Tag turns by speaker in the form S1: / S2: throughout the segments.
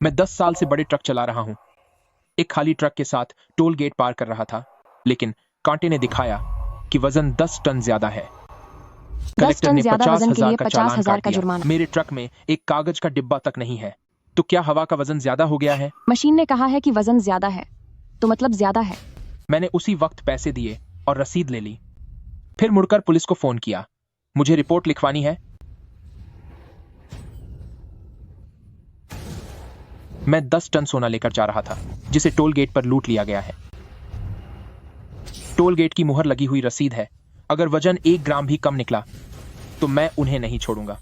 S1: मैं 10 साल से बड़े ट्रक चला रहा हूं। एक खाली ट्रक के साथ टोल गेट पार कर रहा था, लेकिन कांटे ने दिखाया कि वजन 10 टन ज्यादा है।
S2: 10
S1: कलेक्टर
S2: टन
S1: ने
S2: ज्यादा
S1: 50,000
S2: वजन के लिए
S1: का
S2: 50,000
S1: चालान काट
S2: का
S1: दिया।
S2: जुर्माना।
S1: मेरे ट्रक में एक कागज का डिब्बा तक नहीं है। तो क्या हवा का वजन ज्यादा हो गया है?
S2: मशीन ने कहा है कि वजन ज्यादा है, तो मतलब ज्यादा है।
S1: मैंने उसी वक्त पैसे दिए और रसीद ले ली। फिर मुड़कर पुलिस को फोन किया। मुझे रिपोर्ट लिखवानी है। मैं 10 टन सोना लेकर जा रहा था, जिसे टोल गेट पर लूट लिया गया है। टोल गेट की मुहर लगी हुई रसीद है। अगर वजन 1 ग्राम भी कम निकला तो मैं उन्हें नहीं छोड़ूंगा।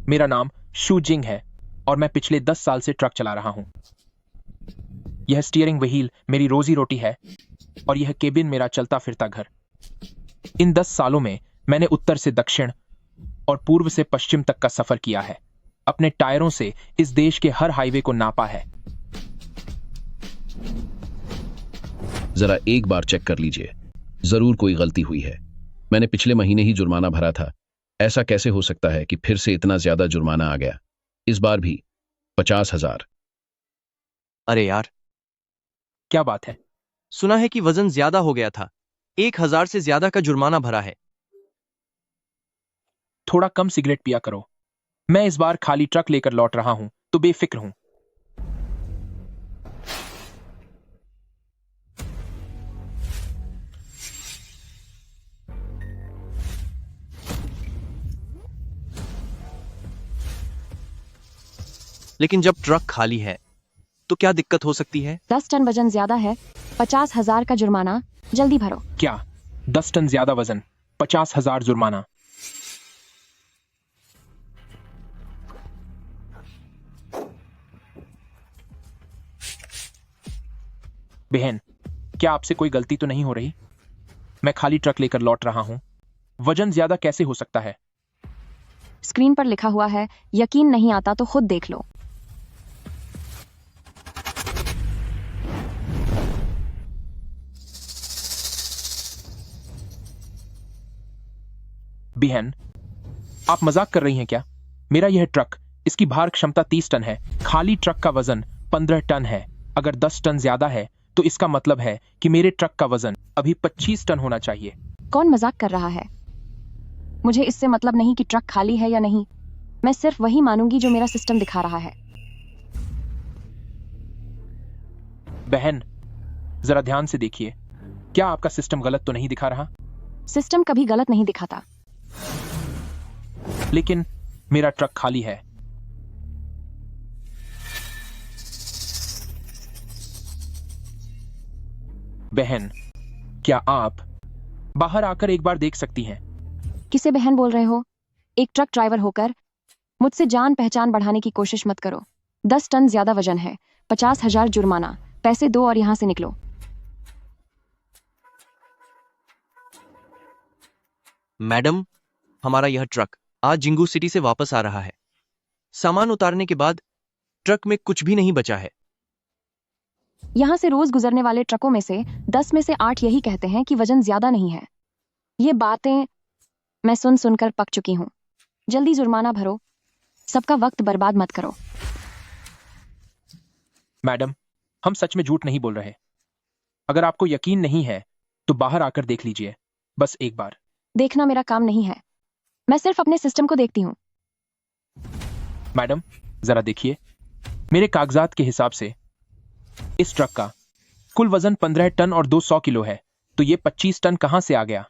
S1: मेरा नाम शू जिंग है और मैं पिछले 10 साल से ट्रक चला रहा हूं। यह स्टीयरिंग व्हील मेरी रोजी रोटी है और यह केबिन मेरा चलता फिरता घर। इन 10 सालों में मैंने उत्तर से दक्षिण और पूर्व से पश्चिम तक का सफर किया है। अपने टायरों से इस देश के हर हाईवे को नापा है।
S3: जरा एक बार चेक कर लीजिए, जरूर कोई गलती हुई है। मैंने पिछले महीने ही जुर्माना भरा था। ऐसा कैसे हो सकता है कि फिर से इतना ज्यादा जुर्माना आ गया? इस बार भी 50,000।
S4: अरे यार,
S1: क्या बात है?
S4: सुना है कि वजन ज्यादा हो गया था। 1,000 से ज्यादा का जुर्माना भरा है।
S1: थोड़ा कम सिगरेट पिया करो। मैं इस बार खाली ट्रक लेकर लौट रहा हूं, तो बेफिक्र हूं।
S4: लेकिन जब ट्रक खाली है तो क्या दिक्कत हो सकती है?
S2: 10 टन वजन ज्यादा है, 50,000 का जुर्माना। जल्दी भरो।
S1: क्या 10 टन ज्यादा वजन, 50,000 जुर्माना? बहन, क्या आपसे कोई गलती तो नहीं हो रही? मैं खाली ट्रक लेकर लौट रहा हूं। वजन ज्यादा कैसे हो सकता है?
S2: स्क्रीन पर लिखा हुआ है, यकीन नहीं आता तो खुद देख लो।
S1: बहन, आप मजाक कर रही हैं क्या? मेरा यह ट्रक, इसकी भार क्षमता 30 टन है। खाली ट्रक का वजन 15 टन है। अगर 10 टन ज्यादा है तो इसका मतलब है कि मेरे ट्रक का वजन अभी 25 टन होना चाहिए।
S2: कौन मजाक कर रहा है? मुझे इससे मतलब नहीं कि ट्रक खाली है या नहीं। मैं सिर्फ वही मानूंगी जो मेरा सिस्टम दिखा रहा है।
S1: बहन, जरा ध्यान से देखिए। क्या आपका सिस्टम गलत तो नहीं दिखा रहा?
S2: सिस्टम कभी गलत नहीं दिखाता।
S1: लेकिन मेरा ट्रक खाली है। बहन, क्या आप बाहर आकर एक बार देख सकती हैं?
S2: किसे बहन बोल रहे हो? एक ट्रक ड्राइवर होकर मुझसे जान पहचान बढ़ाने की कोशिश मत करो। 10 टन ज्यादा वजन है, 50,000 जुर्माना। पैसे दो और यहां से निकलो।
S4: मैडम, हमारा यह ट्रक आज जिंगू सिटी से वापस आ रहा है। सामान उतारने के बाद ट्रक में कुछ भी नहीं बचा है।
S2: यहां से रोज गुजरने वाले ट्रकों में से 10 में से 8 यही कहते हैं कि वजन ज्यादा नहीं है। ये बातें मैं सुन सुनकर पक चुकी हूं। जल्दी जुर्माना भरो। सबका वक्त बर्बाद मत करो।
S1: मैडम, हम सच में झूठ नहीं बोल रहे। अगर आपको यकीन नहीं है तो बाहर आकर देख लीजिए, बस एक बार।
S2: देखना मेरा काम नहीं है। मैं सिर्फ अपने सिस्टम को देखती हूँ।
S1: मैडम, जरा देखिए। मेरे कागजात के हिसाब से इस ट्रक का कुल वजन 15 टन और 200 किलो है। तो ये 25 टन कहां से आ गया?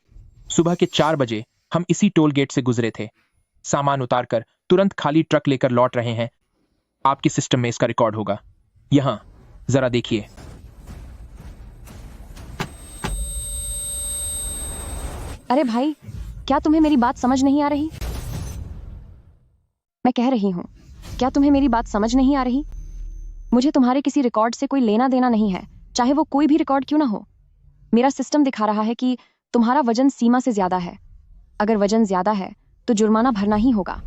S1: सुबह के 4 बजे हम इसी टोल गेट से गुजरे थे। सामान उतारकर तुरंत खाली ट्रक लेकर लौट रहे हैं। आपके सिस्टम में इसका रिकॉर्ड होगा। यहां जरा देखिए।
S2: अरे भाई, क्या तुम्हें मेरी बात समझ नहीं आ रही? मैं कह रही हूँ, क्या तुम्हें मेरी बात समझ नहीं आ रही? मुझे तुम्हारे किसी रिकॉर्ड से कोई लेना देना नहीं है, चाहे वो कोई भी रिकॉर्ड क्यों ना हो। मेरा सिस्टम दिखा रहा है कि तुम्हारा वजन सीमा से ज्यादा है। अगर वजन ज्यादा है तो जुर्माना भरना ही होगा।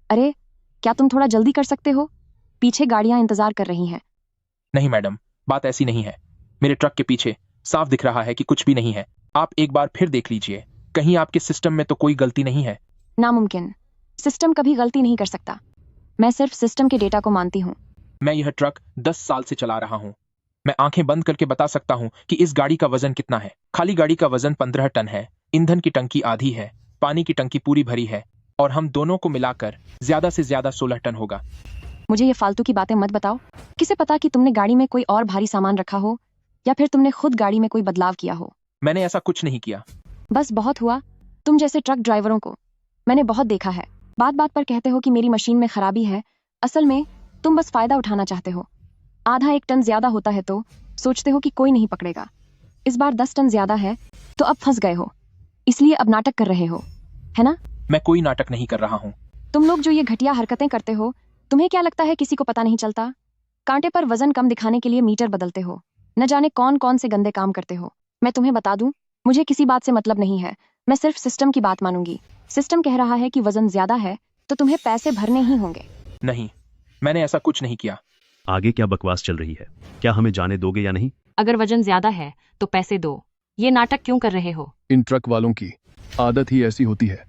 S2: अरे, क्या तुम थोड़ा जल्दी कर सकते हो? पीछे गाड़ियां इंतजार कर रही हैं।
S1: नहीं मैडम, बात ऐसी नहीं है। मेरे ट्रक के पीछे साफ दिख रहा है कि कुछ भी नहीं है। आप एक बार फिर देख लीजिए, कहीं आपके सिस्टम में तो कोई गलती नहीं है।
S2: नामुमकिन। सिस्टम कभी गलती नहीं कर सकता। मैं सिर्फ सिस्टम के डेटा को मानती हूँ।
S1: मैं यह ट्रक 10 साल से चला रहा हूँ। मैं आंखें बंद करके बता सकता हूँ कि इस गाड़ी का वजन कितना है। खाली गाड़ी का वजन 15 टन है। ईंधन की टंकी आधी है, पानी की टंकी पूरी भरी है, और हम दोनों को मिलाकर ज्यादा से ज्यादा 16 टन होगा।
S2: मुझे ये फालतू की बातें मत बताओ। किसे पता कि तुमने गाड़ी में कोई और भारी सामान रखा हो, या फिर तुमने खुद गाड़ी में कोई बदलाव किया हो।
S1: मैंने ऐसा कुछ नहीं किया।
S2: बस बहुत हुआ। तुम जैसे ट्रक ड्राइवरों को मैंने बहुत देखा है। बात बात पर कहते हो कि मेरी मशीन में खराबी है। असल में तुम बस फायदा उठाना चाहते हो। आधा 1 टन ज्यादा होता है तो सोचते हो कि कोई नहीं पकड़ेगा। इस बार 10 टन ज्यादा है तो अब फंस गए हो, इसलिए अब नाटक कर रहे हो, है ना?
S1: मैं कोई नाटक नहीं कर रहा हूँ।
S2: तुम लोग जो ये घटिया हरकतें करते हो, तुम्हें क्या लगता है किसी को पता नहीं चलता? कांटे पर वजन कम दिखाने के लिए मीटर बदलते हो। न जाने कौन कौन से गंदे काम करते हो। मैं तुम्हें बता दूं, मुझे किसी बात से मतलब नहीं है। मैं सिर्फ सिस्टम की बात मानूंगी। सिस्टम कह रहा है कि वजन ज्यादा है तो तुम्हें पैसे भरने ही होंगे।
S1: नहीं, मैंने ऐसा कुछ नहीं किया।
S5: आगे क्या बकवास चल रही है? क्या हमें जाने दोगे या नहीं?
S6: अगर वजन ज्यादा है तो पैसे दो। ये नाटक क्यों कर रहे हो?
S7: इन ट्रक वालों की आदत ही ऐसी होती है।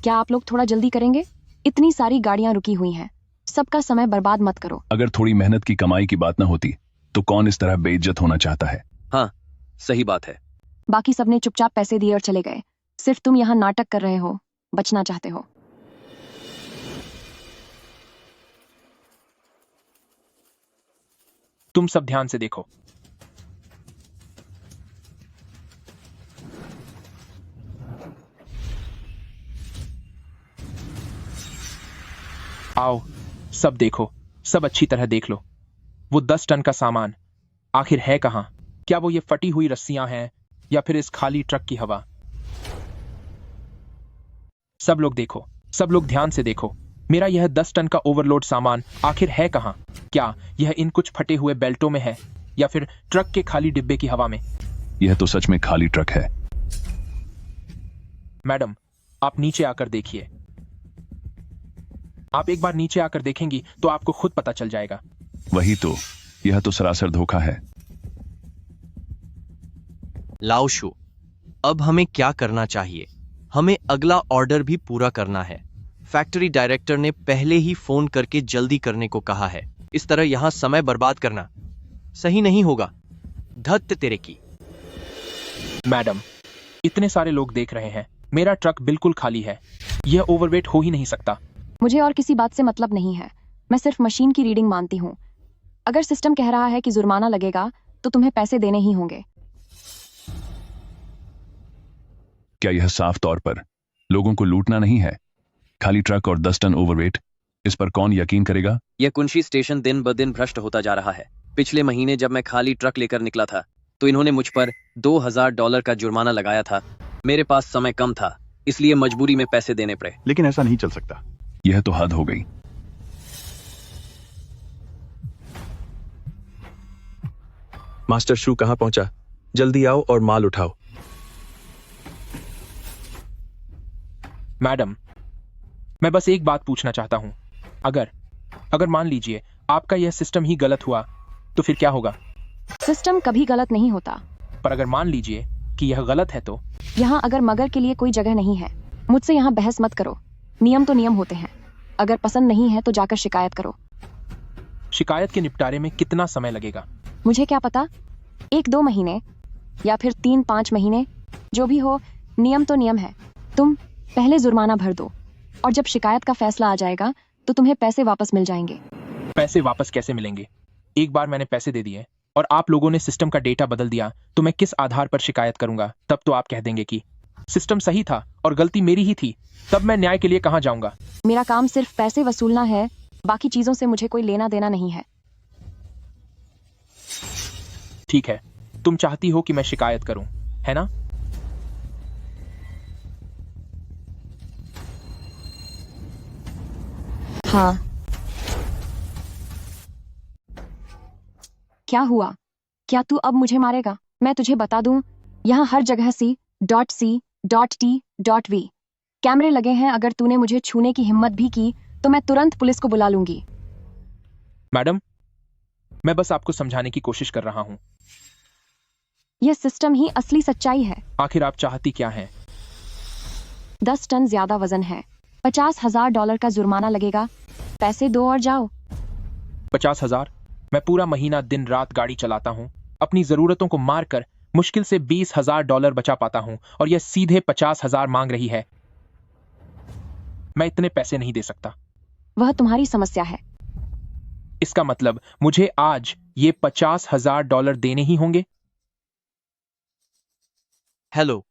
S2: क्या आप लोग थोड़ा जल्दी करेंगे? इतनी सारी गाड़ियां रुकी हुई हैं। सबका समय बर्बाद मत करो।
S3: अगर थोड़ी मेहनत की कमाई की बात ना होती तो कौन इस तरह बेइज्जत होना चाहता है?
S4: हाँ, सही बात है।
S2: बाकी सबने चुपचाप पैसे दिए और चले गए। सिर्फ तुम यहाँ नाटक कर रहे हो, बचना चाहते हो।
S1: तुम सब ध्यान से देखो। आओ, सब देखो, सब अच्छी तरह देख लो। वो 10 टन का सामान आखिर है कहां? क्या वो ये फटी हुई रस्सियां हैं, या फिर इस खाली ट्रक की हवा? सब लोग देखो, सब लोग ध्यान से देखो। मेरा यह 10 टन का ओवरलोड सामान आखिर है कहां? क्या यह इन कुछ फटे हुए बेल्टों में है, या फिर ट्रक के खाली डिब्बे की हवा में?
S3: यह तो सच में खाली ट्रक है।
S1: मैडम, आप नीचे आकर देखिए। आप एक बार नीचे आकर देखेंगी तो आपको खुद पता चल जाएगा।
S3: वही तो, यह तो सरासर धोखा है।
S4: लाओशु, अब हमें क्या करना चाहिए? हमें अगला ऑर्डर भी पूरा करना है। फैक्ट्री डायरेक्टर ने पहले ही फोन करके जल्दी करने को कहा है। इस तरह यहां समय बर्बाद करना सही नहीं होगा। धत्त तेरे की।
S1: मैडम, इतने सारे लोग देख रहे हैं, मेरा ट्रक बिल्कुल खाली है। यह ओवरवेट हो ही नहीं सकता।
S2: मुझे और किसी बात से मतलब नहीं है। मैं सिर्फ मशीन की रीडिंग मानती हूँ। अगर सिस्टम कह रहा है कि जुर्माना लगेगा तो तुम्हें पैसे देने ही होंगे।
S3: क्या यह साफ तौर पर लोगों को लूटना नहीं है? खाली ट्रक और 10 टन ओवरवेट, इस पर कौन यकीन करेगा?
S8: यह कुंशी स्टेशन दिन ब दिन भ्रष्ट होता जा रहा है। पिछले महीने जब मैं खाली ट्रक लेकर निकला था तो इन्होंने मुझ पर $2000 का जुर्माना लगाया था। मेरे पास समय कम था, इसलिए मजबूरी में पैसे देने पड़े।
S7: लेकिन ऐसा नहीं चल सकता।
S3: यह तो हद हो गई।
S9: मास्टर शू कहां पहुंचा? जल्दी आओ और माल उठाओ।
S1: मैडम, मैं बस एक बात पूछना चाहता हूं। अगर मान लीजिए आपका यह सिस्टम ही गलत हुआ तो फिर क्या होगा?
S2: सिस्टम कभी गलत नहीं होता।
S1: पर अगर मान लीजिए कि यह गलत है तो?
S2: यहाँ अगर मगर के लिए कोई जगह नहीं है। मुझसे यहाँ बहस मत करो। नियम तो नियम होते हैं। अगर पसंद नहीं है तो जाकर शिकायत करो।
S1: शिकायत के निपटारे में कितना समय लगेगा?
S2: मुझे क्या पता, 1-2 महीने या फिर 3-5 महीने, जो भी हो, नियम तो नियम है। तुम पहले जुर्माना भर दो और जब शिकायत का फैसला आ जाएगा तो तुम्हें पैसे वापस मिल जाएंगे।
S1: पैसे वापस कैसे मिलेंगे? एक बार मैंने पैसे दे दिए और आप लोगों ने सिस्टम का डेटा बदल दिया तो मैं किस आधार पर शिकायत करूंगा? तब तो आप कह देंगे कि सिस्टम सही था और गलती मेरी ही थी। तब मैं न्याय के लिए कहां जाऊंगा?
S2: मेरा काम सिर्फ पैसे वसूलना है, बाकी चीजों से मुझे कोई लेना देना नहीं है।
S1: ठीक है, तुम चाहती हो कि मैं शिकायत करूं, है ना?
S2: हाँ। क्या हुआ? क्या तू अब मुझे मारेगा? मैं तुझे बता दूं, यहाँ हर जगह C.C.T.V कैमरे लगे हैं, अगर तूने मुझे छूने की हिम्मत भी की तो मैं तुरंत पुलिस को बुला लूंगी।
S1: मैडम, मैं बस आपको समझाने की कोशिश कर रहा हूं।
S2: यह सिस्टम ही असली सच्चाई है।
S1: आखिर आप चाहती क्या हैं?
S2: 10 टन ज्यादा वजन है, $50,000 का जुर्माना लगेगा। पैसे दो और जाओ।
S1: 50,000? मैं पूरा महीना दिन रात गाड़ी चलाता हूं, अपनी जरूरतों को मार कर मुश्किल से $20,000 बचा पाता हूं, और यह सीधे 50,000 मांग रही है। मैं इतने पैसे नहीं दे सकता।
S2: वह तुम्हारी समस्या है।
S1: इसका मतलब मुझे आज ये $50,000 देने ही होंगे?
S4: हेलो,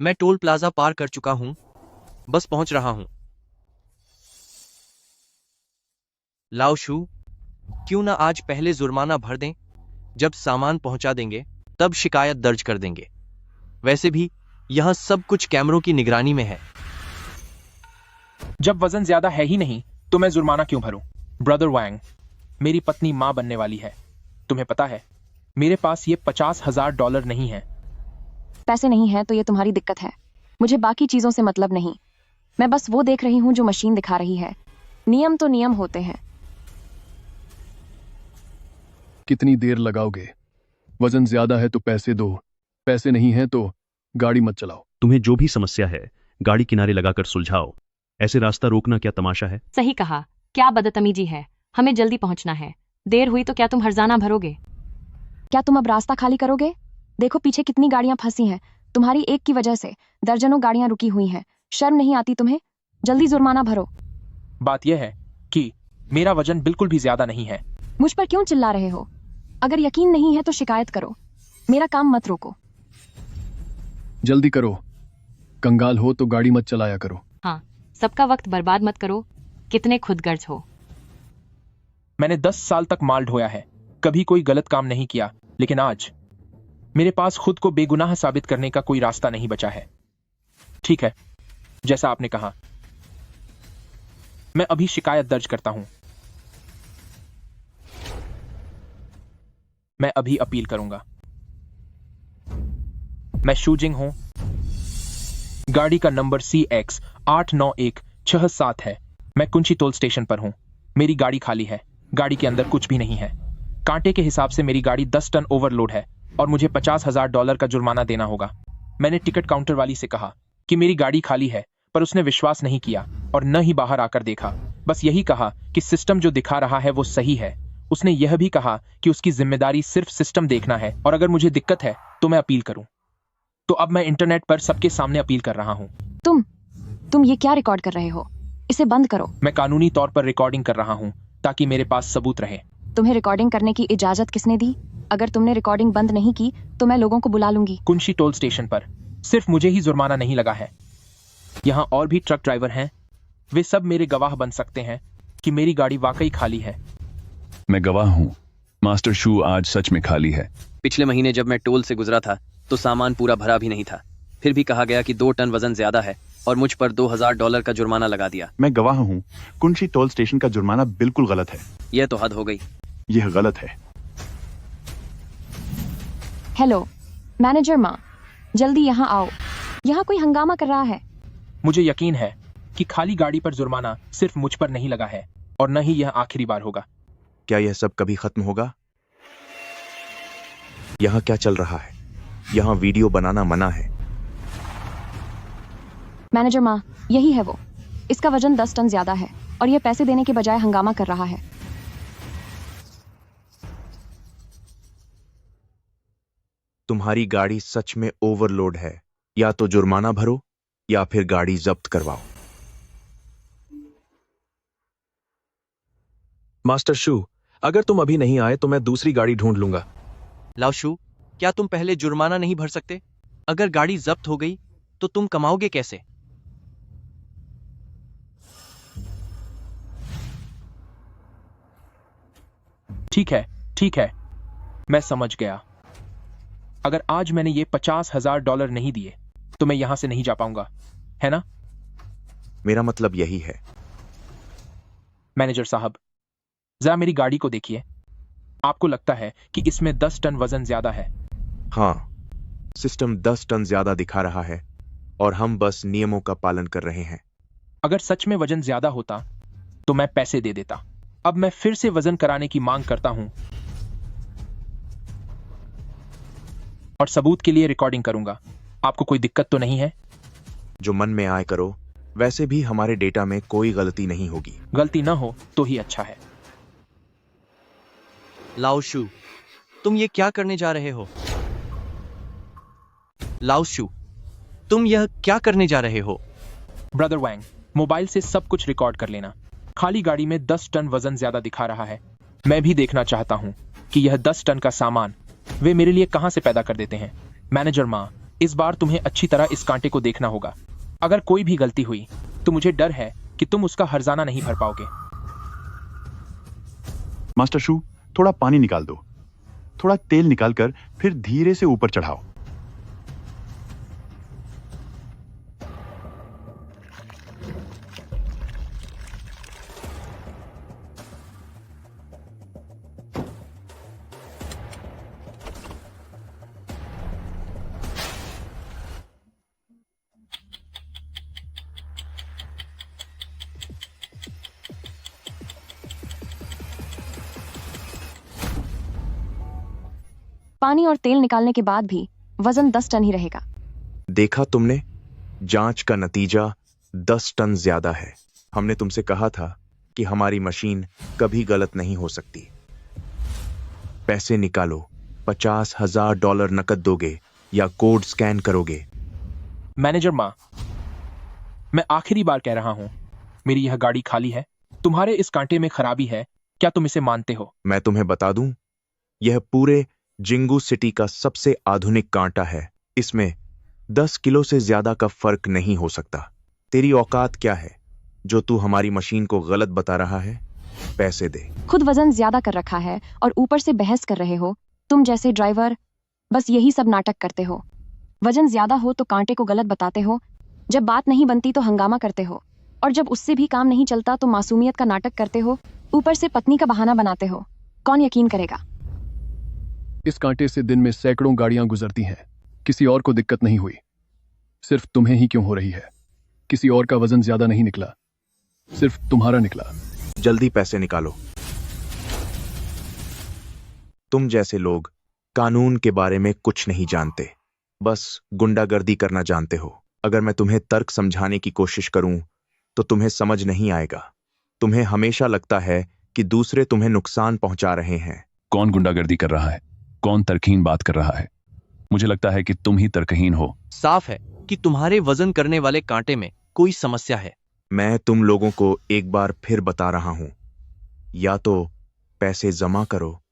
S4: मैं टोल प्लाजा पार कर चुका हूं, बस पहुंच रहा हूं। लाओ शू, क्यों ना आज पहले जुर्माना भर दें, जब सामान पहुंचा देंगे तब शिकायत दर्ज कर देंगे। वैसे भी यहां सब कुछ कैमरों की निगरानी में है।
S1: जब वजन ज्यादा है ही नहीं तो मैं जुर्माना क्यों भरूं? ब्रदर वैंग, मेरी पत्नी मां बनने वाली है। तुम्हें पता है, मेरे पास ये $50,000 नहीं है।
S2: पैसे नहीं है तो ये तुम्हारी दिक्कत है, मुझे बाकी चीजों से मतलब नहीं। मैं बस वो देख रही हूं जो मशीन दिखा रही है। नियम तो नियम होते हैं।
S7: कितनी देर लगाओगे? वजन ज्यादा है तो पैसे दो, पैसे नहीं है तो गाड़ी मत चलाओ।
S5: तुम्हें जो भी समस्या है गाड़ी किनारे लगाकर सुलझाओ। ऐसे रास्ता रोकना क्या तमाशा है?
S6: सही कहा, क्या बदतमीजी है। हमें जल्दी पहुंचना है, देर हुई तो क्या तुम हर्जाना भरोगे?
S2: क्या तुम अब रास्ता खाली करोगे? देखो पीछे कितनी गाड़ियां फंसी हैं। तुम्हारी एक की वजह से दर्जनों गाड़ियां रुकी हुई हैं। शर्म नहीं आती तुम्हें? जल्दी जुर्माना भरो।
S1: बात यह है कि मेरा वजन बिल्कुल भी ज्यादा नहीं है।
S2: मुझ पर क्यों चिल्ला रहे हो? अगर यकीन नहीं है तो शिकायत करो, मेरा काम मत रोको।
S7: जल्दी करो, कंगाल हो तो गाड़ी मत चलाया करो।
S6: हाँ, सबका वक्त बर्बाद मत करो। कितने खुदगर्ज हो।
S1: मैंने 10 साल तक माल ढोया है, कभी कोई गलत काम नहीं किया, लेकिन आज मेरे पास खुद को बेगुनाह साबित करने का कोई रास्ता नहीं बचा है। ठीक है, जैसा आपने कहा, मैं अभी शिकायत दर्ज करता हूं। मैं अभी अपील करूंगा। मैं शूजिंग हूं। गाड़ी का नंबर CX 89167 है। मैं कुंची टोल स्टेशन पर हूं। मेरी गाड़ी खाली है, गाड़ी के अंदर कुछ भी नहीं है। कांटे के हिसाब से मेरी गाड़ी 10 टन ओवरलोड है और मुझे $50,000 का जुर्माना देना होगा। मैंने टिकट काउंटर वाली से कहा कि मेरी गाड़ी खाली है, पर उसने विश्वास नहीं किया और न ही बाहर आकर देखा। बस यही कहा कि सिस्टम जो दिखा रहा है वो सही है। उसने यह भी कहा कि उसकी जिम्मेदारी सिर्फ सिस्टम देखना है और अगर मुझे दिक्कत है तो मैं अपील करूं। तो अब मैं इंटरनेट पर सबके सामने अपील कर रहा हूं।
S2: तुम ये क्या रिकॉर्ड कर रहे हो? इसे बंद करो।
S1: मैं कानूनी तौर पर रिकॉर्डिंग कर रहा हूं ताकि मेरे पास सबूत रहे।
S2: तुम्हें रिकॉर्डिंग करने की इजाजत किसने दी? अगर तुमने रिकॉर्डिंग बंद नहीं की तो मैं लोगों को बुला लूंगी।
S1: कुंशी टोल स्टेशन पर सिर्फ मुझे ही जुर्माना नहीं लगा है, यहाँ और भी ट्रक ड्राइवर हैं। वे सब मेरे गवाह बन सकते हैं कि मेरी गाड़ी वाकई खाली है।
S7: मैं गवाह हूँ, मास्टर शू आज सच में खाली है।
S8: पिछले महीने जब मैं टोल से गुजरा था तो सामान पूरा भरा भी नहीं था, फिर भी कहा गया कि 2 टन वजन ज्यादा है और मुझ पर $2,000 का जुर्माना लगा दिया।
S10: मैं गवाह हूँ, कुंशी टोल स्टेशन का जुर्माना बिल्कुल गलत है।
S8: यह तो हद हो गई।
S10: यह गलत है।
S2: हेलो मैनेजर माँ, जल्दी यहाँ आओ। यहाँ कोई हंगामा कर रहा है।
S1: मुझे यकीन है कि खाली गाड़ी पर जुर्माना सिर्फ मुझ पर नहीं लगा है और न ही यह आखिरी बार होगा।
S10: क्या यह सब कभी खत्म होगा? यहाँ क्या चल रहा है? यहाँ वीडियो बनाना मना है।
S2: मैनेजर माँ, यही है वो। इसका वजन 10 टन ज्यादा है और यह पैसे देने के बजाय हंगामा कर रहा है।
S10: तुम्हारी गाड़ी सच में ओवरलोड है। या तो जुर्माना भरो या फिर गाड़ी जब्त करवाओ।
S9: मास्टर शू, अगर तुम अभी नहीं आए तो मैं दूसरी गाड़ी ढूंढ लूंगा।
S4: लाओशू, क्या तुम पहले जुर्माना नहीं भर सकते? अगर गाड़ी जब्त हो गई तो तुम कमाओगे कैसे?
S1: ठीक है, मैं समझ गया। अगर आज मैंने ये $50,000 नहीं दिए तो मैं यहां से नहीं जा पाऊंगा, है ना?
S10: मेरा मतलब यही है।
S1: मैनेजर साहब, जरा मेरी गाड़ी को देखिए। आपको लगता है कि इसमें 10 टन वजन ज्यादा है?
S10: हाँ, सिस्टम 10 टन ज्यादा दिखा रहा है और हम बस नियमों का पालन कर रहे हैं।
S1: अगर सच में वजन ज्यादा होता तो मैं पैसे दे देता। अब मैं फिर से वजन कराने की मांग करता हूं और सबूत के लिए रिकॉर्डिंग करूंगा। आपको कोई दिक्कत तो नहीं है?
S10: जो मन में आए करो, वैसे भी हमारे डेटा में कोई गलती नहीं होगी।
S1: गलती न हो तो ही अच्छा है।
S4: लाओशु, तुम ये क्या करने जा रहे हो? लाओशु, तुम यह क्या करने जा रहे हो?
S1: ब्रदर वैंग, मोबाइल से सब कुछ रिकॉर्ड कर लेना। खाली गाड़ी में 10 टन वजन ज्यादा दिखा रहा है। मैं भी देखना चाहता हूं कि यह 10 टन का सामान वे मेरे लिए कहां से पैदा कर देते हैं। मैनेजर माँ, इस बार तुम्हें अच्छी तरह इस कांटे को देखना होगा। अगर कोई भी गलती हुई तो मुझे डर है कि तुम उसका हर्जाना नहीं भर पाओगे।
S5: मास्टर शू, थोड़ा पानी निकाल दो। थोड़ा तेल निकालकर फिर धीरे से ऊपर चढ़ाओ।
S2: पानी और तेल निकालने के बाद भी वजन 10 टन ही रहेगा।
S10: देखा तुमने, जांच का नतीजा 10 टन ज्यादा है। हमने तुमसे कहा था कि हमारी मशीन कभी गलत नहीं हो सकती। पैसे निकालो। $50,000 नकद दोगे या कोड स्कैन करोगे?
S1: मैनेजर माँ, मैं आखिरी बार कह रहा हूं, मेरी यह गाड़ी खाली है। तुम्हारे इस कांटे में खराबी है, क्या तुम इसे मानते हो?
S10: मैं तुम्हें बता दूं, यह पूरे जिंगू सिटी का सबसे आधुनिक कांटा है। इसमें 10 किलो से ज्यादा का फर्क नहीं हो सकता। तेरी औकात क्या है जो तू हमारी मशीन को गलत बता रहा है? पैसे दे।
S2: खुद वजन ज्यादा कर रखा है और ऊपर से बहस कर रहे हो। तुम जैसे ड्राइवर बस यही सब नाटक करते हो। वजन ज्यादा हो तो कांटे को गलत बताते हो, जब बात नहीं बनती तो हंगामा करते हो, और जब उससे भी काम नहीं चलता तो मासूमियत का नाटक करते हो। ऊपर से पत्नी का बहाना बनाते हो। कौन यकीन करेगा?
S7: इस कांटे से दिन में सैकड़ों गाड़ियां गुजरती हैं। किसी और को दिक्कत नहीं हुई, सिर्फ तुम्हें ही क्यों हो रही है? किसी और का वजन ज्यादा नहीं निकला, सिर्फ तुम्हारा निकला।
S10: जल्दी पैसे निकालो। तुम जैसे लोग कानून के बारे में कुछ नहीं जानते, बस गुंडागर्दी करना जानते हो। अगर मैं तुम्हें तर्क समझाने की कोशिश करूं तो तुम्हें समझ नहीं आएगा। तुम्हें हमेशा लगता है कि दूसरे तुम्हें नुकसान पहुंचा रहे हैं।
S3: कौन गुंडागर्दी कर रहा है? कौन तर्कहीन बात कर रहा है? मुझे लगता है कि तुम ही तर्कहीन हो।
S4: साफ है कि तुम्हारे वजन करने वाले कांटे में कोई समस्या है।
S10: मैं तुम लोगों को एक बार फिर बता रहा हूं, या तो पैसे जमा करो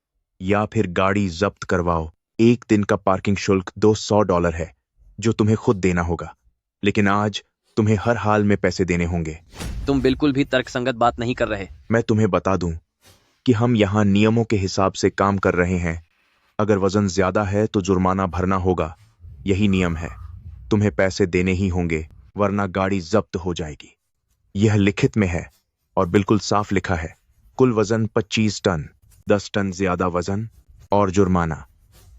S10: या फिर गाड़ी जब्त करवाओ। एक दिन का पार्किंग शुल्क $200 है जो तुम्हें खुद देना होगा, लेकिन आज तुम्हें हर हाल में पैसे देने होंगे।
S8: तुम बिल्कुल भी तर्कसंगत बात नहीं कर रहे।
S10: मैं तुम्हें बता दूं कि हम यहां नियमों के हिसाब से काम कर रहे हैं। अगर वजन ज्यादा है तो जुर्माना भरना होगा, यही नियम है। तुम्हें पैसे देने ही होंगे, वरना गाड़ी जब्त हो जाएगी। यह लिखित में है और बिल्कुल साफ लिखा है। कुल वजन 25 टन, 10 टन ज्यादा वजन और जुर्माना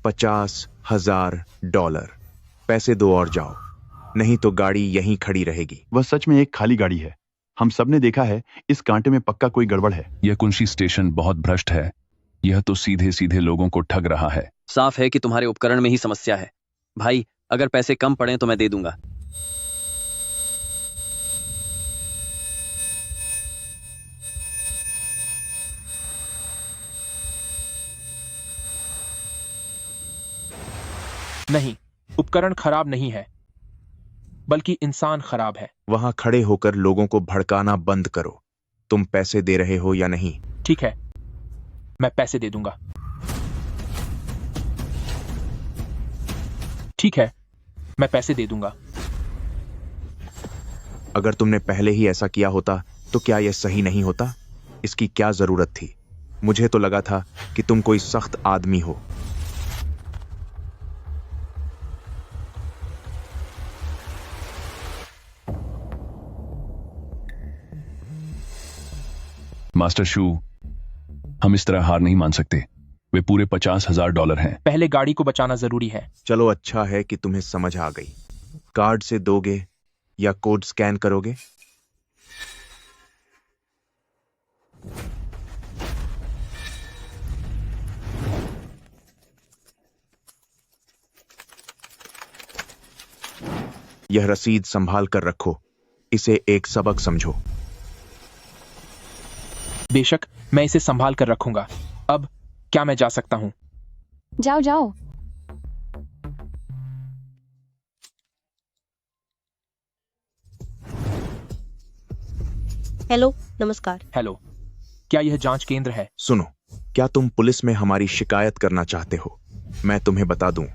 S10: $50,000। पैसे दो और जाओ, नहीं तो गाड़ी यहीं खड़ी रहेगी।
S5: वह सच में एक खाली गाड़ी है। हम सब ने देखा है, इस कांटे में पक्का कोई गड़बड़ है।
S3: यह कुंशी स्टेशन बहुत भ्रष्ट है। यह तो सीधे सीधे लोगों को ठग रहा है।
S8: साफ है कि तुम्हारे उपकरण में ही समस्या है। भाई, अगर पैसे कम पड़े तो मैं दे दूंगा।
S1: नहीं, उपकरण खराब नहीं है, बल्कि इंसान खराब है।
S10: वहां खड़े होकर लोगों को भड़काना बंद करो। तुम पैसे दे रहे हो या नहीं?
S1: ठीक है, मैं पैसे दे दूंगा। ठीक है, मैं पैसे दे दूंगा।
S10: अगर तुमने पहले ही ऐसा किया होता तो क्या यह सही नहीं होता? इसकी क्या जरूरत थी? मुझे तो लगा था कि तुम कोई सख्त आदमी हो।
S3: मास्टर शू, हम इस तरह हार नहीं मान सकते। वे पूरे $50,000 हैं।
S1: पहले गाड़ी को बचाना जरूरी है।
S10: चलो, अच्छा है कि तुम्हें समझ आ गई। कार्ड से दोगे या कोड स्कैन करोगे? यह रसीद संभाल कर रखो, इसे एक सबक समझो।
S1: बेशक, मैं इसे संभाल कर रखूंगा। अब क्या मैं जा सकता हूं?
S2: जाओ जाओ।
S11: हेलो, नमस्कार।
S1: हेलो, क्या यह जांच केंद्र है?
S10: सुनो, क्या तुम पुलिस में हमारी शिकायत करना चाहते हो? मैं तुम्हें बता दूं,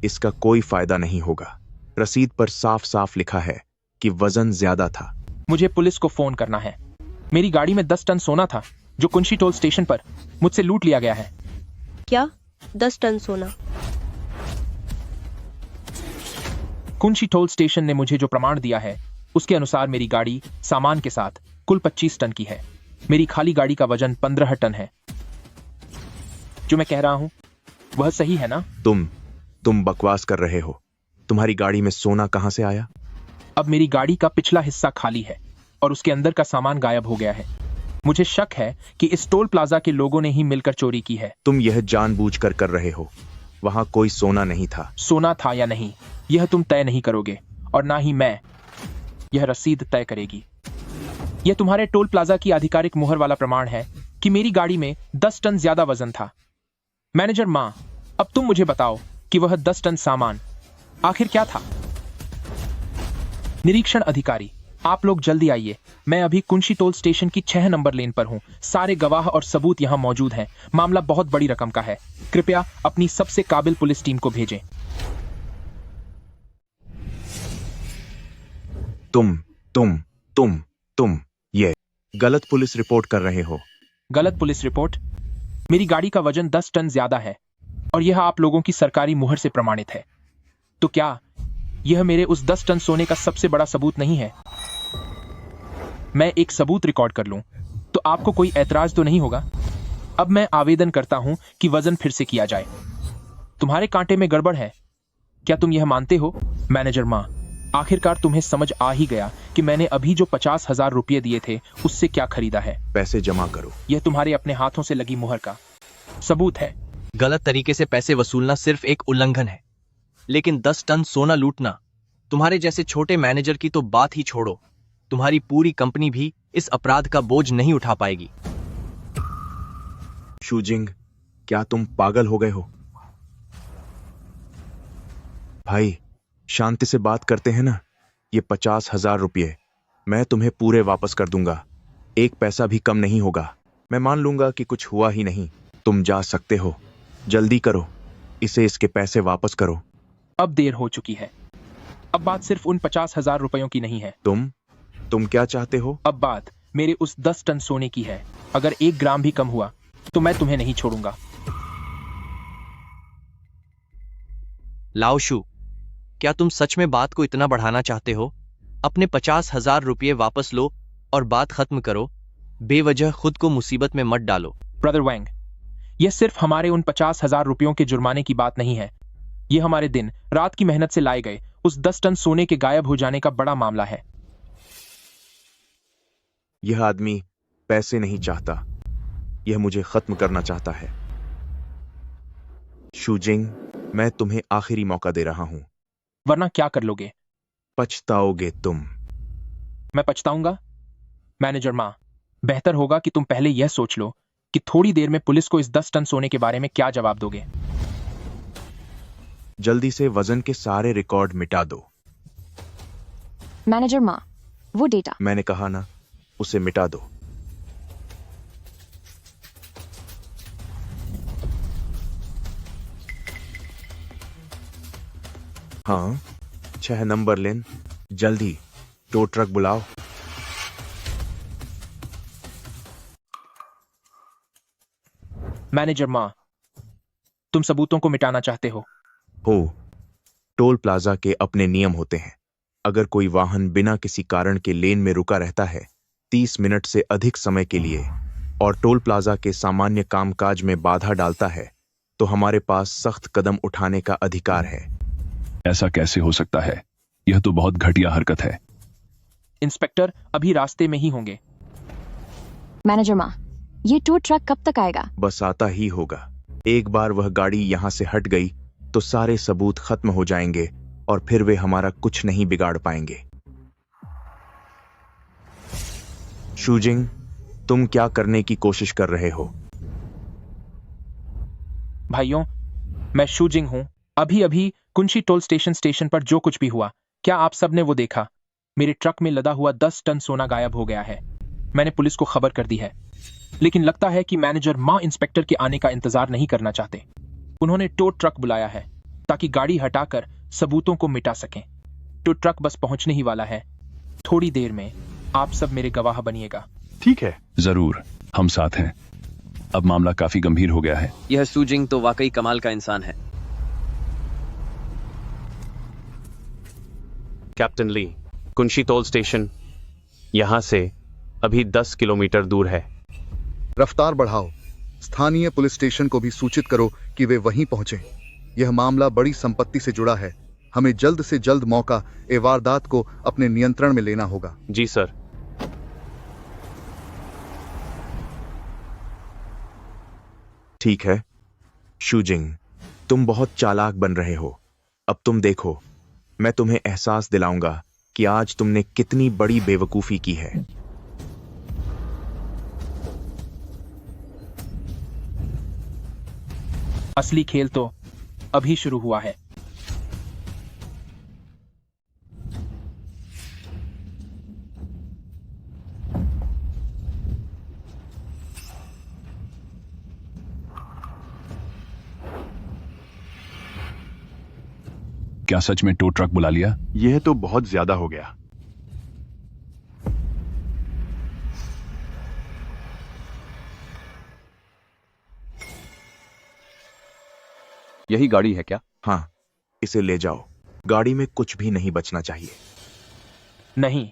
S10: इसका कोई फायदा नहीं होगा। रसीद पर साफ साफ लिखा है कि वजन ज्यादा था।
S1: मुझे पुलिस को फोन करना है। मेरी गाड़ी में 10 टन सोना था जो कुंशी टोल स्टेशन पर मुझसे लूट लिया गया है।
S11: क्या 10 टन सोना?
S1: कुंशी टोल स्टेशन ने मुझे जो प्रमाण दिया है उसके अनुसार मेरी गाड़ी सामान के साथ कुल 25 टन की है। मेरी खाली गाड़ी का वजन 15 टन है। जो मैं कह रहा हूं वह सही है ना?
S10: तुम बकवास कर रहे हो। तुम्हारी गाड़ी में सोना कहां से आया?
S1: अब मेरी गाड़ी का पिछला हिस्सा खाली है और उसके अंदर का सामान गायब हो गया है। मुझे शक है कि इस टोल प्लाजा के लोगों ने ही मिलकर चोरी की है।
S10: तुम यह जानबूझकर कर रहे हो। वहां कोई सोना नहीं था।
S1: सोना था या नहीं यह तुम तय नहीं करोगे और ना ही मैं। यह रसीद तय करेगी। यह तुम्हारे टोल प्लाजा की आधिकारिक मुहर वाला प्रमाण है कि मेरी गाड़ी में 10 टन ज्यादा वजन था। मैनेजर मां, अब तुम मुझे बताओ कि वह 10 टन सामान आखिर क्या था? निरीक्षण अधिकारी, आप लोग जल्दी आइए। मैं अभी कुंशी टोल स्टेशन की 6 नंबर लेन पर हूं। सारे गवाह और सबूत यहां मौजूद हैं। मामला बहुत बड़ी रकम का है। कृपया अपनी सबसे काबिल पुलिस टीम को भेजें।
S10: तुम ये गलत पुलिस रिपोर्ट कर रहे हो।
S1: गलत पुलिस रिपोर्ट? मेरी गाड़ी का वजन 10 टन ज्यादा है और यह आप लोगों की सरकारी मुहर से प्रमाणित है। तो क्या यह मेरे उस 10 टन सोने का सबसे बड़ा सबूत नहीं है? मैं एक सबूत रिकॉर्ड कर लूं तो आपको कोई ऐतराज तो नहीं होगा? अब मैं आवेदन करता हूं कि वजन फिर से किया जाए। तुम्हारे कांटे में गड़बड़ है, क्या तुम यह मानते हो? मैनेजर मां, आखिरकार तुम्हें समझ आ ही गया कि मैंने अभी जो 50,000 रुपये दिए थे उससे क्या खरीदा है।
S10: पैसे जमा करो।
S1: यह तुम्हारे अपने हाथों से लगी मुहर का सबूत है।
S4: गलत तरीके से पैसे वसूलना सिर्फ एक उल्लंघन है, लेकिन 10 टन सोना लूटना, तुम्हारे जैसे छोटे मैनेजर की तो बात ही छोड़ो, तुम्हारी पूरी कंपनी भी इस अपराध का बोझ नहीं उठा पाएगी।
S10: शूजिंग, क्या तुम पागल हो गए हो? भाई, शांति से बात करते हैं ना। ये 50,000 रुपये मैं तुम्हें पूरे वापस कर दूंगा। एक पैसा भी कम नहीं होगा। मैं मान लूंगा कि कुछ हुआ ही नहीं। तुम जा सकते हो। जल्दी करो, इसे इसके पैसे वापस करो।
S1: अब देर हो चुकी है। अब बात सिर्फ उन 50,000 रुपयों की नहीं है।
S10: तुम क्या चाहते हो?
S1: अब बात मेरे उस 10 टन सोने की है। अगर 1 ग्राम भी कम हुआ तो मैं तुम्हें नहीं छोड़ूंगा।
S4: लाओशु, क्या तुम सच में बात को इतना बढ़ाना चाहते हो? अपने 50,000 रुपये वापस लो और बात खत्म करो। बेवजह खुद को मुसीबत में मत डालो।
S1: ब्रदर वैंग, यह सिर्फ हमारे उन 50,000 रुपयों के जुर्माने की बात नहीं है। यह हमारे दिन रात की मेहनत से लाए गए उस 10 टन सोने के गायब हो जाने का बड़ा मामला है।
S10: यह आदमी पैसे नहीं चाहता, यह मुझे खत्म करना चाहता है। शूजिंग, मैं तुम्हें आखिरी मौका दे रहा हूं।
S1: वरना क्या कर लोगे?
S10: पछताओगे तुम।
S1: मैं पछताऊंगा? मैनेजर मां, बेहतर होगा कि तुम पहले यह सोच लो कि थोड़ी देर में पुलिस को इस 10 टन सोने के बारे में क्या जवाब दोगे।
S10: जल्दी से वजन के सारे रिकॉर्ड मिटा दो।
S2: मैनेजर मां, वो डेटा।
S10: मैंने कहा ना, उसे मिटा दो। हाँ, 6 नंबर लेन, जल्दी टो ट्रक बुलाओ।
S1: मैनेजर मां, तुम सबूतों को मिटाना चाहते हो?
S10: टोल प्लाजा के अपने नियम होते हैं। अगर कोई वाहन बिना किसी कारण के लेन में रुका रहता है 30 मिनट से अधिक समय के लिए और टोल प्लाजा के सामान्य कामकाज में बाधा डालता है, तो हमारे पास सख्त कदम उठाने का अधिकार है।
S7: ऐसा कैसे हो सकता है? यह तो बहुत घटिया हरकत है।
S1: इंस्पेक्टर अभी रास्ते में ही होंगे।
S2: मैनेजर माँ, ये टो ट्रक कब तक आएगा?
S10: बस आता ही होगा। एक बार वह गाड़ी यहां से हट गई तो सारे सबूत खत्म हो जाएंगे और फिर वे हमारा कुछ नहीं बिगाड़ पाएंगे। शूजिंग, तुम क्या करने की कोशिश कर रहे हो?
S1: भाइयों, मैं शूजिंग हूं। अभी अभी कुंशी टोल स्टेशन पर जो कुछ भी हुआ, क्या आप सब ने वो देखा? मेरे ट्रक में लदा हुआ 10 टन सोना गायब हो गया है। मैंने पुलिस को खबर कर दी है, लेकिन लगता है कि मैनेजर मां इंस्पेक्टर के आने का इंतजार नहीं करना चाहते। उन्होंने टो ट्रक बुलाया है ताकि गाड़ी हटाकर सबूतों को मिटा सकें। टो ट्रक बस पहुंचने ही वाला है। थोड़ी देर में आप सब मेरे गवाह बनिएगा।
S5: ठीक है।
S7: जरूर, हम साथ हैं। अब मामला काफी गंभीर हो गया है।
S8: यह सूजिंग तो वाकई कमाल का इंसान है।
S12: कैप्टन ली, कुंशी टोल स्टेशन यहां से अभी 10 किलोमीटर दूर है।
S13: रफ्तार बढ़ाओ। स्थानीय पुलिस स्टेशन को भी सूचित करो कि वे वहीं पहुंचे। यह मामला बड़ी संपत्ति से जुड़ा है। हमें जल्द से जल्द मौका ए वारदात को अपने नियंत्रण में लेना होगा।
S12: जी सर।
S10: ठीक है शूजिंग, तुम बहुत चालाक बन रहे हो। अब तुम देखो, मैं तुम्हें एहसास दिलाऊंगा कि आज तुमने कितनी बड़ी बेवकूफी की है।
S1: असली खेल तो अभी शुरू हुआ है।
S7: क्या सच में टो ट्रक बुला लिया?
S5: यह तो बहुत ज्यादा हो गया।
S9: यही गाड़ी है क्या?
S10: हाँ, इसे ले जाओ। गाड़ी में कुछ भी नहीं बचना चाहिए।
S1: नहीं,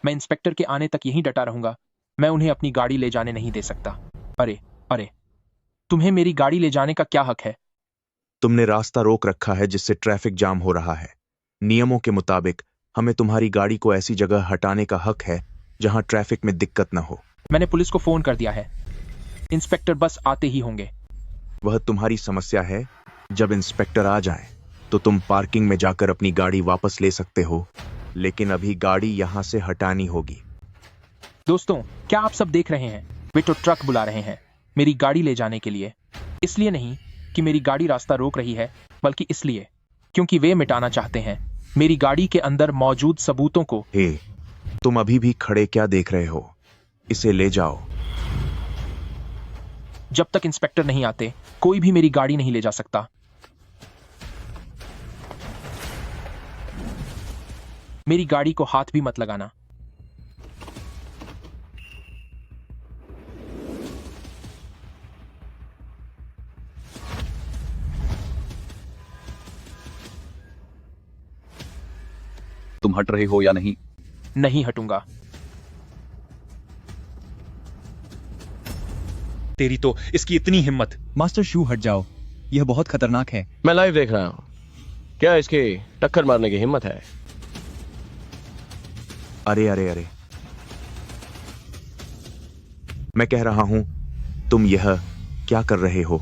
S1: मैं इंस्पेक्टर के आने तक यहीं डटा रहूंगा। मैं उन्हें अपनी गाड़ी ले जाने नहीं दे सकता। अरे अरे, तुम्हें मेरी गाड़ी ले जाने का क्या हक है?
S10: तुमने रास्ता रोक रखा है जिससे ट्रैफिक जाम हो रहा है। नियमों के मुताबिक हमें तुम्हारी गाड़ी को ऐसी जगह हटाने का हक है जहां ट्रैफिक में दिक्कत न हो।
S1: मैंने पुलिस को फोन कर दिया है। इंस्पेक्टर बस आते ही होंगे।
S10: वह तुम्हारी समस्या है। जब इंस्पेक्टर आ जाए तो तुम पार्किंग में जाकर अपनी गाड़ी वापस ले सकते हो, लेकिन अभी गाड़ी यहां से हटानी होगी।
S1: दोस्तों, क्या आप सब देख रहे हैं? वे तो ट्रक बुला रहे हैं मेरी गाड़ी ले जाने के लिए। इसलिए नहीं कि मेरी गाड़ी रास्ता रोक रही है, बल्कि इसलिए क्योंकि वे मिटाना चाहते हैं मेरी गाड़ी के अंदर मौजूद सबूतों को।
S10: हे, तुम अभी भी खड़े क्या देख रहे हो? इसे ले जाओ।
S1: जब तक इंस्पेक्टर नहीं आते, कोई भी मेरी गाड़ी नहीं ले जा सकता। मेरी गाड़ी को हाथ भी मत लगाना।
S9: तुम हट रहे हो या नहीं?
S1: नहीं हटूंगा।
S14: तेरी तो इसकी इतनी हिम्मत।
S15: मास्टर शू, हट जाओ, यह बहुत खतरनाक है।
S16: मैं लाइव देख रहा हूं। क्या इसकी टक्कर मारने की हिम्मत है?
S10: अरे अरे अरे, मैं कह रहा हूं, तुम यह क्या कर रहे हो?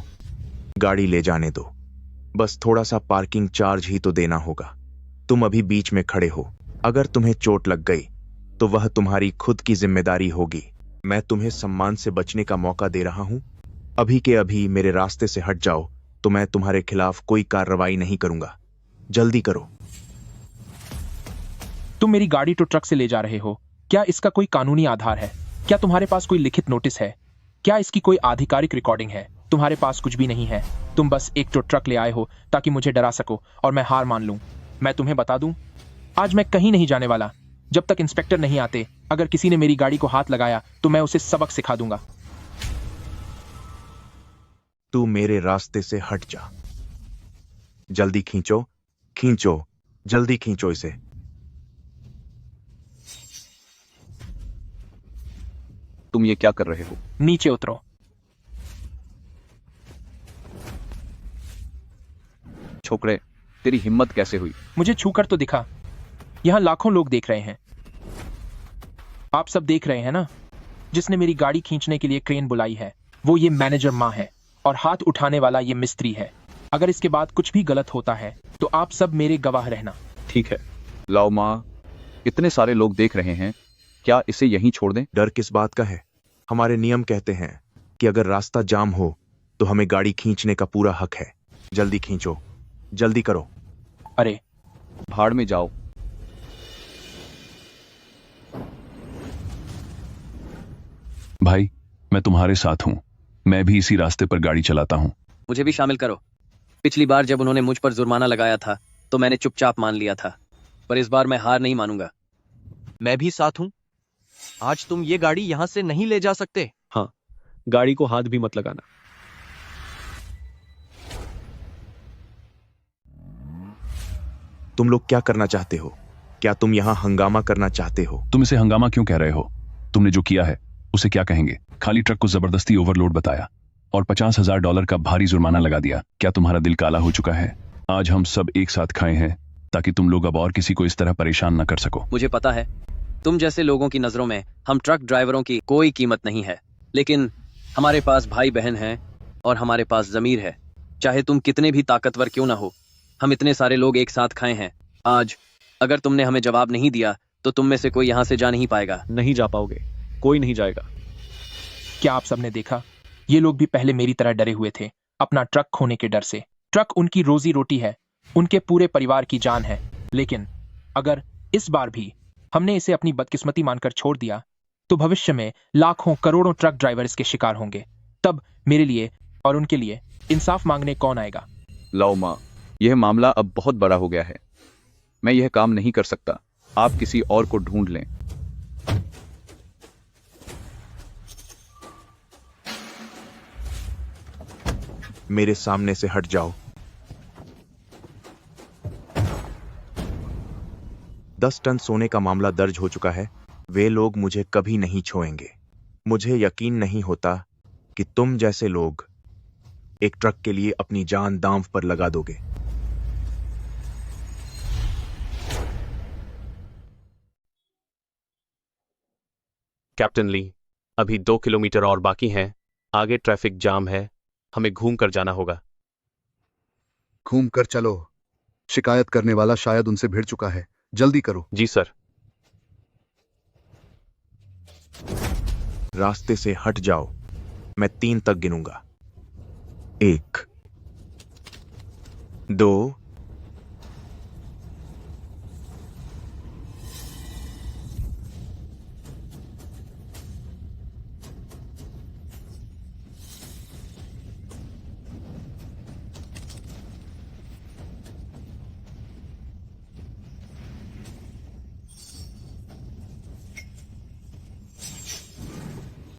S10: गाड़ी ले जाने दो। बस थोड़ा सा पार्किंग चार्ज ही तो देना होगा। तुम अभी बीच में खड़े हो। अगर तुम्हें चोट लग गई तो वह तुम्हारी खुद की जिम्मेदारी होगी। मैं तुम्हें सम्मान से बचने का मौका दे रहा हूं। अभी के अभी मेरे रास्ते से हट जाओ तो मैं तुम्हारे खिलाफ कोई कार्रवाई नहीं करूंगा। जल्दी करो।
S1: तुम मेरी गाड़ी तो ट्रक से ले जा रहे हो। क्या इसका कोई कानूनी आधार है? क्या तुम्हारे पास कोई लिखित नोटिस है? क्या इसकी कोई आधिकारिक रिकॉर्डिंग है? तुम्हारे पास कुछ भी नहीं है। तुम बस एक तो ट्रक ले आए हो ताकि मुझे डरा सको और मैं हार मान लूं। मैं तुम्हें बता दूं, आज मैं कहीं नहीं जाने वाला जब तक इंस्पेक्टर नहीं आते। अगर किसी ने मेरी गाड़ी को हाथ लगाया तो मैं उसे सबक सिखा दूंगा।
S10: तू मेरे रास्ते से हट जा। जल्दी खींचो, खींचो, जल्दी खींचो इसे।
S9: तुम ये क्या कर रहे हो?
S1: नीचे उतरो।
S9: छोकरे, तेरी हिम्मत कैसे हुई?
S1: मुझे छूकर तो दिखा। यहाँ लाखों लोग देख रहे हैं। आप सब देख रहे हैं ना? जिसने मेरी गाड़ी खींचने के लिए क्रेन बुलाई है वो ये मैनेजर माँ है और हाथ उठाने वाला ये मिस्त्री है। अगर इसके बाद कुछ भी गलत होता है तो आप सब मेरे गवाह रहना।
S17: ठीक है। लाओ माँ, इतने सारे लोग देख रहे हैं, क्या इसे यहीं छोड़ दें?
S10: डर किस बात का है? हमारे नियम कहते हैं कि अगर रास्ता जाम हो तो हमें गाड़ी खींचने का पूरा हक है। जल्दी खींचो, जल्दी करो।
S1: अरे
S17: भाड़ में जाओ।
S3: भाई, मैं तुम्हारे साथ हूं। मैं भी इसी रास्ते पर गाड़ी चलाता हूं।
S8: मुझे भी शामिल करो। पिछली बार जब उन्होंने मुझ पर जुर्माना लगाया था तो मैंने चुपचाप मान लिया था, पर इस बार मैं हार नहीं मानूंगा।
S4: मैं भी साथ हूं। आज तुम ये गाड़ी यहां से नहीं ले जा सकते।
S9: हाँ, गाड़ी को हाथ भी मत लगाना।
S10: तुम लोग क्या करना चाहते हो? क्या तुम यहाँ हंगामा करना चाहते हो?
S3: तुम इसे हंगामा क्यों कह रहे हो? तुमने जो किया है उसे क्या कहेंगे? खाली ट्रक को जबरदस्ती ओवरलोड बताया और $50,000 का भारी जुर्माना लगा दिया। क्या तुम्हारा दिल काला हो चुका है? आज हम सब एक साथ खाए हैं ताकि तुम लोग अब और किसी को इस तरह परेशान न कर सको।
S8: मुझे पता है तुम जैसे लोगों की नजरों में हम ट्रक ड्राइवरों की कोई कीमत नहीं है, लेकिन हमारे पास भाई बहन हैं और हमारे पास जमीर है। चाहे तुम कितने भी ताकतवर क्यों ना हो, हम इतने सारे लोग एक साथ खाए हैं। आज अगर तुमने हमें जवाब नहीं दिया तो तुम में से कोई यहाँ से जा नहीं पाएगा।
S9: नहीं जा पाओगे, कोई नहीं जाएगा।
S1: क्या आप सबने देखा? ये लोग भी पहले मेरी तरह डरे हुए थे, अपना ट्रक खोने के डर से। ट्रक उनकी रोजी रोटी है, उनके पूरे परिवार की जान है। लेकिन अगर इस बार भी हमने इसे अपनी बदकिस्मती मानकर छोड़ दिया तो भविष्य में लाखों करोड़ों ट्रक ड्राइवर इसके शिकार होंगे। तब मेरे लिए और उनके लिए इंसाफ मांगने कौन आएगा?
S17: लाओ माँ, यह मामला अब बहुत बड़ा हो गया है। मैं यह काम नहीं कर सकता। आप किसी और को ढूंढ लें।
S10: मेरे सामने से हट जाओ। 10 टन सोने का मामला दर्ज हो चुका है। वे लोग मुझे कभी नहीं छोड़ेंगे। मुझे यकीन नहीं होता कि तुम जैसे लोग एक ट्रक के लिए अपनी जान दांव पर लगा दोगे।
S12: कैप्टन ली, अभी 2 किलोमीटर और बाकी हैं। आगे ट्रैफिक जाम है, हमें घूम कर जाना होगा।
S13: घूम कर चलो। शिकायत करने वाला शायद उनसे भिड़ चुका है। जल्दी करो।
S12: जी सर।
S10: रास्ते से हट जाओ। मैं 3 तक गिनूंगा। 1, 2,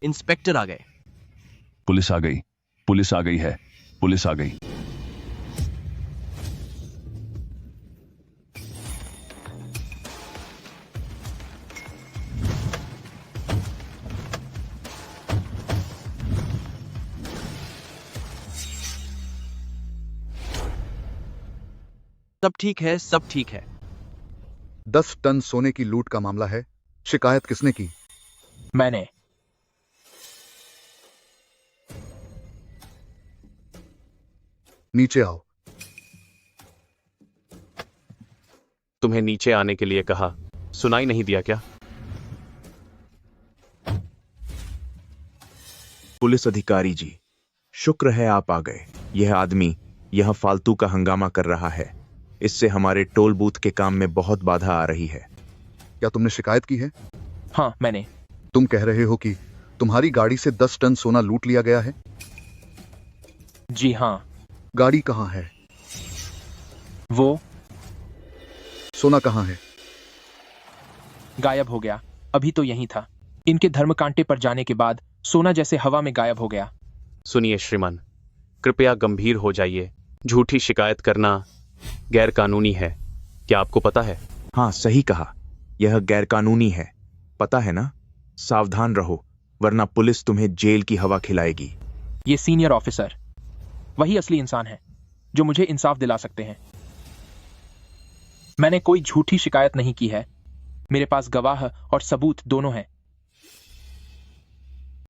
S4: इंस्पेक्टर आ गए।
S3: पुलिस आ गई। पुलिस आ गई है। पुलिस आ गई।
S4: सब ठीक है, सब ठीक है।
S13: 10 टन सोने की लूट का मामला है। शिकायत किसने की?
S1: मैंने।
S13: नीचे आओ।
S12: तुम्हें नीचे आने के लिए कहा, सुनाई नहीं दिया क्या?
S10: पुलिस अधिकारी जी, शुक्र है आप आ गए। यह आदमी यहां फालतू का हंगामा कर रहा है। इससे हमारे टोल बूथ के काम में बहुत बाधा आ रही है।
S13: क्या तुमने शिकायत की है?
S1: हाँ, मैंने।
S13: तुम कह रहे हो कि तुम्हारी गाड़ी से 10 टन सोना लूट लिया गया है?
S1: जी हाँ।
S13: गाड़ी कहाँ है?
S1: वो
S13: सोना कहाँ है?
S1: गायब हो गया। अभी तो यहीं था। इनके धर्मकांटे पर जाने के बाद सोना जैसे हवा में गायब हो गया।
S12: सुनिए श्रीमान, कृपया गंभीर हो जाइए। झूठी शिकायत करना गैर कानूनी है, क्या आपको पता है?
S10: हाँ, सही कहा। यह गैर कानूनी है, पता है ना? सावधान रहो, वरना पुलिस तुम्हें जेल की हवा खिलाएगी।
S1: ये सीनियर ऑफिसर वही असली इंसान है जो मुझे इंसाफ दिला सकते हैं। मैंने कोई झूठी शिकायत नहीं की है। मेरे पास गवाह और सबूत दोनों हैं।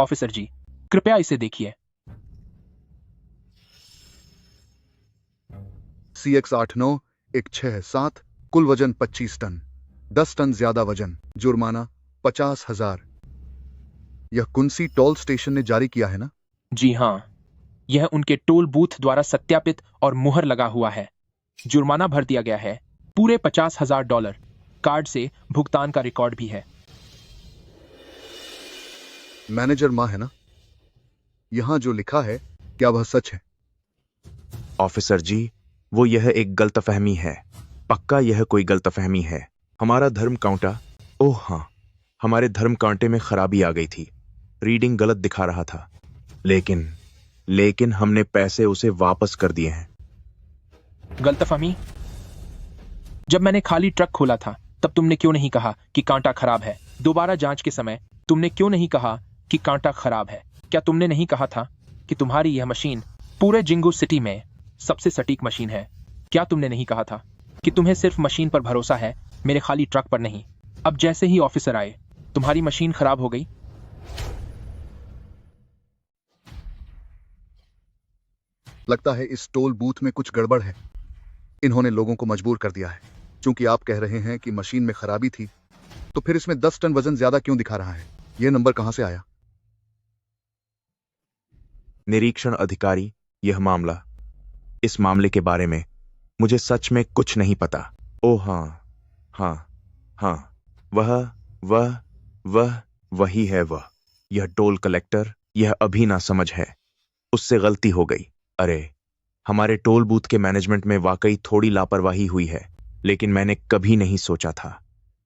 S1: ऑफिसर जी, कृपया इसे देखिए।
S13: CX89 167, कुल वजन 25 टन, 10 टन ज्यादा वजन, जुर्माना 50,000। यह कुंसी टोल स्टेशन ने जारी किया है ना?
S1: जी हाँ, यह उनके टोल बूथ द्वारा सत्यापित और मुहर लगा हुआ है। जुर्माना भर दिया गया है, पूरे $50,000। कार्ड से भुगतान का रिकॉर्ड भी है।
S13: मैनेजर माँ है ना? यहां जो लिखा है क्या वह सच है?
S10: ऑफिसर जी, वो यह एक गलतफहमी है। पक्का यह कोई गलतफहमी है। हमारा धर्म कांटा, ओह हाँ, हमारे धर्म कांटे में खराबी आ गई थी। रीडिंग गलत दिखा रहा था, लेकिन हमने पैसे उसे वापस कर दिए हैं।
S1: गलतफहमी? जब मैंने खाली ट्रक खोला था तब तुमने क्यों नहीं कहा कि कांटा खराब है? दोबारा जांच के समय तुमने क्यों नहीं कहा कि कांटा खराब है? क्या तुमने नहीं कहा था कि तुम्हारी यह मशीन पूरे जिंगू सिटी में सबसे सटीक मशीन है? क्या तुमने नहीं कहा था कि तुम्हें सिर्फ मशीन पर भरोसा है, मेरे खाली ट्रक पर नहीं? अब जैसे ही ऑफिसर आए, तुम्हारी मशीन खराब हो गई।
S13: लगता है इस टोल बूथ में कुछ गड़बड़ है। इन्होंने लोगों को मजबूर कर दिया है। चूंकि आप कह रहे हैं कि मशीन में खराबी थी, तो फिर इसमें 10 टन वजन ज्यादा क्यों दिखा रहा है? यह नंबर कहां से आया?
S10: निरीक्षण अधिकारी, यह मामला, इस मामले के बारे में मुझे सच में कुछ नहीं पता। ओह हाँ, वही है वह। यह टोल कलेक्टर, यह अभी ना समझ है, उससे गलती हो गई। अरे, हमारे टोल बूथ के मैनेजमेंट में वाकई थोड़ी लापरवाही हुई है, लेकिन मैंने कभी नहीं सोचा था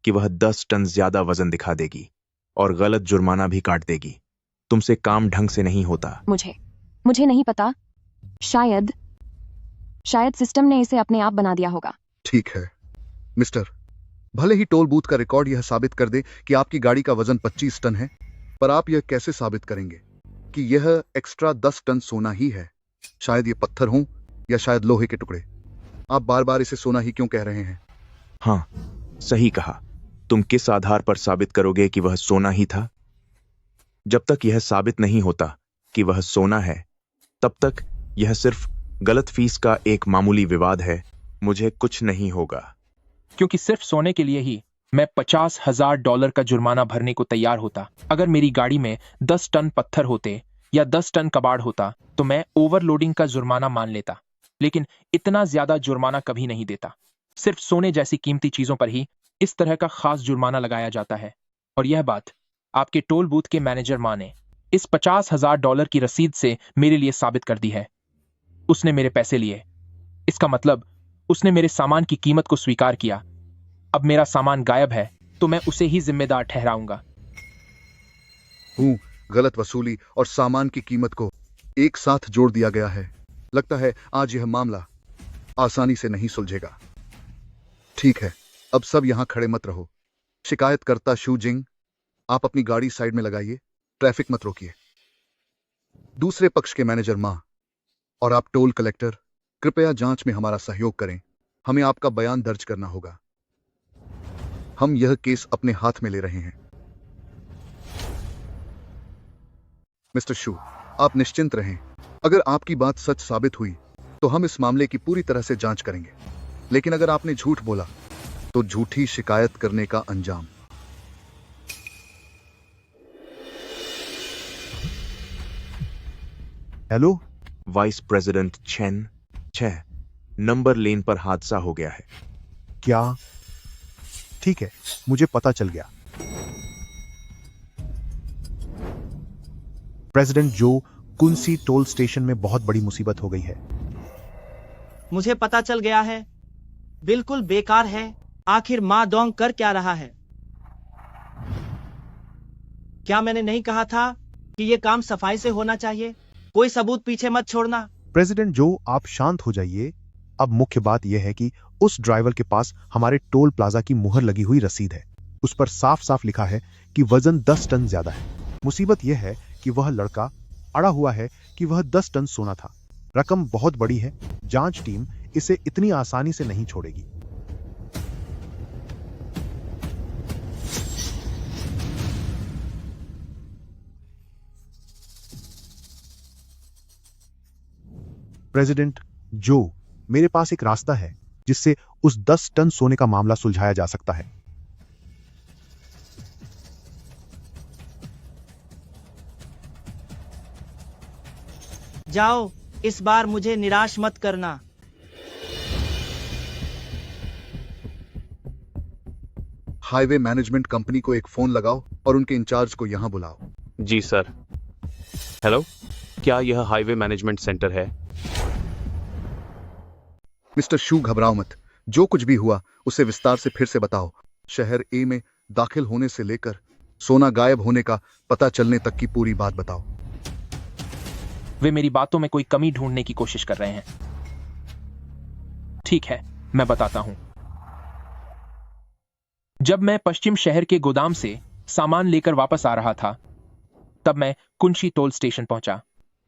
S10: कि वह 10 टन ज्यादा वजन दिखा देगी और गलत जुर्माना भी काट देगी। तुमसे काम ढंग से नहीं होता।
S2: मुझे नहीं पता। शायद सिस्टम ने इसे अपने आप बना दिया होगा।
S13: ठीक है मिस्टर, भले ही टोल बूथ का रिकॉर्ड यह साबित कर दे कि आपकी गाड़ी का वजन 25 टन है, पर आप यह कैसे साबित करेंगे कि यह एक्स्ट्रा 10 टन सोना ही है? शायद ये पत्थर हों या शायद लोहे के टुकड़े। आप बार बार इसे सोना ही क्यों कह रहे हैं?
S10: हाँ, सही कहा। तुम किस आधार पर साबित करोगे कि वह सोना ही था? जब तक यह साबित नहीं होता कि वह सोना है, तब तक यह सिर्फ गलत फीस का एक मामूली विवाद है। मुझे कुछ नहीं होगा।
S1: क्योंकि सिर्फ सोने के लिए ही मैं $50,000 का जुर्माना भरने को तैयार होता। अगर मेरी गाड़ी में 10 टन पत्थर होते या 10 टन कबाड़ होता तो मैं ओवरलोडिंग का जुर्माना मान लेता, लेकिन इतना ज्यादा जुर्माना कभी नहीं देता। सिर्फ सोने जैसी कीमती चीजों पर ही इस तरह का खास जुर्माना लगाया जाता है। और यह बात आपके टोल बूथ के मैनेजर माँ ने इस $50,000 की रसीद से मेरे लिए साबित कर दी है। उसने मेरे पैसे लिए, इसका मतलब उसने मेरे सामान की कीमत को स्वीकार किया। अब मेरा सामान गायब है तो मैं उसे ही जिम्मेदार ठहराऊंगा।
S13: गलत वसूली और सामान की कीमत को एक साथ जोड़ दिया गया है। लगता है आज यह मामला आसानी से नहीं सुलझेगा। ठीक है, अब सब यहां खड़े मत रहो। शिकायतकर्ता शू जिंग, आप अपनी गाड़ी साइड में लगाइए, ट्रैफिक मत रोकिए। दूसरे पक्ष के मैनेजर मां और आप टोल कलेक्टर, कृपया जांच में हमारा सहयोग करें। हमें आपका बयान दर्ज करना होगा। हम यह केस अपने हाथ में ले रहे हैं। मिस्टर शू, आप निश्चिंत रहें। अगर आपकी बात सच साबित हुई तो हम इस मामले की पूरी तरह से जांच करेंगे, लेकिन अगर आपने झूठ बोला तो झूठी शिकायत करने का अंजाम।
S10: हेलो, वाइस प्रेसिडेंट चेन 6 नंबर लेन पर हादसा हो गया है।
S18: क्या? ठीक है, मुझे पता चल गया। प्रेसिडेंट जो, कुंसी टोल स्टेशन में बहुत बड़ी मुसीबत हो गई है।
S19: मुझे पता चल गया है। बिल्कुल बेकार है। आखिर मा डोंग कर क्या रहा है? क्या मैंने नहीं कहा था कि यह काम सफाई से होना चाहिए? कोई सबूत पीछे मत छोड़ना।
S18: प्रेसिडेंट जो, आप शांत हो जाइए। अब मुख्य बात यह है कि उस ड्राइवर के पास हमारे टोल प्लाजा की मुहर लगी हुई रसीद है। उस पर साफ साफ लिखा है कि वजन 10 टन ज्यादा है। मुसीबत यह है कि वह लड़का अड़ा हुआ है कि वह 10 टन सोना था। रकम बहुत बड़ी है। जांच टीम इसे इतनी आसानी से नहीं छोड़ेगी। प्रेसिडेंट जो, मेरे पास एक रास्ता है जिससे उस 10 टन सोने का मामला सुलझाया जा सकता है।
S19: जाओ, इस बार मुझे निराश मत करना।
S13: हाईवे मैनेजमेंट कंपनी को एक फोन लगाओ और उनके इंचार्ज को यहां बुलाओ।
S12: जी सर। हेलो, क्या यह हाईवे मैनेजमेंट सेंटर है?
S13: मिस्टर शू, घबराओ मत। जो कुछ भी हुआ उसे विस्तार से फिर से बताओ। शहर ए में दाखिल होने से लेकर सोना गायब होने का पता चलने तक की पूरी बात बताओ।
S1: वे मेरी बातों में कोई कमी ढूंढने की कोशिश कर रहे हैं। ठीक है, मैं बताता हूं। जब मैं पश्चिम शहर के गोदाम से सामान लेकर वापस आ रहा था, तब मैं कुंशी टोल स्टेशन पहुंचा।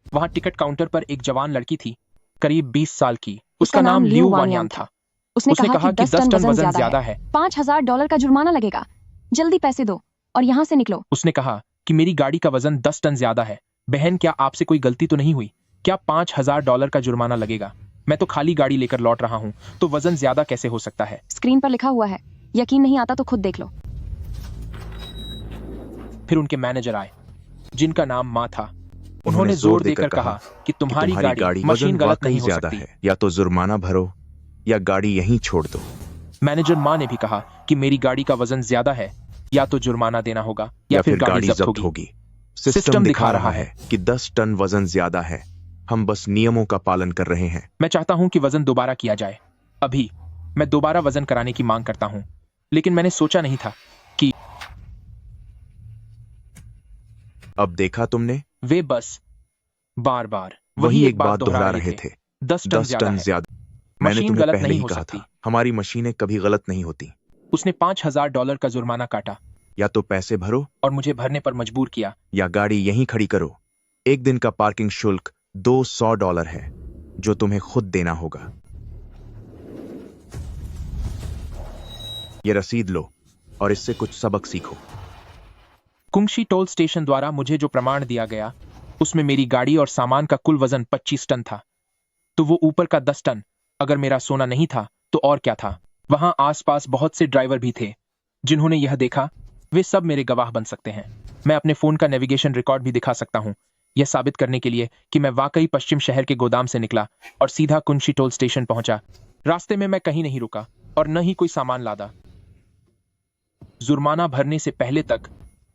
S1: वहां टिकट काउंटर पर एक जवान लड़की थी, करीब 20 साल की। उसका नाम लियू वानयान था।
S2: उसने कहा कि 10 टन वजन ज्यादा है। $5,000 का जुर्माना लगेगा। जल्दी पैसे दो और यहाँ से निकलो।
S1: उसने कहा कि मेरी गाड़ी का वजन 10 टन ज्यादा है। बहन, क्या आपसे कोई गलती तो नहीं हुई? क्या $5,000 का जुर्माना लगेगा? मैं तो खाली गाड़ी लेकर लौट रहा हूँ, तो वजन ज्यादा कैसे हो सकता है?
S2: स्क्रीन पर लिखा हुआ है, यकीन नहीं आता तो खुद देख लो।
S1: फिर उनके मैनेजर आए, जिनका नाम माँ था। उन्होंने जोर देकर कहा कि तुम्हारी गाड़ी मशीन गलत नहीं हो सकती।
S10: या तो जुर्माना भरो या गाड़ी यहीं छोड़ दो।
S1: मैनेजर माँ ने भी कहा कि मेरी गाड़ी का वजन ज्यादा है, या तो जुर्माना देना होगा या फिर गाड़ी जब्त होगी।
S10: सिस्टम दिखा रहा है कि 10 टन वजन ज्यादा है। हम बस नियमों का पालन कर रहे हैं।
S1: मैं चाहता हूं कि वजन दोबारा किया जाए। अभी मैं दोबारा वजन कराने की मांग करता हूं, लेकिन मैंने सोचा नहीं था कि
S10: अब देखा तुमने,
S1: वे बस बार बार
S10: वही एक बात दोहरा रहे थे।
S1: 10 टन ज्यादा।
S10: मैंने
S1: मशीन
S10: तुम्हें
S1: गलत
S10: पहले
S1: नहीं
S10: ही
S1: हो
S10: कहा
S1: सकती।
S10: था, हमारी मशीनें कभी गलत नहीं होती।
S1: उसने $5,000 का जुर्माना काटा।
S10: या तो पैसे भरो
S1: और मुझे भरने पर मजबूर किया,
S10: या गाड़ी यहीं खड़ी करो। एक दिन का पार्किंग शुल्क $200 है, जो तुम्हें खुद देना होगा। ये रसीद लो और इससे कुछ सबक सीखो।
S1: कुंशी टोल स्टेशन द्वारा मुझे जो प्रमाण दिया गया, उसमें मेरी गाड़ी और सामान का कुल वजन 25 टन था। तो वो ऊपर का 10 टन अगर मेरा सोना नहीं था तो और क्या था? वहां आसपास बहुत से ड्राइवर भी थे जिन्होंने यह देखा। वे सब मेरे गवाह बन सकते हैं। मैं अपने फोन का नेविगेशन रिकॉर्ड भी दिखा सकता हूं, यह साबित करने के लिए कि मैं वाकई पश्चिम शहर के गोदाम से निकला और सीधा कुंशी टोल स्टेशन पहुंचा। रास्ते में मैं कहीं नहीं रुका और न ही कोई सामान लादा। जुर्माना भरने से पहले तक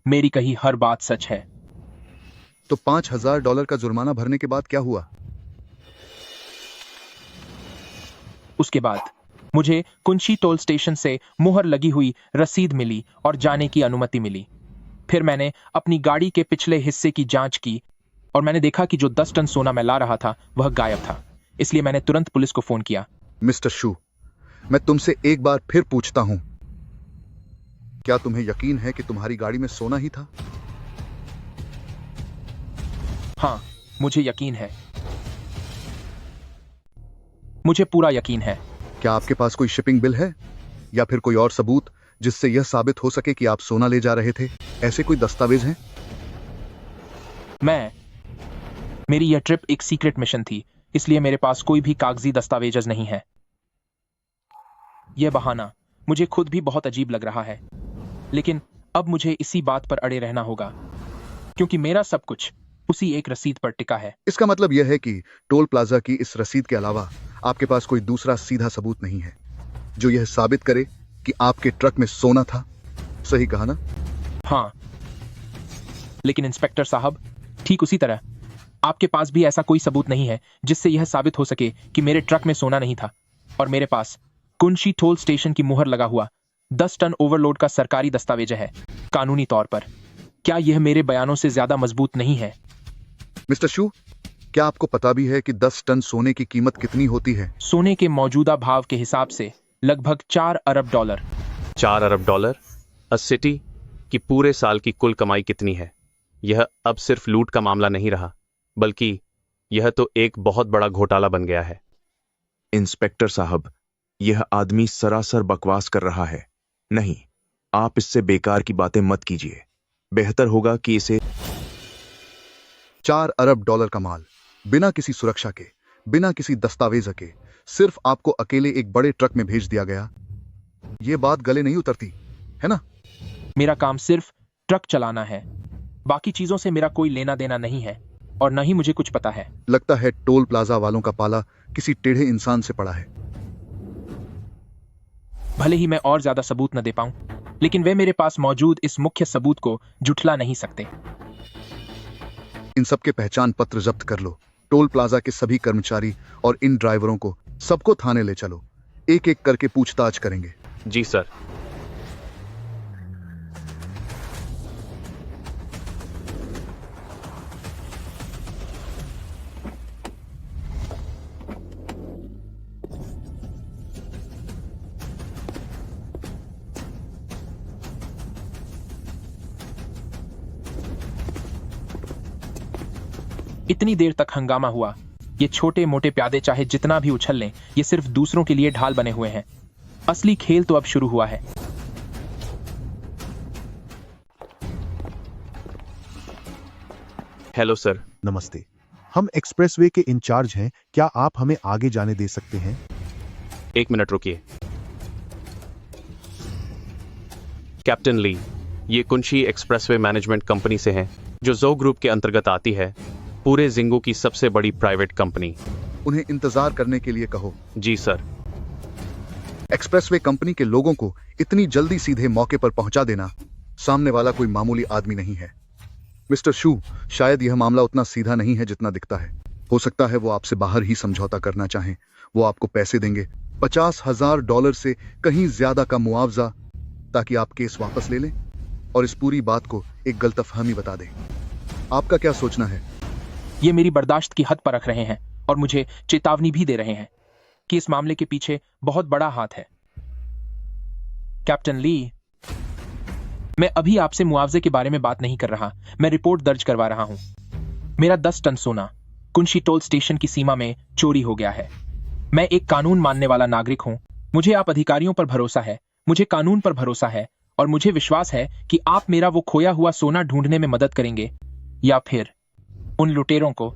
S1: मेरी कही हर बात सच है।
S13: तो $5,000 का जुर्माना भरने के बाद क्या हुआ?
S1: उसके बाद मुझे कुंशी टोल स्टेशन से मुहर लगी हुई रसीद मिली और जाने की अनुमति मिली। फिर मैंने अपनी गाड़ी के पिछले हिस्से की जांच की और मैंने देखा कि जो 10 टन सोना मैं ला रहा था वह गायब था। इसलिए मैंने तुरंत पुलिस को फोन किया।
S13: मिस्टर शू, मैं तुमसे एक बार फिर पूछता हूं, क्या तुम्हें यकीन है कि तुम्हारी गाड़ी में सोना ही था?
S1: हाँ, मुझे यकीन है। मुझे पूरा यकीन है।
S13: क्या आपके पास कोई शिपिंग बिल है या फिर कोई और सबूत जिससे यह साबित हो सके कि आप सोना ले जा रहे थे? ऐसे कोई दस्तावेज हैं?
S1: मेरी यह ट्रिप एक सीक्रेट मिशन थी, इसलिए मेरे पास कोई भी कागजी दस्तावेज नहीं है। यह बहाना मुझे खुद भी बहुत अजीब लग रहा है, लेकिन अब मुझे इसी बात पर अड़े रहना होगा क्योंकि मेरा सब कुछ उसी एक रसीद पर टिका है।
S13: इसका मतलब यह है कि टोल प्लाजा की इस रसीद के अलावा आपके पास कोई दूसरा सीधा सबूत नहीं है जो यह साबित करे कि आपके ट्रक में सोना था। सही कहा ना?
S1: हाँ, लेकिन इंस्पेक्टर साहब, ठीक उसी तरह आपके पास भी ऐसा कोई सबूत नहीं है जिससे यह साबित हो सके कि मेरे ट्रक में सोना नहीं था। और मेरे पास कुंशी टोल स्टेशन की मुहर लगा हुआ 10 टन ओवरलोड का सरकारी दस्तावेज है कानूनी तौर पर। क्या यह मेरे बयानों से ज्यादा मजबूत नहीं है?
S13: मिस्टर शू, क्या आपको पता भी है कि 10 टन सोने की कीमत कितनी होती है?
S1: सोने के मौजूदा भाव के हिसाब से लगभग $4 अरब।
S12: $4 अरब? अ सिटी की पूरे साल की कुल कमाई कितनी है? यह अब सिर्फ लूट का मामला नहीं रहा, बल्कि यह तो एक बहुत बड़ा घोटाला बन गया है।
S10: इंस्पेक्टर साहब, यह आदमी सरासर बकवास कर रहा है। नहीं, आप इससे बेकार की बातें मत कीजिए। बेहतर होगा कि इसे
S13: $4 अरब का माल बिना किसी सुरक्षा के, बिना किसी दस्तावेज के सिर्फ आपको अकेले एक बड़े ट्रक में भेज दिया गया। ये बात गले नहीं उतरती, है ना?
S1: मेरा काम सिर्फ ट्रक चलाना है, बाकी चीजों से मेरा कोई लेना देना नहीं है और न ही मुझे कुछ पता है।
S13: लगता है टोल प्लाजा वालों का पाला किसी टेढ़े इंसान से पड़ा है।
S1: भले ही मैं और ज्यादा सबूत न दे पाऊं, लेकिन वे मेरे पास मौजूद इस मुख्य सबूत को जुठला नहीं सकते।
S13: इन सबके पहचान पत्र जब्त कर लो। टोल प्लाजा के सभी कर्मचारी और इन ड्राइवरों को सबको थाने ले चलो। एक एक करके पूछताछ करेंगे।
S12: जी सर।
S1: इतनी देर तक हंगामा हुआ। ये छोटे मोटे प्यादे चाहे जितना भी उछल लें, ये सिर्फ दूसरों के लिए ढाल बने हुए हैं। असली खेल तो अब शुरू हुआ है।
S12: Hello sir.
S18: नमस्ते, हम एक्सप्रेसवे के इंचार्ज हैं। क्या आप हमें आगे जाने दे सकते हैं?
S12: एक मिनट रुकिए। कैप्टन ली, ये कुंशी एक्सप्रेसवे मैनेजमेंट कंपनी से हैं, जो जो ग्रुप के अंतर्गत आती है, पूरे जिंगो की सबसे बड़ी प्राइवेट कंपनी।
S13: उन्हें इंतजार करने के लिए कहो।
S12: जी सर।
S13: एक्सप्रेसवे कंपनी के लोगों को इतनी जल्दी सीधे मौके पर पहुंचा देना, सामने वाला कोई मामूली आदमी नहीं है। मिस्टर शू, शायद यह मामला उतना सीधा नहीं है जितना दिखता है। हो सकता है वो आपसे बाहर ही समझौता करना चाहें। वो आपको पैसे देंगे, $50,000 से कहीं ज्यादा का मुआवजा, ताकि आप केस वापस ले लें और इस पूरी बात को एक गलतफहमी बता दें। आपका क्या सोचना है?
S1: ये मेरी बर्दाश्त की हद पर रख रहे हैं और मुझे चेतावनी भी दे रहे हैं कि इस मामले के पीछे बहुत बड़ा हाथ है। कैप्टन ली, मैं अभी आपसे मुआवजे के बारे में बात नहीं कर रहा, मैं रिपोर्ट दर्ज करवा रहा हूं। मेरा 10 टन सोना कुंशी टोल स्टेशन की सीमा में चोरी हो गया है। मैं एक कानून मानने वाला नागरिक हूं। मुझे आप अधिकारियों पर भरोसा है, मुझे कानून पर भरोसा है और मुझे विश्वास है कि आप मेरा वो खोया हुआ सोना ढूंढने में मदद करेंगे या फिर उन लुटेरों को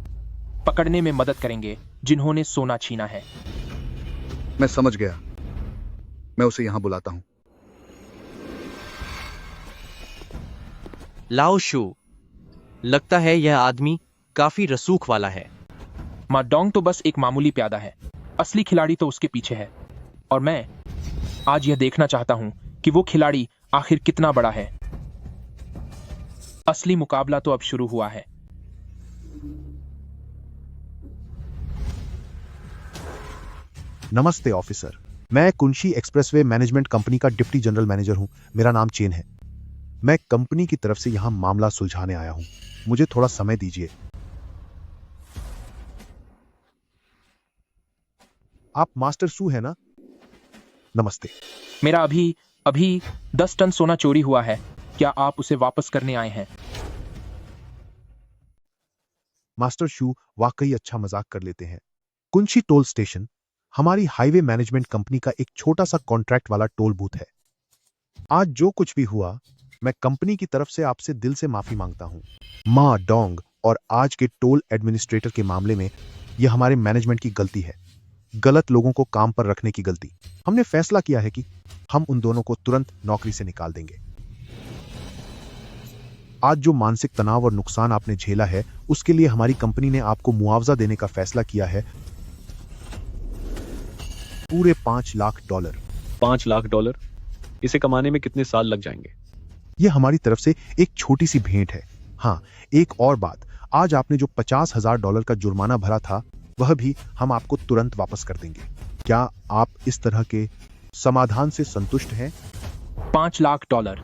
S1: पकड़ने में मदद करेंगे जिन्होंने सोना छीना है।
S13: मैं समझ गया, मैं उसे यहां बुलाता हूं।
S4: लाओ शू, लगता है यह आदमी काफी रसूख वाला है।
S1: माडोंग तो बस एक मामूली प्यादा है, असली खिलाड़ी तो उसके पीछे है। और मैं आज यह देखना चाहता हूं कि वो खिलाड़ी आखिर कितना बड़ा है। असली मुकाबला तो अब शुरू हुआ है।
S18: नमस्ते ऑफिसर, मैं कुंशी एक्सप्रेसवे मैनेजमेंट कंपनी का डिप्टी जनरल मैनेजर हूं। मेरा नाम चेन है। मैं कंपनी की तरफ से यहां मामला सुलझाने आया हूं। मुझे थोड़ा समय दीजिए। आप मास्टर सू है ना? नमस्ते।
S1: मेरा अभी 10 टन सोना चोरी हुआ है। क्या आप उसे वापस करने आए हैं?
S18: मास्टर शू वाकई अच्छा मजाक कर लेते हैं। कुंशी टोल स्टेशन हमारी हाईवे मैनेजमेंट कंपनी का एक छोटा सा कॉन्ट्रैक्ट वाला टोल बूथ है। आज जो कुछ भी हुआ, मैं कंपनी की तरफ से आपसे दिल से माफी मांगता हूं। मा डोंग और आज के टोल एडमिनिस्ट्रेटर के मामले में यह हमारे मैनेजमेंट की गलती है, गलत लोगों को काम पर रखने की गलती। हमने फैसला किया है कि हम उन दोनों को तुरंत नौकरी से निकाल देंगे। आज जो मानसिक तनाव और नुकसान आपने झेला है, उसके लिए हमारी कंपनी ने आपको मुआवजा देने का फैसला किया है, पूरे $5 लाख।
S9: $5 लाख? इसे कमाने में कितने साल लग जाएंगे?
S18: यह हमारी तरफ से एक छोटी सी भेंट है। हाँ, एक और बात, आज आपने जो $50,000 का जुर्माना भरा था, वह भी हम आपको तुरंत वापस कर देंगे। क्या आप इस तरह के समाधान से संतुष्ट हैं?
S1: $5 लाख।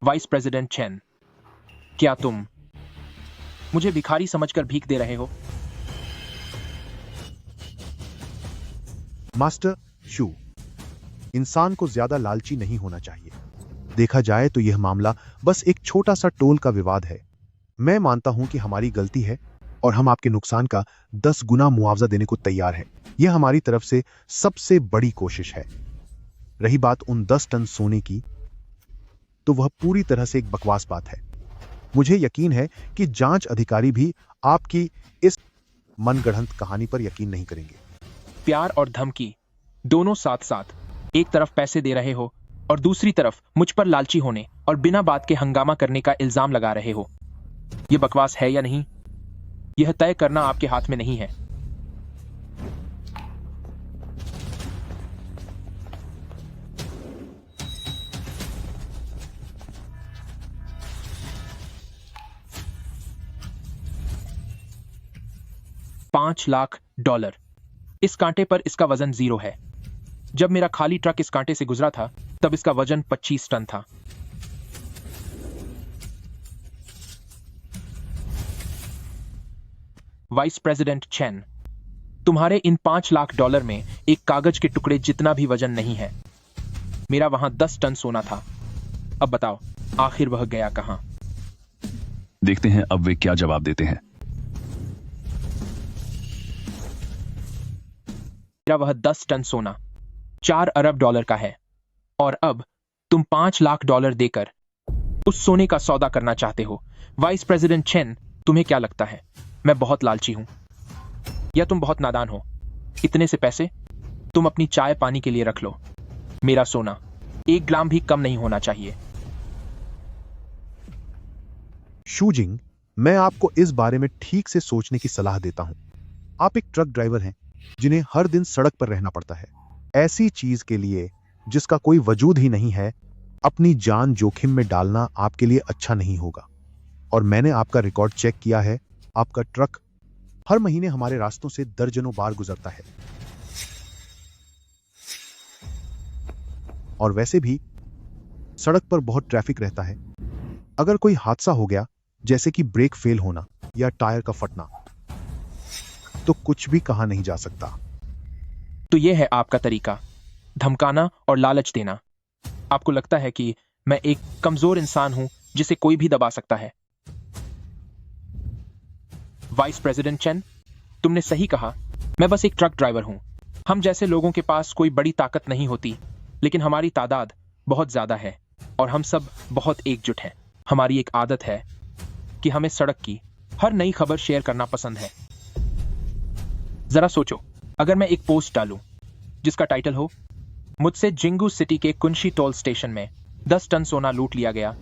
S1: वाइस प्रेसिडेंट चेन, क्या तुम मुझे भिखारी समझकर भीख दे रहे हो?
S18: मास्टर शू, इंसान को ज्यादा लालची नहीं होना चाहिए। देखा जाए तो यह मामला बस एक छोटा सा टोल का विवाद है। मैं मानता हूं कि हमारी गलती है और हम आपके नुकसान का 10 गुना मुआवजा देने को तैयार हैं। यह हमारी तरफ से सबसे बड़ी कोशिश है। रही बात उन 10 टन सोने की, तो वह पूरी तरह से एक बकवास बात है। मुझे यकीन है कि जांच अधिकारी भी आपकी इस मनगढ़ंत कहानी पर यकीन नहीं करेंगे।
S1: प्यार और धमकी दोनों साथ साथ, एक तरफ पैसे दे रहे हो और दूसरी तरफ मुझ पर लालची होने और बिना बात के हंगामा करने का इल्जाम लगा रहे हो। यह बकवास है या नहीं, यह तय करना आपके हाथ में नहीं है। $5,00,000। इस कांटे पर इसका वजन 0 है। जब मेरा खाली ट्रक इस कांटे से गुजरा था तब इसका वजन 25 टन था। वाइस प्रेसिडेंट चेन, तुम्हारे इन $5,00,000 में एक कागज के टुकड़े जितना भी वजन नहीं है। मेरा वहां 10 टन सोना था। अब बताओ आखिर वह गया कहां?
S7: देखते हैं अब वे क्या जवाब देते हैं।
S1: मेरा वह 10 टन सोना $4 अरब का है और अब तुम $5,00,000 देकर उस सोने का सौदा करना चाहते हो। वाइस प्रेसिडेंट चेन, तुम्हें क्या लगता है मैं बहुत लालची हूं या तुम बहुत नादान हो? इतने से पैसे तुम अपनी चाय पानी के लिए रख लो। मेरा सोना 1 ग्राम भी कम नहीं होना चाहिए।
S18: शूजिंग, मैं आपको इस बारे में ठीक से सोचने की सलाह देता हूं। आप एक ट्रक ड्राइवर हैं जिन्हें हर दिन सड़क पर रहना पड़ता है। ऐसी चीज के लिए जिसका कोई वजूद ही नहीं है, अपनी जान जोखिम में डालना आपके लिए अच्छा नहीं होगा। और मैंने आपका रिकॉर्ड चेक किया है, आपका ट्रक हर महीने हमारे रास्तों से दर्जनों बार गुजरता है। और वैसे भी सड़क पर बहुत ट्रैफिक रहता है। अगर कोई हादसा हो गया, जैसे कि ब्रेक फेल होना या टायर का फटना, तो कुछ भी कहा नहीं जा सकता।
S1: तो यह है आपका तरीका, धमकाना और लालच देना। आपको लगता है कि मैं एक कमजोर इंसान हूं जिसे कोई भी दबा सकता है। वाइस प्रेसिडेंट चेन, तुमने सही कहा, मैं बस एक ट्रक ड्राइवर हूं। हम जैसे लोगों के पास कोई बड़ी ताकत नहीं होती, लेकिन हमारी तादाद बहुत ज्यादा है और हम सब बहुत एकजुट हैं। हमारी एक आदत है कि हमें सड़क की हर नई खबर शेयर करना पसंद है। जरा सोचो, अगर मैं एक पोस्ट डालूं जिसका टाइटल हो, मुझसे जिंगू सिटी के कुंशी टोल स्टेशन में 10 टन सोना लूट लिया गया,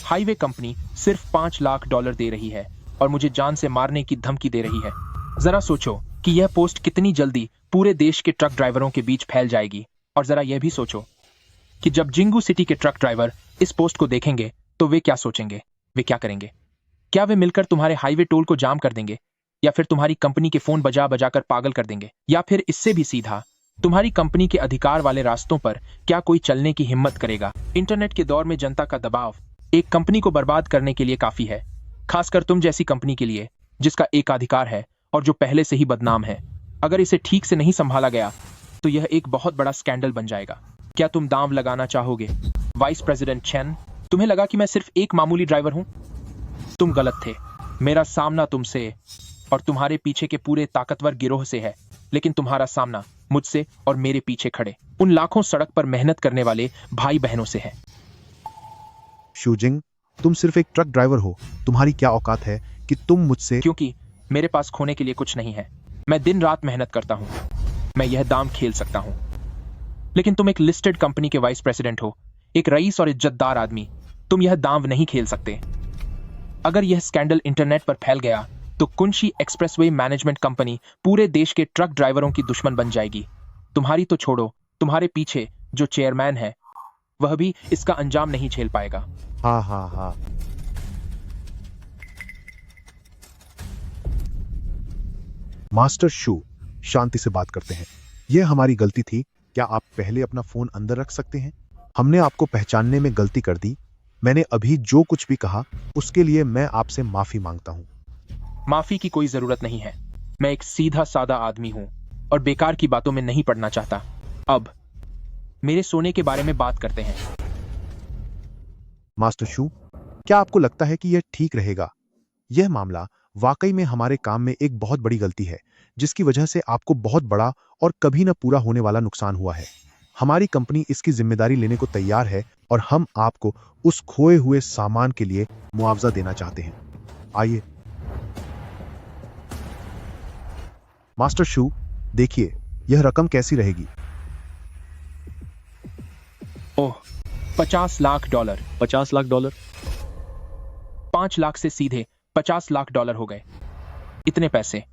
S1: हाईवे कंपनी सिर्फ $5,00,000 दे रही है और मुझे जान से मारने की धमकी दे रही है। जरा सोचो कि यह पोस्ट कितनी जल्दी पूरे देश के ट्रक ड्राइवरों के बीच फैल जाएगी। और जरा यह भी सोचो कि जब जिंगू सिटी के ट्रक ड्राइवर इस पोस्ट को देखेंगे तो वे क्या सोचेंगे, वे क्या करेंगे? क्या वे मिलकर तुम्हारे हाईवे टोल को जाम कर देंगे, या फिर तुम्हारी कंपनी के फोन बजा बजा कर पागल कर देंगे, या फिर इससे भी सीधा तुम्हारी कंपनी के अधिकार वाले रास्तों पर क्या कोई चलने की हिम्मत करेगा? इंटरनेट के दौर में जनता का दबाव एक कंपनी को बर्बाद करने के लिए काफी है, खासकर तुम जैसी कंपनी के लिए जिसका एकाधिकार है और जो पहले से ही बदनाम है। अगर इसे ठीक से नहीं संभाला गया तो यह एक बहुत बड़ा स्कैंडल बन जाएगा। क्या तुम दांव लगाना चाहोगे? वाइस प्रेसिडेंट चेन, तुम्हें लगा कि मैं सिर्फ एक मामूली ड्राइवर हूं? तुम गलत थे। मेरा सामना तुमसे और तुम्हारे पीछे के पूरे ताकतवर गिरोह से है, लेकिन तुम्हारा सामना मुझसे और मेरे पीछे खड़े उन लाखों सड़क पर मेहनत करने वाले भाई बहनों से है।
S18: शूजिंग, तुम सिर्फ एक ट्रक ड्राइवर हो। तुम्हारी क्या औकात है कि तुम मुझसे?
S1: क्योंकि मेरे पास खोने के लिए कुछ नहीं है। मैं दिन रात मेहनत करता हूं। मैं यह दाम खेल सकता हूं। लेकिन तुम एक लिस्टेड कंपनी के वाइस प्रेसिडेंट हो, एक रईस और इज्जतदार आदमी। तुम यह दांव नहीं खेल सकते। अगर यह स्कैंडल इंटरनेट पर फैल गया तो कुंशी एक्सप्रेसवे मैनेजमेंट कंपनी पूरे देश के ट्रक ड्राइवरों की दुश्मन बन जाएगी। तुम्हारी तो छोड़ो, तुम्हारे पीछे जो चेयरमैन है वह भी इसका अंजाम नहीं झेल पाएगा।
S18: हाँ हाँ हाँ। मास्टर शू, शांति से बात करते हैं। यह हमारी गलती थी। क्या आप पहले अपना फोन अंदर रख सकते हैं? हमने आपको पहचानने में गलती कर दी। मैंने अभी जो कुछ भी कहा उसके लिए मैं आपसे माफी मांगता हूं।
S1: माफी की कोई जरूरत नहीं है। मैं एक सीधा सादा आदमी हूं और बेकार की बातों में नहीं पड़ना चाहता। अब मेरे सोने के बारे में बात करते हैं।
S18: मास्टर शू, क्या आपको लगता है कि यह ठीक रहेगा? यह मामला वाकई में हमारे काम में एक बहुत बड़ी गलती है, जिसकी वजह से आपको बहुत बड़ा और कभी न पूरा होने वाला नुकसान हुआ है। हमारी कंपनी इसकी जिम्मेदारी लेने को तैयार है और हम आपको उस खोए हुए सामान के लिए मुआवजा देना चाहते हैं। आइए। मास्टर शू, देखिए यह रकम कैसी रहेगी।
S1: ओह, 50 लाख डॉलर।
S16: 50 लाख डॉलर?
S1: 5 लाख से सीधे 50 लाख डॉलर हो गए। इतने पैसे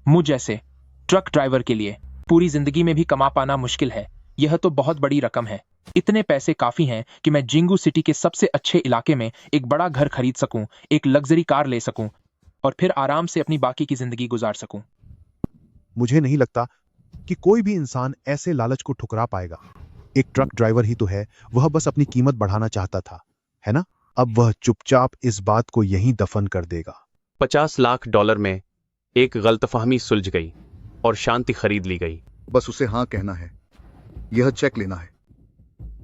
S1: मुझ जैसे ट्रक ड्राइवर के लिए पूरी जिंदगी में भी कमा पाना मुश्किल है। यह तो बहुत बड़ी रकम है। इतने पैसे काफी हैं कि मैं जिंगू सिटी के सबसे अच्छे इलाके में एक बड़ा घर खरीद सकूं, एक लग्जरी कार ले सकूं और फिर आराम से अपनी बाकी की जिंदगी गुजार सकूं।
S18: मुझे नहीं लगता कि कोई भी इंसान ऐसे लालच को ठुकरा पाएगा। एक ट्रक ड्राइवर ही तो है, वह बस अपनी कीमत बढ़ाना चाहता था, है ना? अब वह चुपचाप इस बात को यहीं दफन कर देगा।
S12: 50 लाख डॉलर में एक गलतफहमी सुलझ गई और शांति खरीद ली गई।
S13: बस उसे हाँ कहना है, यह चेक लेना है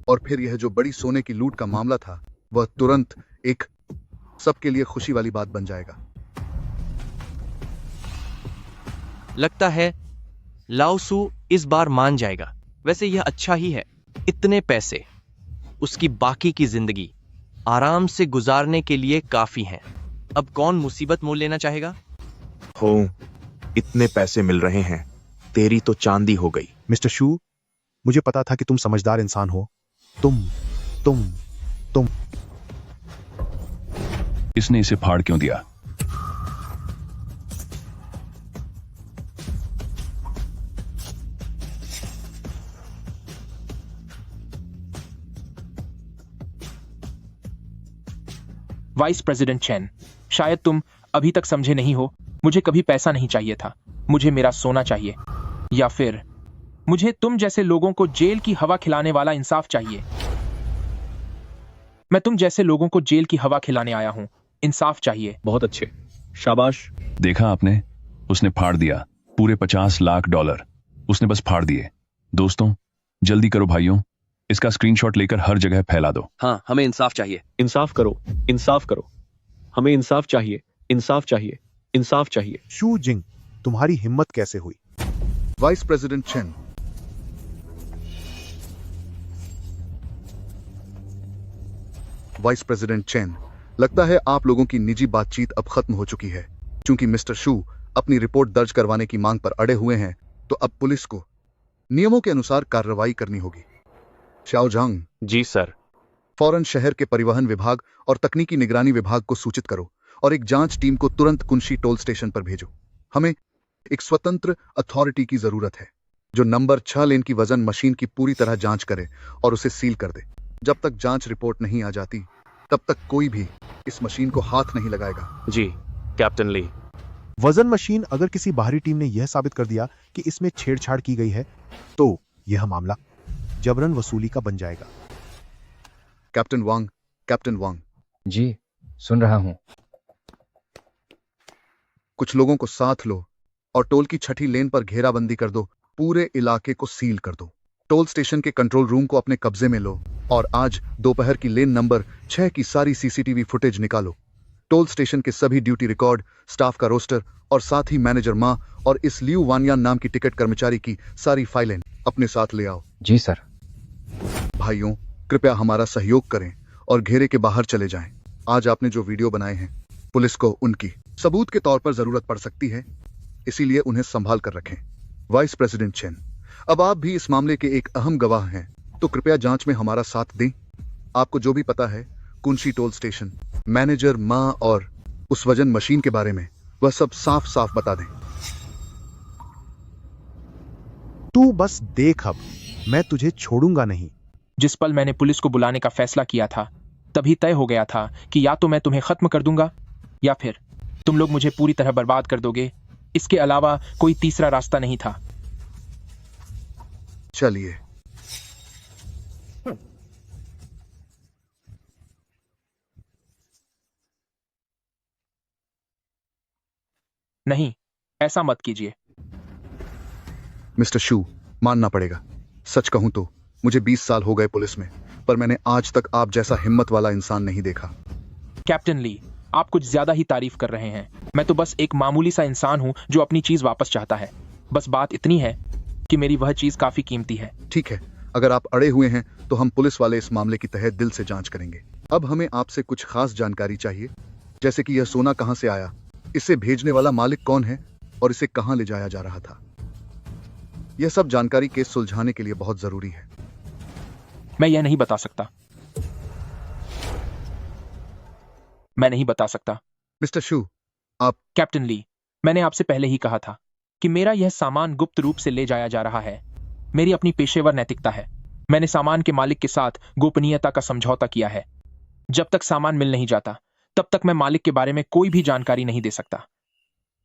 S13: और फिर यह जो बड़ी सोने की लूट का मामला था वह तुरंत एक सबके लिए खुशी वाली बात बन जाएगा।
S4: लगता है लाओसू इस बार मान जाएगा। वैसे यह अच्छा ही है। इतने पैसे उसकी बाकी की जिंदगी आराम से गुजारने के लिए काफी हैं। अब कौन मुसीबत मोल लेना चाहेगा?
S10: हो, इतने पैसे मिल रहे हैं, तेरी तो चांदी हो गई।
S18: मिस्टर शू, मुझे पता था कि तुम समझदार इंसान हो। तुम
S3: इसने इसे फाड़ क्यों दिया?
S1: वाइस प्रेसिडेंट चेन, शायद तुम अभी तक समझे नहीं हो। मुझे कभी पैसा नहीं चाहिए था। मुझे मेरा सोना चाहिए, या फिर मुझे तुम जैसे लोगों को जेल की हवा खिलाने वाला इंसाफ चाहिए। मैं तुम जैसे लोगों को जेल की हवा खिलाने आया हूं। इंसाफ चाहिए।
S16: बहुत अच्छे, शाबाश।
S3: देखा आपने, उसने फाड़ दिया पूरे 50 लाख डॉलर। उसने बस फाड़ दिए। दोस्तों, जल्दी करो भाइयों, इसका स्क्रीनशॉट लेकर हर जगह फैला दो।
S8: हाँ, हमें इंसाफ चाहिए।
S16: इंसाफ करो, इंसाफ करो। हमें इंसाफ चाहिए, इंसाफ चाहिए, इंसाफ चाहिए।
S18: शू जिंग, तुम्हारी हिम्मत कैसे हुई?
S13: Vice president chain, vice president chain, लगता है आप लोगों की निजी बातचीत अब खत्म हो चुकी है। क्योंकि मिस्टर शू अपनी रिपोर्ट दर्ज करवाने की मांग पर अड़े हुए हैं, तो अब पुलिस को नियमों के अनुसार कार्रवाई करनी होगी। शाओजांग।
S12: जी सर।
S13: फौरन शहर के परिवहन विभाग और तकनीकी निगरानी विभाग को सूचित करो और एक जांच टीम को तुरंत कुंशी टोल स्टेशन पर भेजो। हमें एक स्वतंत्र अथॉरिटी की जरूरत है जो नंबर 6 लेन की वजन मशीन की पूरी तरह जांच करे और उसे सील कर दे। जब तक जांच रिपोर्ट नहीं आ जाती, तब तक कोई भी इस मशीन को हाथ नहीं लगाएगा।
S12: जी कैप्टन ली।
S18: वजन मशीन, अगर किसी बाहरी टीम ने यह साबित कर दिया कि इसमें छेड़छाड़ की गई है, तो यह मामला जबरन वसूली का बन जाएगा।
S13: कैप्टन वांग, कैप्टन वांग।
S20: जी, सुन रहा हूं।
S13: कुछ लोगों को साथ लो और टोल की 6ठी लेन पर घेराबंदी कर दो। पूरे इलाके को सील कर दो। टोल स्टेशन के कंट्रोल रूम को अपने कब्जे में लो और आज दोपहर की लेन नंबर 6 की सारी सीसीटीवी फुटेज निकालो। टोल स्टेशन के सभी ड्यूटी रिकॉर्ड, स्टाफ का रोस्टर और साथ ही मैनेजर माँ और इस लियू वानियान नाम की टिकट कर्मचारी की सारी फाइलें अपने साथ ले आओ।
S20: जी सर।
S13: भाइयों, कृपया हमारा सहयोग करें और घेरे के बाहर चले जाएं। आज आपने जो वीडियो बनाए हैं, पुलिस को उनकी सबूत के तौर पर जरूरत पड़ सकती है, इसीलिए उन्हें संभाल कर रखें। वाइस प्रेसिडेंट चेन, अब आप भी इस मामले के एक अहम गवाह हैं, तो कृपया जांच में हमारा साथ दें। आपको जो भी पता है कुंशी टोल स्टेशन, मैनेजर माँ और उस वजन मशीन के बारे में, वह सब साफ साफ बता दें।
S18: तू बस देख, अब मैं तुझे छोड़ूंगा नहीं।
S1: जिस पल मैंने पुलिस को बुलाने का फैसला किया था, तभी तय हो गया था कि या तो मैं तुम्हें खत्म कर दूंगा या फिर तुम लोग मुझे पूरी तरह बर्बाद कर दोगे। इसके अलावा कोई तीसरा रास्ता नहीं था।
S13: चलिए।
S1: नहीं, ऐसा मत कीजिए।
S13: मिस्टर शू, मानना पड़ेगा। सच कहूं तो मुझे 20 साल हो गए पुलिस में, पर मैंने आज तक आप जैसा हिम्मत वाला इंसान नहीं देखा।
S1: कैप्टन ली, आप कुछ ज्यादा ही तारीफ कर रहे हैं। मैं तो बस एक मामूली सा इंसान हूं जो अपनी चीज वापस चाहता है। बस बात इतनी है कि मेरी वह चीज काफी कीमती है।
S13: ठीक है, अगर आप अड़े हुए हैं तो हम पुलिस वाले इस मामले की तहे दिल से जांच करेंगे। अब हमें आपसे कुछ खास जानकारी चाहिए, जैसे कि यह सोना कहां से आया, इसे भेजने वाला मालिक कौन है, और इसे कहां ले जाया जा रहा था। यह सब जानकारी केस सुलझाने के लिए बहुत जरूरी है।
S1: मैं यह नहीं बता सकता। मैं नहीं बता सकता।
S13: मिस्टर शू, आप
S1: कैप्टन ली, मैंने आपसे पहले ही कहा था कि मेरा यह सामान गुप्त रूप से ले जाया जा रहा है। मेरी अपनी पेशेवर नैतिकता है। मैंने सामान के मालिक के साथ गोपनीयता का समझौता किया है। जब तक सामान मिल नहीं जाता तब तक मैं मालिक के बारे में कोई भी जानकारी नहीं दे सकता।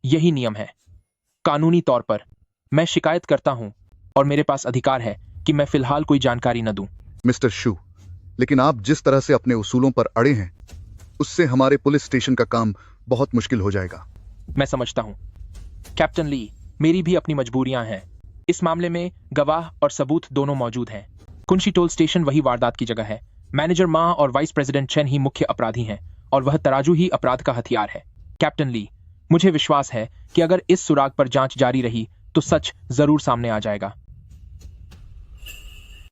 S1: यही नियम है। कानूनी तौर पर मैं शिकायत करता हूं और मेरे पास अधिकार है कि मैं फिलहाल कोई जानकारी न दूं।
S13: मिस्टर शू, लेकिन आप जिस तरह से अपने उसूलों पर अड़े हैं उससे हमारे पुलिस स्टेशन का काम बहुत मुश्किल हो जाएगा।
S1: मैं समझता हूं कैप्टन ली, मेरी भी अपनी मजबूरियां हैं। इस मामले में गवाह और सबूत दोनों मौजूद हैं। कुंशी टोल स्टेशन वही वारदात की जगह है। मैनेजर मा और वाइस प्रेसिडेंट चेन ही मुख्य अपराधी हैं और वह तराजू ही अपराध का हथियार है। कैप्टन ली, मुझे विश्वास है कि अगर इस सुराग पर जांच जारी रही तो सच जरूर सामने आ जाएगा।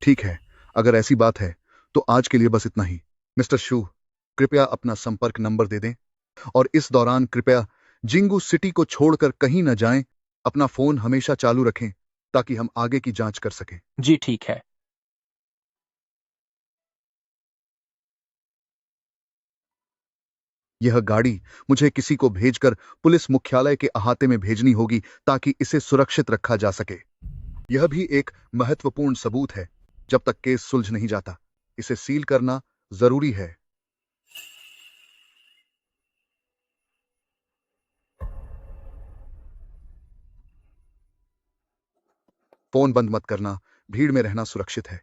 S13: ठीक है, अगर ऐसी बात है तो आज के लिए बस इतना ही। मिस्टर शू, कृपया अपना संपर्क नंबर दे दें और इस दौरान कृपया जिंगू सिटी को छोड़कर कहीं न जाएं। अपना फोन हमेशा चालू रखें ताकि हम आगे की जांच कर सकें।
S1: जी ठीक है।
S13: यह गाड़ी मुझे किसी को भेजकर पुलिस मुख्यालय के अहाते में भेजनी होगी ताकि इसे सुरक्षित रखा जा सके। यह भी एक महत्वपूर्ण सबूत है। जब तक केस सुलझ नहीं जाता इसे सील करना जरूरी है। फोन बंद मत करना, भीड़ में रहना सुरक्षित है।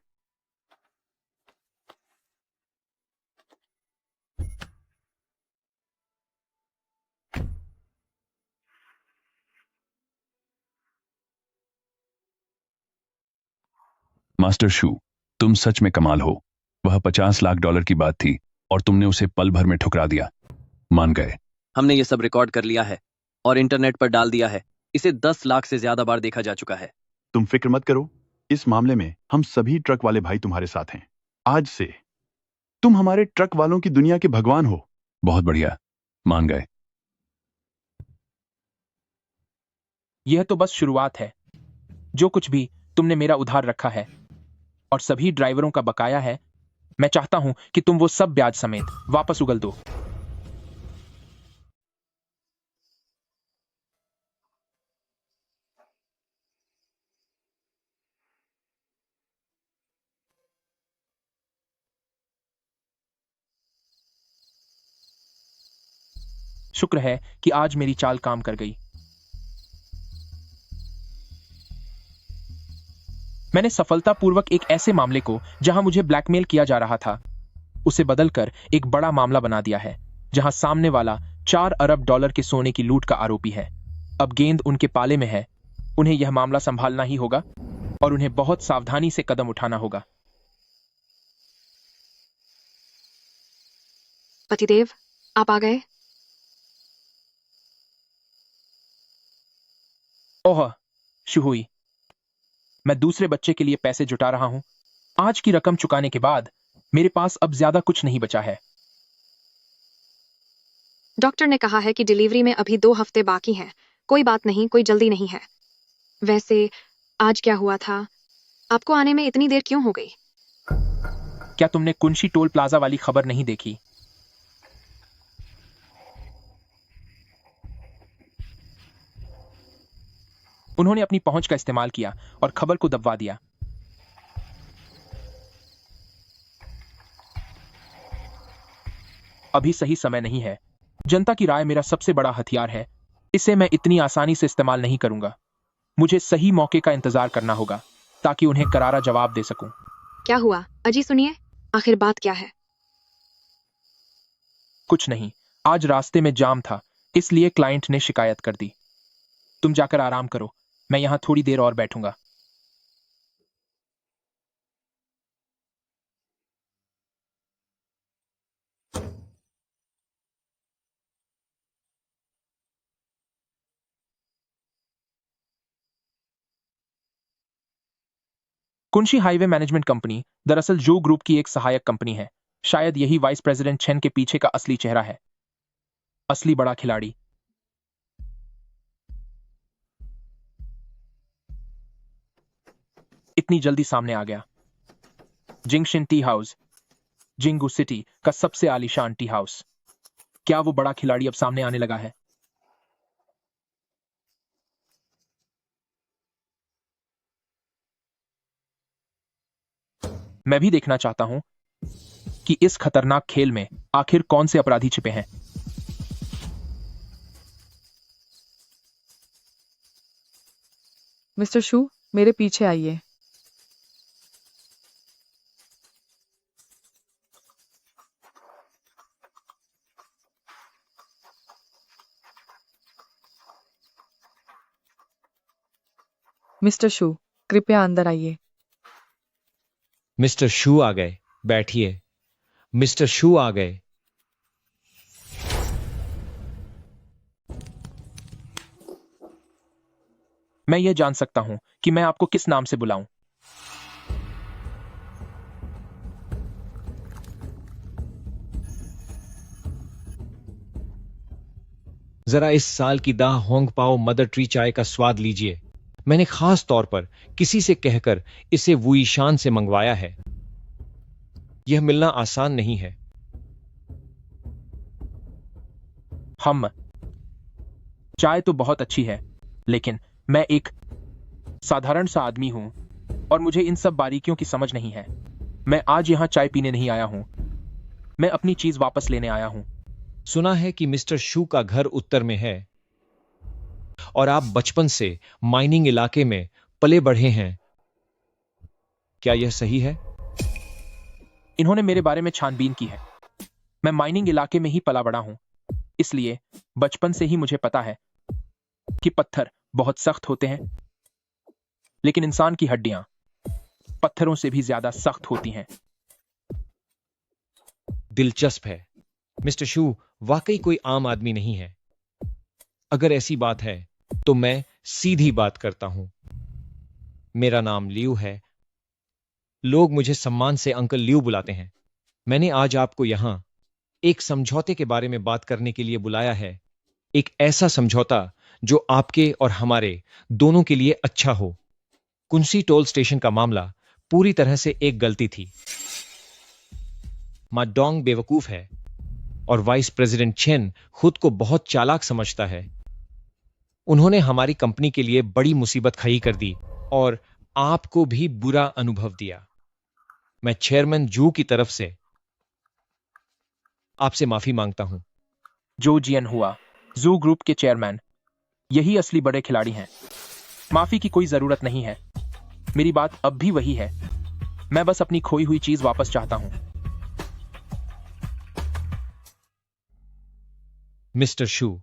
S3: मास्टर शू, तुम सच में कमाल हो। वह 50 लाख डॉलर की बात थी और तुमने उसे पल भर में ठुकरा दिया। मान गए।
S8: हमने ये सब रिकॉर्ड कर लिया है और इंटरनेट पर डाल दिया है। इसे 10 लाख से ज्यादा बार देखा जा चुका है।
S5: तुम फिक्र मत करो, इस मामले में हम सभी ट्रक वाले भाई तुम्हारे साथ हैं। आज से तुम हमारे ट्रक वालों की दुनिया के भगवान हो।
S3: बहुत बढ़िया, मान गए।
S1: यह तो बस शुरुआत है। जो कुछ भी तुमने मेरा उधार रखा है और सभी ड्राइवरों का बकाया है, मैं चाहता हूं कि तुम वो सब ब्याज समेत वापस उगल दो। शुक्र है कि आज मेरी चाल काम कर गई। मैंने सफलतापूर्वक एक ऐसे मामले को जहां मुझे ब्लैकमेल किया जा रहा था उसे बदलकर एक बड़ा मामला बना दिया है, जहां सामने वाला 4 अरब डॉलर के सोने की लूट का आरोपी है। अब गेंद उनके पाले में है। उन्हें यह मामला संभालना ही होगा और उन्हें बहुत सावधानी से कदम उठाना होगा।
S2: पतिदेव, आप आ गए।
S1: ओह शुहुई, मैं दूसरे बच्चे के लिए पैसे जुटा रहा हूं। आज की रकम चुकाने के बाद मेरे पास अब ज्यादा कुछ नहीं बचा है।
S2: डॉक्टर ने कहा है कि डिलीवरी में अभी 2 हफ्ते बाकी हैं। कोई बात नहीं, कोई जल्दी नहीं है। वैसे आज क्या हुआ था? आपको आने में इतनी देर क्यों हो गई?
S1: क्या तुमने कुंशी टोल प्लाजा वाली खबर नहीं देखी? उन्होंने अपनी पहुंच का इस्तेमाल किया और खबर को दबवा दिया। अभी सही समय नहीं है। जनता की राय मेरा सबसे बड़ा हथियार है। इसे मैं इतनी आसानी से इस्तेमाल नहीं करूंगा। मुझे सही मौके का इंतजार करना होगा ताकि उन्हें करारा जवाब दे सकूं।
S2: क्या हुआ? अजी सुनिए, आखिर बात क्या है?
S1: कुछ नहीं, आज रास्ते में जाम था इसलिए क्लाइंट ने शिकायत कर दी। तुम जाकर आराम करो, मैं यहां थोड़ी देर और बैठूंगा। कुंशी हाईवे मैनेजमेंट कंपनी दरअसल जो ग्रुप की एक सहायक कंपनी है। शायद यही वाइस प्रेसिडेंट चेन के पीछे का असली चेहरा है, असली बड़ा खिलाड़ी। इतनी जल्दी सामने आ गया। जिंगशिन टी हाउस, जिंगू सिटी का सबसे आलीशान टी हाउस। क्या वो बड़ा खिलाड़ी अब सामने आने लगा है? मैं भी देखना चाहता हूं कि इस खतरनाक खेल में आखिर कौन से अपराधी छिपे हैं।
S21: मिस्टर शू, मेरे पीछे आइए। मिस्टर शू, कृपया अंदर आइए।
S22: मिस्टर शू आ गए, बैठिए। मिस्टर शू आ गए।
S1: मैं यह जान सकता हूं कि मैं आपको किस नाम से बुलाऊं?
S22: जरा इस साल की दा होंग पाओ मदर ट्री चाय का स्वाद लीजिए। मैंने खास तौर पर किसी से कहकर इसे वुईशान से मंगवाया है। यह मिलना आसान नहीं है।
S1: हम चाय तो बहुत अच्छी है, लेकिन मैं एक साधारण सा आदमी हूं और मुझे इन सब बारीकियों की समझ नहीं है। मैं आज यहां चाय पीने नहीं आया हूं, मैं अपनी चीज वापस लेने आया हूं।
S22: सुना है कि मिस्टर शू का घर उत्तर में है और आप बचपन से माइनिंग इलाके में पले बढ़े हैं। क्या यह सही है?
S1: इन्होंने मेरे बारे में छानबीन की है। मैं माइनिंग इलाके में ही पला बड़ा हूं, इसलिए बचपन से ही मुझे पता है कि पत्थर बहुत सख्त होते हैं, लेकिन इंसान की हड्डियां पत्थरों से भी ज्यादा सख्त होती हैं।
S22: दिलचस्प है। मिस्टर शू वाकई कोई आम आदमी नहीं है। अगर ऐसी बात है तो मैं सीधी बात करता हूं। मेरा नाम लियू है। लोग मुझे सम्मान से अंकल लियू बुलाते हैं। मैंने आज आपको यहां एक समझौते के बारे में बात करने के लिए बुलाया है। एक ऐसा समझौता जो आपके और हमारे दोनों के लिए अच्छा हो। कुंसी टोल स्टेशन का मामला पूरी तरह से एक गलती थी। मा डोंग बेवकूफ है और वाइस प्रेसिडेंट चेन खुद को बहुत चालाक समझता है। उन्होंने हमारी कंपनी के लिए बड़ी मुसीबत खड़ी कर दी और आपको भी बुरा अनुभव दिया। मैं चेयरमैन जू की तरफ से आपसे माफी मांगता हूं।
S1: जो जियन हुआ, जू ग्रुप के चेयरमैन, यही असली बड़े खिलाड़ी हैं। माफी की कोई जरूरत नहीं है। मेरी बात अब भी वही है। मैं बस अपनी खोई हुई चीज वापस चाहता हूं।
S22: मिस्टर शू,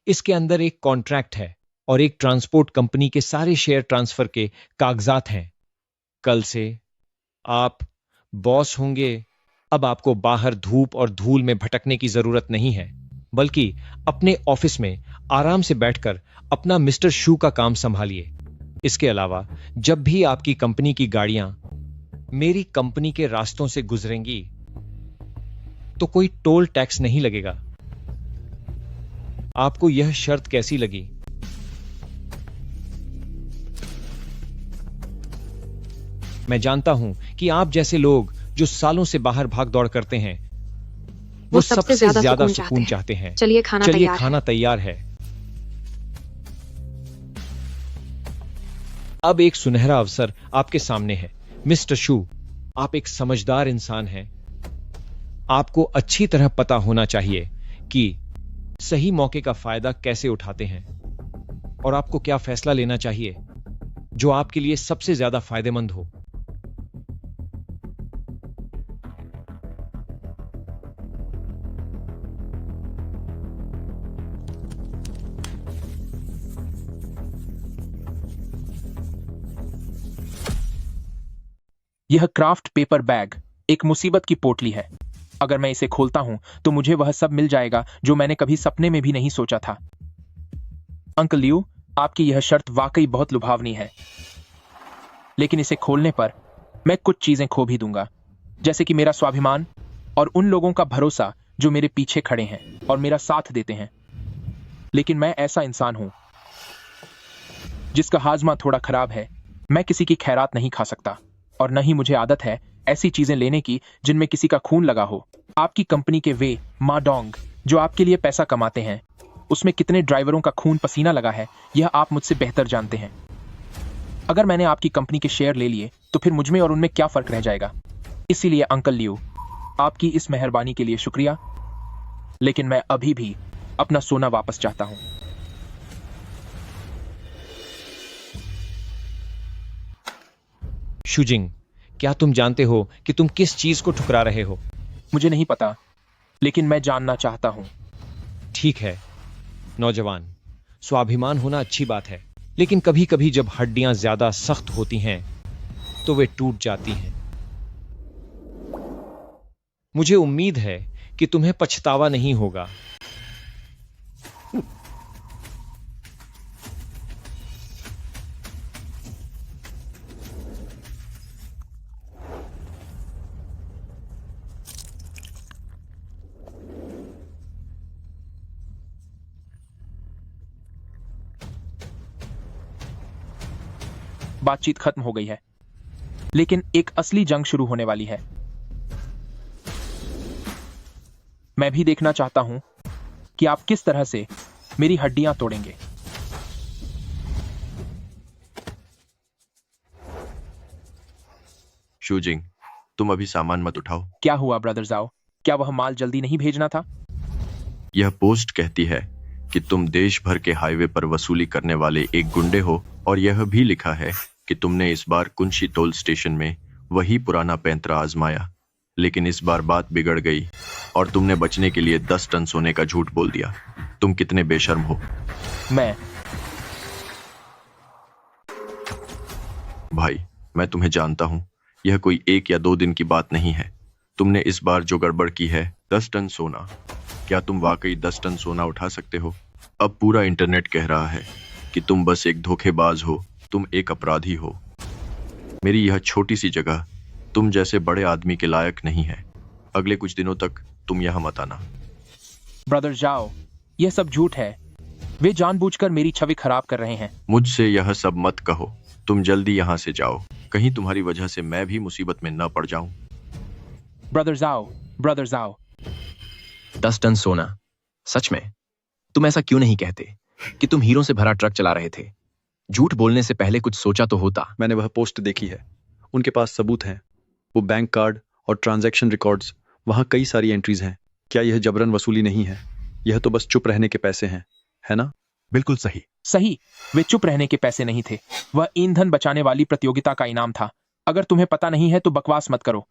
S22: इसके अंदर एक कॉन्ट्रैक्ट है और एक ट्रांसपोर्ट कंपनी के सारे शेयर ट्रांसफर के कागजात हैं। कल से आप बॉस होंगे। अब आपको बाहर धूप और धूल में भटकने की जरूरत नहीं है, बल्कि अपने ऑफिस में आराम से बैठकर अपना मिस्टर शू का काम संभालिए। इसके अलावा जब भी आपकी कंपनी की गाड़ियां मेरी कंपनी के रास्तों से गुजरेंगी तो कोई टोल टैक्स नहीं लगेगा। आपको यह शर्त कैसी लगी? मैं जानता हूं कि आप जैसे लोग जो सालों से बाहर भाग दौड़ करते हैं वो सबसे ज्यादा सुकून चाहते हैं।
S2: चलिए
S22: खाना तैयार है। अब एक सुनहरा अवसर आपके सामने है। मिस्टर शू, आप एक समझदार इंसान हैं। आपको अच्छी तरह पता होना चाहिए कि सही मौके का फायदा कैसे उठाते हैं और आपको क्या फैसला लेना चाहिए जो आपके लिए सबसे ज्यादा फायदेमंद हो।
S1: यह क्राफ्ट पेपर बैग एक मुसीबत की पोटली है। अगर मैं इसे खोलता हूं तो मुझे वह सब मिल जाएगा जो मैंने कभी सपने में भी नहीं सोचा था। अंकल लियू, आपकी यह शर्त वाकई बहुत लुभावनी है, लेकिन इसे खोलने पर मैं कुछ चीजें खो भी दूंगा, जैसे कि मेरा स्वाभिमान और उन लोगों का भरोसा जो मेरे पीछे खड़े हैं और मेरा साथ देते हैं। लेकिन मैं ऐसा इंसान हूं जिसका हाजमा थोड़ा खराब है, मैं किसी की खैरात नहीं खा सकता और न ही मुझे आदत है ऐसी चीजें लेने की जिनमें किसी का खून लगा हो। आपकी कंपनी के वे माडोंग जो आपके लिए पैसा कमाते हैं, उसमें कितने ड्राइवरों का खून पसीना लगा है यह आप मुझसे बेहतर जानते हैं। अगर मैंने आपकी कंपनी के शेयर ले लिए तो फिर मुझमें और उनमें क्या फर्क रह जाएगा। इसीलिए अंकल लियो, आपकी इस मेहरबानी के लिए शुक्रिया, लेकिन मैं अभी भी अपना सोना वापस चाहता हूं।
S22: शुजिंग, क्या तुम जानते हो कि तुम किस चीज को ठुकरा रहे हो?
S1: मुझे नहीं पता, लेकिन मैं जानना चाहता हूं।
S22: ठीक है नौजवान, स्वाभिमान होना अच्छी बात है, लेकिन कभी कभी जब हड्डियां ज्यादा सख्त होती हैं तो वे टूट जाती हैं। मुझे उम्मीद है कि तुम्हें पछतावा नहीं होगा।
S1: बातचीत खत्म हो गई है, लेकिन एक असली जंग शुरू होने वाली है। मैं भी देखना चाहता हूं कि आप किस तरह से मेरी हड्डियां तोड़ेंगे।
S10: शूजिंग, तुम अभी सामान मत उठाओ।
S1: क्या हुआ ब्रदर जाओ? क्या वह माल जल्दी नहीं भेजना था?
S10: यह पोस्ट कहती है कि तुम देश भर के हाईवे पर वसूली करने वाले एक गुंडे हो, और यह भी लिखा है कि तुमने इस बार कुंशी टोल स्टेशन में वही पुराना पैंतरा आजमाया, लेकिन इस बार बात बिगड़ गई और तुमने बचने के लिए 10 टन सोने का झूठ बोल दिया। तुम कितने बेशर्म हो।
S1: मैं
S10: भाई, मैं तुम्हें जानता हूं, यह कोई 1 या 2 दिन की बात नहीं है। तुमने इस बार जो गड़बड़ की है, 10 टन सोना। क्या तुम वाकई 10 टन सोना उठा सकते हो? अब पूरा इंटरनेट कह रहा है कि तुम बस एक धोखेबाज हो, तुम एक अपराधी हो। मेरी यह छोटी सी जगह तुम जैसे बड़े आदमी के लायक नहीं है। अगले कुछ दिनों तक तुम यहां मत आना।
S1: ब्रदर जाओ, यह सब झूठ है। वे जानबूझकर मेरी छवि खराब कर रहे हैं।
S10: मुझसे यह सब मत कहो। तुम जल्दी यहां से जाओ, कहीं तुम्हारी वजह से मैं भी मुसीबत में न पड़ जाऊं।
S1: ब्रदर जाओ।
S4: 10 टन सोना? सच में? तुम ऐसा क्यों नहीं कहते कि तुम हीरो से भरा ट्रक चला रहे थे? झूठ बोलने से पहले कुछ सोचा तो होता।
S16: मैंने वह पोस्ट देखी है, उनके पास सबूत हैं, वो बैंक कार्ड और ट्रांजैक्शन रिकॉर्ड्स, वहां कई सारी एंट्रीज हैं। क्या यह जबरन वसूली नहीं है? यह तो बस चुप रहने के पैसे हैं, है ना?
S5: बिल्कुल सही।
S1: वे चुप रहने के पैसे नहीं थे, वह ईंधन बचाने वाली प्रतियोगिता का इनाम था। अगर तुम्हें पता नहीं है तो बकवास मत करो।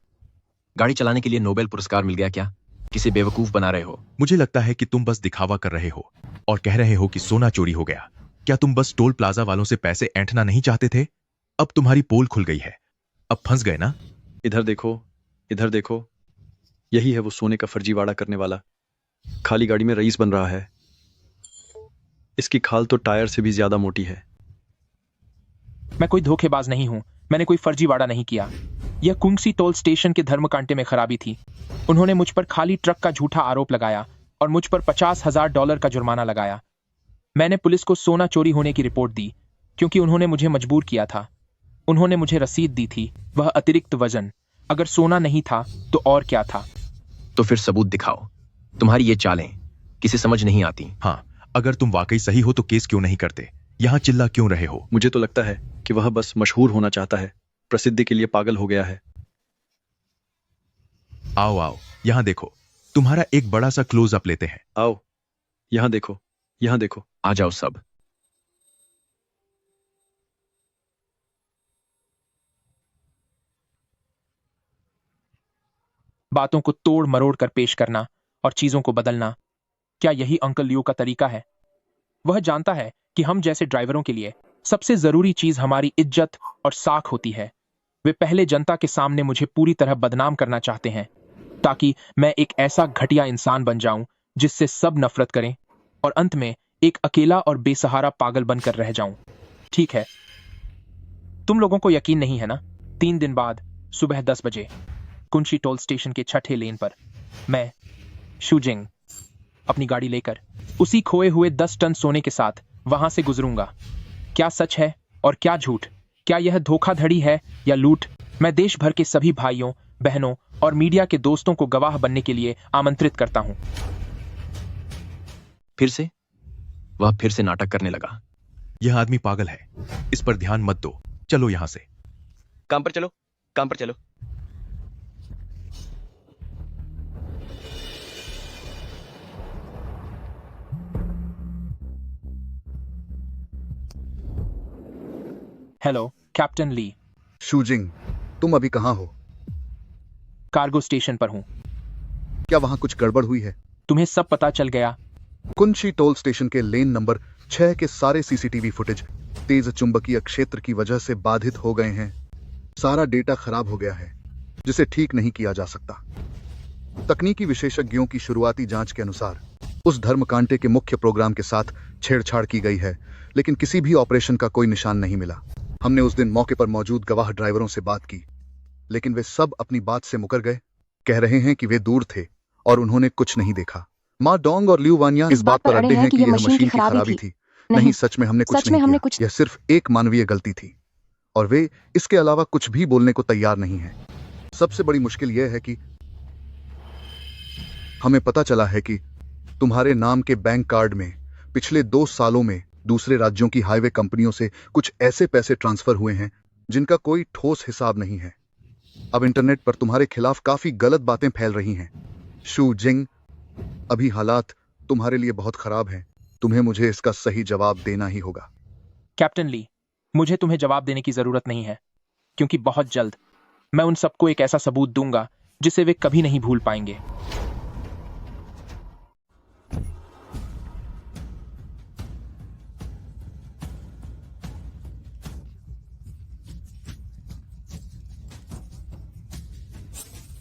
S4: गाड़ी चलाने के लिए नोबेल पुरस्कार मिल गया क्या? किसे बेवकूफ बना रहे हो?
S6: मुझे लगता है कि तुम बस दिखावा कर रहे हो और कह रहे हो कि सोना चोरी हो गया। क्या तुम बस टोल प्लाजा वालों से पैसे ऐंठना नहीं चाहते थे? अब तुम्हारी पोल खुल गई है, अब फंस गए ना?
S16: इधर देखो, यही है वो सोने का फर्जीवाड़ा करने वाला। खाली गाड़ी में रईस बन रहा है। इसकी खाल तो टायर से भी ज्यादा मोटी है।
S1: मैं कोई धोखेबाज नहीं हूं, मैंने कोई फर्जीवाड़ा नहीं किया। यह कुंगसी टोल स्टेशन के धर्मकांटे में खराबी थी। उन्होंने मुझ पर खाली ट्रक का झूठा आरोप लगाया और मुझ पर $50,000 का जुर्माना लगाया। मैंने पुलिस को सोना चोरी होने की रिपोर्ट दी क्योंकि उन्होंने मुझे मजबूर किया था। उन्होंने मुझे रसीद दी थी, वह अतिरिक्त वजन। अगर सोना नहीं था तो और क्या था?
S4: तो फिर सबूत दिखाओ। तुम्हारी ये चालें किसे समझ नहीं आती।
S6: हाँ, अगर तुम वाकई सही हो तो केस क्यों नहीं करते? यहाँ चिल्ला क्यों रहे हो?
S16: मुझे तो लगता है कि वह बस मशहूर होना चाहता है, प्रसिद्धि के लिए पागल हो गया है।
S6: आओ, यहाँ देखो, तुम्हारा एक बड़ा सा क्लोजअप लेते हैं।
S16: आओ, यहाँ देखो।
S4: आ जाओ सब।
S1: बातों को तोड़ मरोड़ कर पेश करना और चीजों को बदलना, क्या यही अंकल लियो का तरीका है? वह जानता है कि हम जैसे ड्राइवरों के लिए सबसे जरूरी चीज हमारी इज्जत और साख होती है। वे पहले जनता के सामने मुझे पूरी तरह बदनाम करना चाहते हैं ताकि मैं एक ऐसा घटिया इंसान बन जाऊं जिससे सब नफरत करें और अंत में एक अकेला और बेसहारा पागल बनकर रह जाऊं। ठीक है, तुम लोगों को यकीन नहीं है ना? 3 दिन बाद सुबह 10 बजे कुंशी टोल स्टेशन के 6ठे लेन पर मैं शूजिंग अपनी गाड़ी लेकर उसी खोए हुए 10 टन सोने के साथ वहां से गुजरूंगा। क्या सच है और क्या झूठ, क्या यह धोखाधड़ी है या लूट? मैं देश भर के सभी भाइयों, बहनों और मीडिया के दोस्तों को गवाह बनने के लिए आमंत्रित करता हूं।
S4: फिर से वह फिर से नाटक करने लगा।
S6: यह आदमी पागल है, इस पर ध्यान मत दो, चलो यहां से।
S4: काम पर चलो, काम पर चलो।
S1: हेलो कैप्टन ली।
S13: शूजिंग, तुम अभी कहाँ हो?
S1: कार्गो स्टेशन पर हूं।
S13: क्या वहां कुछ गड़बड़ हुई है?
S1: तुम्हें सब पता चल गया?
S13: कुंशी टोल स्टेशन के लेन नंबर 6 के सारे सीसीटीवी फुटेज तेज चुंबकीय क्षेत्र की वजह से बाधित हो गए हैं। सारा डेटा खराब हो गया है, जिसे ठीक नहीं किया जा सकता। तकनीकी विशेषज्ञों की शुरुआती जांच के अनुसार उस धर्मकांटे के मुख्य प्रोग्राम के साथ छेड़छाड़ की गई है, लेकिन किसी भी ऑपरेशन का कोई निशान नहीं मिला। हमने उस दिन मौके पर मौजूद गवाह ड्राइवरों से बात की, लेकिन वे सब अपनी बात से मुकर गए। कह रहे हैं कि वे दूर थे और उन्होंने कुछ नहीं देखा। मा डोंग और लिu वानियान इस बात पर अड़े हैं कि यह मशीन की खराबी थी। नहीं, सच में हमने कुछ नहीं किया। यह सिर्फ एक मानवीय गलती थी और वे इसके अलावा कुछ भी बोलने को तैयार नहीं हैं। सबसे बड़ी मुश्किल यह है कि हमें पता चला है कि तुम्हारे नाम के बैंक कार्ड में पिछले 2 सालों में दूसरे राज्यों की हाईवे कंपनियों से कुछ ऐसे पैसे ट्रांसफर हुए हैं जिनका कोई ठोस हिसाब नहीं है। अब इंटरनेट पर तुम्हारे खिलाफ काफी गलत बातें फैल रही हैं। शू जिंग, अभी हालात तुम्हारे लिए बहुत खराब हैं। तुम्हें मुझे इसका सही जवाब देना ही होगा।
S1: कैप्टन ली, मुझे तुम्हें जवाब देने की जरूरत नहीं है, क्योंकि बहुत जल्द मैं उन सबको एक ऐसा सबूत दूंगा जिसे वे कभी नहीं भूल पाएंगे।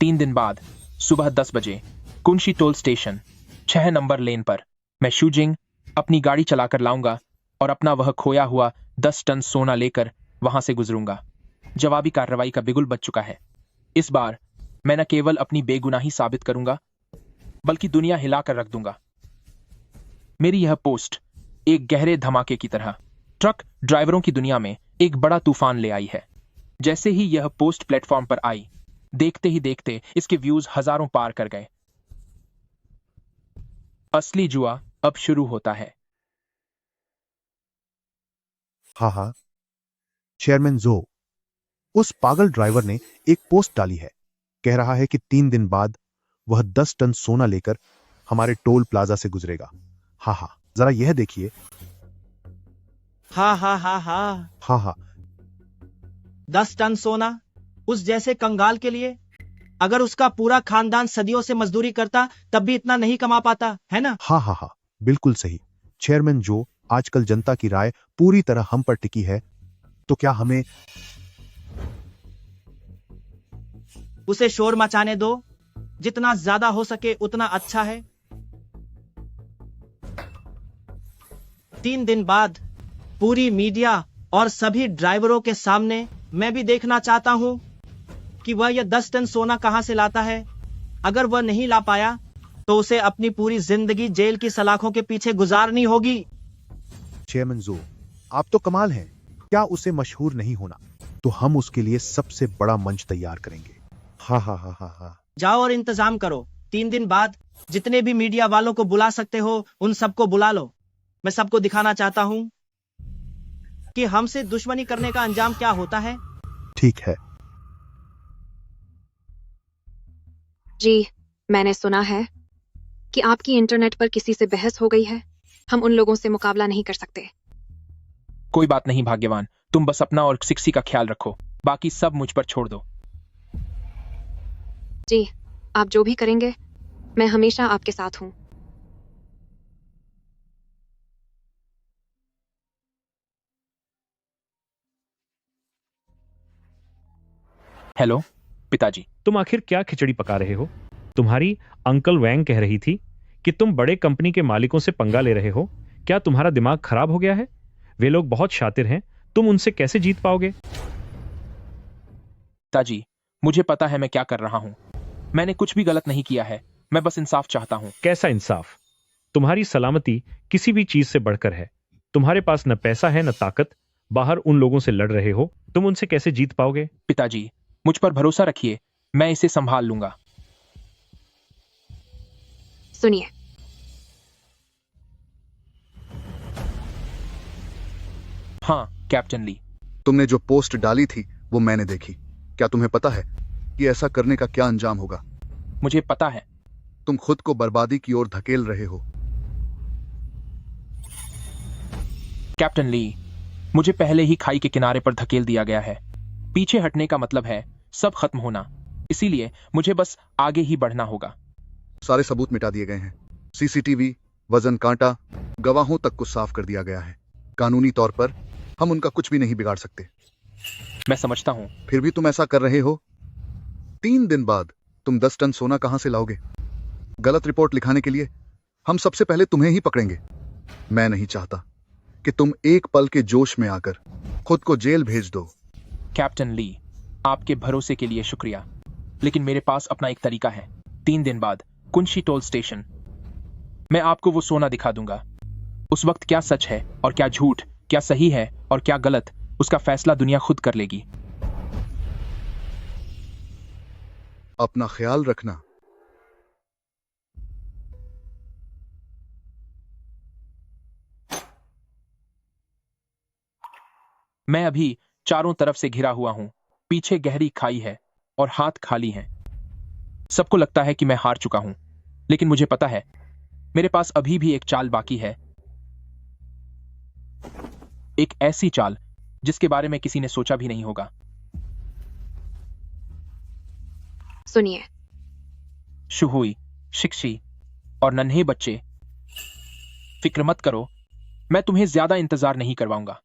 S1: तीन दिन बाद सुबह 10 बजे कुंशी टोल स्टेशन 6 नंबर लेन पर मैं शूजिंग अपनी गाड़ी चलाकर लाऊंगा और अपना वह खोया हुआ 10 टन सोना लेकर वहां से गुजरूंगा। जवाबी कार्रवाई का बिगुल बज चुका है। इस बार मैं न केवल अपनी बेगुनाही साबित करूंगा, बल्कि दुनिया हिलाकर रख दूंगा। मेरी यह पोस्ट एक गहरे धमाके की तरह ट्रक ड्राइवरों की दुनिया में एक बड़ा तूफान ले आई है। जैसे ही यह पोस्ट प्लेटफॉर्म पर आई, देखते ही देखते इसके व्यूज हजारों पार कर गए। असली जुआ अब शुरू होता है।
S18: हाँ, चेयरमैन जो, उस पागल ड्राइवर ने एक पोस्ट डाली है। कह रहा है कि 3 दिन बाद वह 10 टन सोना लेकर हमारे टोल प्लाजा से गुजरेगा। हाँ, जरा यह देखिए।
S19: हाँ, 10 टन सोना उस जैसे कंगाल के लिए? अगर उसका पूरा खानदान सदियों से मजदूरी करता तब भी इतना नहीं कमा पाता, है ना?
S18: हाँ, बिल्कुल सही। चेयरमैन जो, आजकल जनता की राय पूरी तरह हम पर टिकी है, तो क्या हमें
S19: उसे शोर मचाने दो। जितना ज्यादा हो सके उतना अच्छा है। 3 दिन बाद पूरी मीडिया और सभी ड्राइवरों के सामने मैं भी देखना चाहता हूं कि वह यह 10 टन सोना कहां से लाता है। अगर वह नहीं ला पाया तो उसे अपनी पूरी जिंदगी जेल की सलाखों के पीछे गुजारनी होगी।
S18: चेयरमैन जो, आप तो कमाल हैं। क्या उसे मशहूर नहीं होना? तो हम उसके लिए सबसे बड़ा मंच तैयार करेंगे। हाँ।
S19: जाओ और इंतजाम करो। 3 दिन बाद जितने भी मीडिया वालों को बुला सकते हो उन सबको बुला लो। मैं सबको दिखाना चाहता हूं कि हमसे दुश्मनी करने का अंजाम क्या होता है।
S18: ठीक है।
S2: जी, मैंने सुना है कि आपकी इंटरनेट पर किसी से बहस हो गई है। हम उन लोगों से मुकाबला नहीं कर सकते।
S1: कोई बात नहीं भाग्यवान, तुम बस अपना और सिक्सी का ख्याल रखो, बाकी सब मुझ पर छोड़ दो।
S2: जी, आप जो भी करेंगे मैं हमेशा आपके साथ हूं।
S1: हेलो पिताजी।
S11: तुम आखिर क्या खिचड़ी पका रहे हो? तुम्हारी अंकल वैंग कह रही थी कि तुम बड़े कंपनी के मालिकों से पंगा ले रहे हो। क्या तुम्हारा दिमाग खराब हो गया है? वे लोग बहुत शातिर हैं, तुम उनसे कैसे जीत पाओगे?
S1: पिताजी, मुझे पता है मैं क्या कर रहा हूं। मैंने कुछ भी गलत नहीं किया है, मैं बस इंसाफ चाहता हूं।
S11: कैसा इंसाफ? तुम्हारी सलामती किसी भी चीज से बढ़कर है। तुम्हारे पास न पैसा है न ताकत। बाहर उन लोगों से लड़ रहे हो तुम उनसे कैसे जीत पाओगे?
S1: पिताजी, मुझ पर भरोसा रखिए, मैं इसे संभाल लूंगा।
S14: सुनिए,
S1: हाँ कैप्टन ली।
S13: तुमने जो पोस्ट डाली थी वो मैंने देखी। क्या तुम्हें पता है कि ऐसा करने का क्या अंजाम होगा?
S1: मुझे पता है।
S13: तुम खुद को बर्बादी की ओर धकेल रहे हो।
S1: कैप्टन ली, मुझे पहले ही खाई के किनारे पर धकेल दिया गया है। पीछे हटने का मतलब है सब खत्म होना, इसीलिए मुझे बस आगे ही बढ़ना होगा।
S13: सारे सबूत मिटा दिए गए हैं। सीसीटीवी, वजन कांटा, गवाहों तक को साफ कर दिया गया है। कानूनी तौर पर हम उनका कुछ भी नहीं बिगाड़ सकते।
S1: मैं समझता हूं।
S13: फिर भी तुम ऐसा कर रहे हो। 3 दिन बाद तुम 10 टन सोना कहां से लाओगे? गलत रिपोर्ट लिखाने के लिए हम सबसे पहले तुम्हें ही पकड़ेंगे। मैं नहीं चाहता कि तुम एक पल के जोश में आकर खुद को जेल भेज दो।
S1: कैप्टन ली, आपके भरोसे के लिए शुक्रिया, लेकिन मेरे पास अपना एक तरीका है। 3 दिन बाद कुंशी टोल स्टेशन, मैं आपको वो सोना दिखा दूंगा। उस वक्त क्या सच है और क्या झूठ, क्या सही है और क्या गलत, उसका फैसला दुनिया खुद कर लेगी।
S13: अपना ख्याल रखना।
S1: मैं अभी चारों तरफ से घिरा हुआ हूं। पीछे गहरी खाई है और हाथ खाली हैं। सबको लगता है कि मैं हार चुका हूं, लेकिन मुझे पता है मेरे पास अभी भी एक चाल बाकी है। एक ऐसी चाल जिसके बारे में किसी ने सोचा भी नहीं होगा।
S14: सुनिए,
S1: शुहुई, शिक्षी और नन्हे बच्चे, फिक्र मत करो, मैं तुम्हें ज्यादा इंतजार नहीं करवाऊंगा।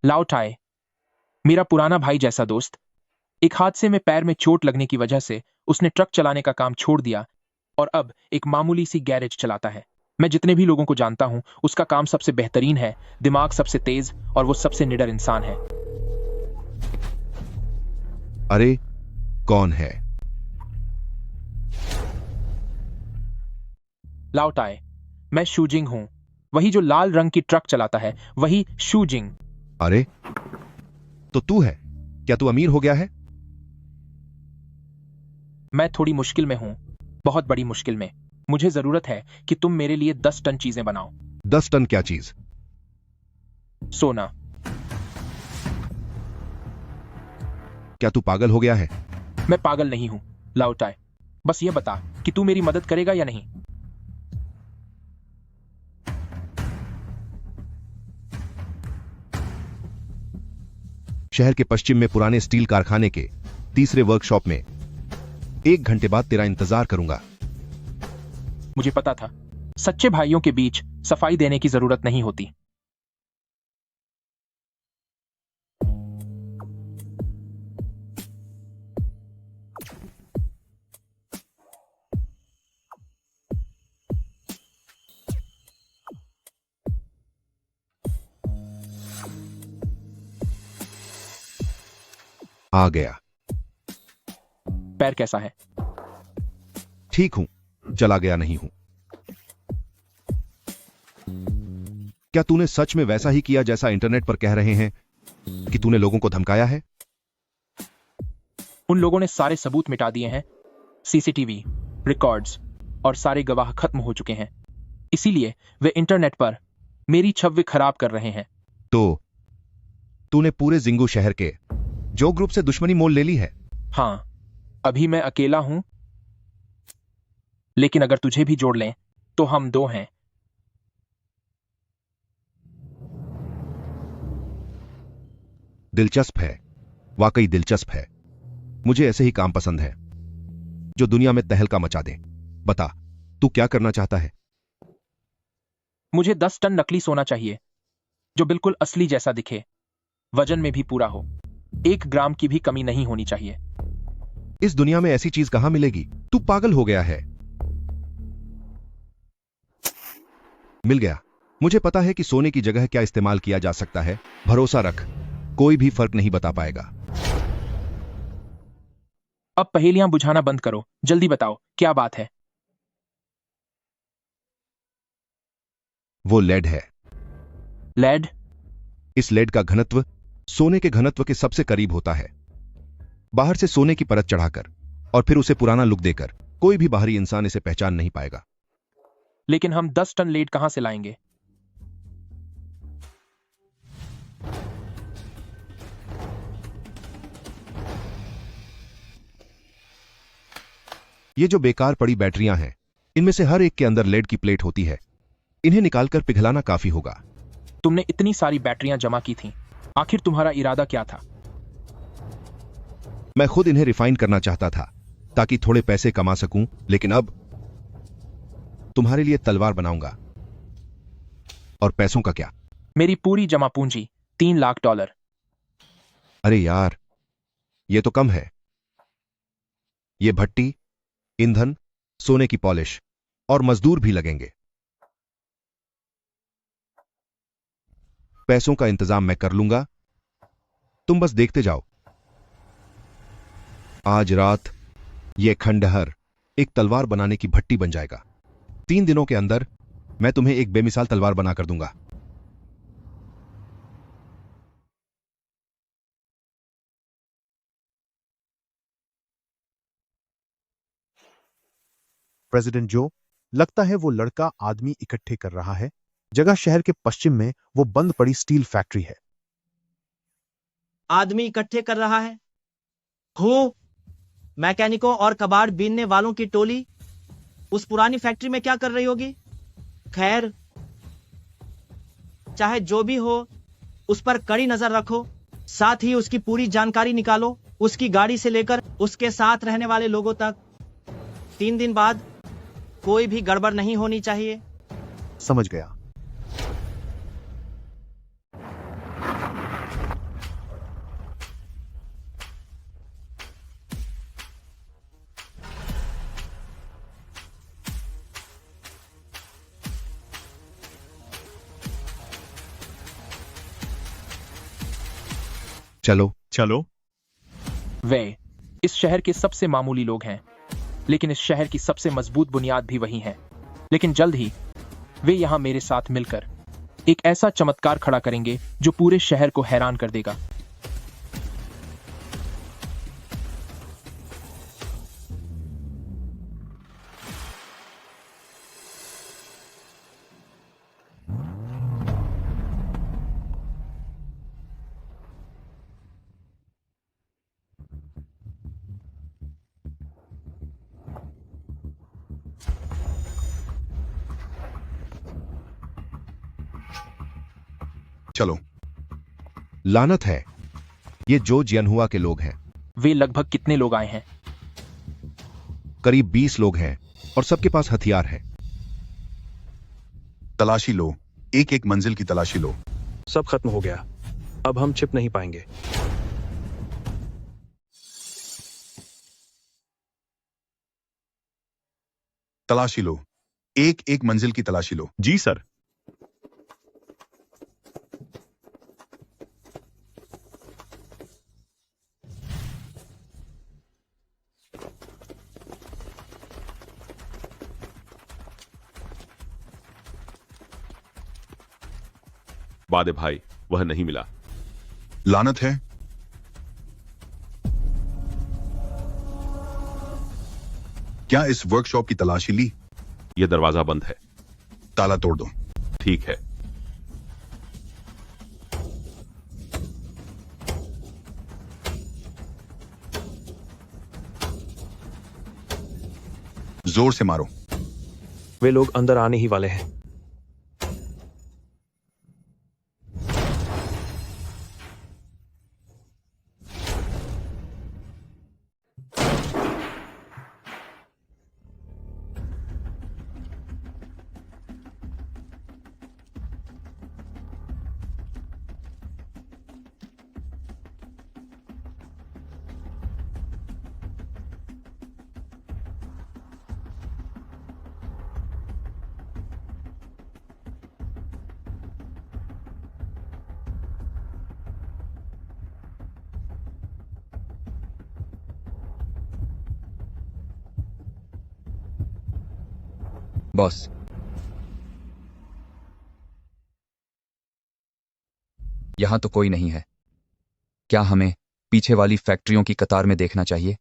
S1: लाओटाए, मेरा पुराना भाई जैसा दोस्त, एक हादसे में पैर में चोट लगने की वजह से उसने ट्रक चलाने का काम छोड़ दिया और अब एक मामूली सी गैरेज चलाता है। मैं जितने भी लोगों को जानता हूं, उसका काम सबसे बेहतरीन है, दिमाग सबसे तेज और वो सबसे निडर इंसान है।
S18: अरे कौन है?
S1: लाओटाए, मैं शूजिंग हूं, वही जो लाल रंग की ट्रक चलाता है, वही शूजिंग।
S18: अरे तो तू है? क्या तू अमीर हो गया है?
S1: मैं थोड़ी मुश्किल में हूं, बहुत बड़ी मुश्किल में। मुझे जरूरत है कि तुम मेरे लिए 10 टन चीजें बनाओ।
S18: 10 टन क्या चीज?
S1: सोना।
S18: क्या तू पागल हो गया है?
S1: मैं पागल नहीं हूं लाओटाए, बस ये बता कि तू मेरी मदद करेगा या नहीं।
S18: शहर के पश्चिम में पुराने स्टील कारखाने के तीसरे वर्कशॉप में 1 घंटे बाद तेरा इंतजार करूंगा।
S1: मुझे पता था, सच्चे भाइयों के बीच सफाई देने की जरूरत नहीं होती।
S18: आ गया।
S1: पैर कैसा है?
S18: ठीक हूं, चला गया नहीं हूं। क्या तूने सच में वैसा ही किया जैसा इंटरनेट पर कह रहे हैं कि तूने लोगों को धमकाया है?
S1: उन लोगों ने सारे सबूत मिटा दिए हैं, सीसीटीवी, रिकॉर्ड्स और सारे गवाह खत्म हो चुके हैं। इसीलिए वे इंटरनेट पर मेरी छवि खराब कर रहे हैं।
S18: तो तूने पूरे जिंगू शहर के जो ग्रुप से दुश्मनी मोल ले ली है?
S1: हां, अभी मैं अकेला हूं, लेकिन अगर तुझे भी जोड़ लें तो हम 2 हैं।
S18: दिलचस्प है, वाकई दिलचस्प है। मुझे ऐसे ही काम पसंद है जो दुनिया में तहलका मचा दे। बता, तू क्या करना चाहता है?
S1: मुझे 10 टन नकली सोना चाहिए जो बिल्कुल असली जैसा दिखे, वजन में भी पूरा हो, 1 ग्राम की भी कमी नहीं होनी चाहिए।
S18: इस दुनिया में ऐसी चीज कहां मिलेगी? तू पागल हो गया है। मिल गया। मुझे पता है कि सोने की जगह क्या इस्तेमाल किया जा सकता है। भरोसा रख, कोई भी फर्क नहीं बता पाएगा।
S1: अब पहेलियां बुझाना बंद करो, जल्दी बताओ क्या बात है।
S18: वो लेड है।
S1: लेड?
S18: इस लेड का घनत्व सोने के घनत्व के सबसे करीब होता है। बाहर से सोने की परत चढ़ाकर और फिर उसे पुराना लुक देकर कोई भी बाहरी इंसान इसे पहचान नहीं पाएगा।
S1: लेकिन हम 10 टन लेड कहां से लाएंगे?
S18: ये जो बेकार पड़ी बैटरियां हैं, इनमें से हर एक के अंदर लेड की प्लेट होती है। इन्हें निकालकर पिघलाना काफी होगा।
S1: तुमने इतनी सारी बैटरियां जमा की थीं, आखिर तुम्हारा इरादा क्या था?
S18: मैं खुद इन्हें रिफाइन करना चाहता था ताकि थोड़े पैसे कमा सकूं, लेकिन अब तुम्हारे लिए तलवार बनाऊंगा। और पैसों का क्या?
S1: मेरी पूरी जमा पूंजी $3 लाख।
S18: अरे यार, ये तो कम है। ये भट्टी, ईंधन, सोने की पॉलिश और मजदूर भी लगेंगे। पैसों का इंतजाम मैं कर लूंगा, तुम बस देखते जाओ। आज रात यह खंडहर एक तलवार बनाने की भट्टी बन जाएगा। 3 दिनों के अंदर मैं तुम्हें एक बेमिसाल तलवार बनाकर दूंगा। प्रेसिडेंट जो, लगता है वो लड़का आदमी इकट्ठे कर रहा है। जगह शहर के पश्चिम में वो बंद पड़ी स्टील फैक्ट्री है।
S19: आदमी इकट्ठे कर रहा है? हूँ मैकेनिकों और कबाड़ बीनने वालों की टोली उस पुरानी फैक्ट्री में क्या कर रही होगी? खैर, चाहे जो भी हो, उस पर कड़ी नजर रखो, साथ ही उसकी पूरी जानकारी निकालो, उसकी गाड़ी से लेकर उसके साथ रहने वाले लोगों तक। 3 दिन बाद कोई भी गड़बड़ नहीं होनी चाहिए।
S18: समझ गया। चलो
S6: चलो।
S1: वे इस शहर के सबसे मामूली लोग हैं, लेकिन इस शहर की सबसे मजबूत बुनियाद भी वही है। लेकिन जल्द ही वे यहां मेरे साथ मिलकर एक ऐसा चमत्कार खड़ा करेंगे जो पूरे शहर को हैरान कर देगा।
S18: चलो। लानत है, ये जो जियनहुआ के लोग हैं।
S1: वे लगभग कितने लोग आए हैं?
S18: करीब 20 लोग हैं और सबके पास हथियार है।
S5: तलाशी लो, एक एक मंजिल की तलाशी लो।
S9: सब खत्म हो गया, अब हम छिप नहीं पाएंगे।
S5: तलाशी लो, एक एक मंजिल की तलाशी लो।
S6: जी सर।
S15: वादे भाई, वह नहीं मिला।
S5: लानत है। क्या इस वर्कशॉप की तलाशी ली?
S15: यह दरवाजा बंद है।
S5: ताला तोड़ दो।
S15: ठीक है।
S5: जोर से मारो।
S9: वे लोग अंदर आने ही वाले हैं।
S20: बॉस, यहां तो कोई नहीं है। क्या हमें पीछे वाली फैक्ट्रियों की कतार में देखना चाहिए?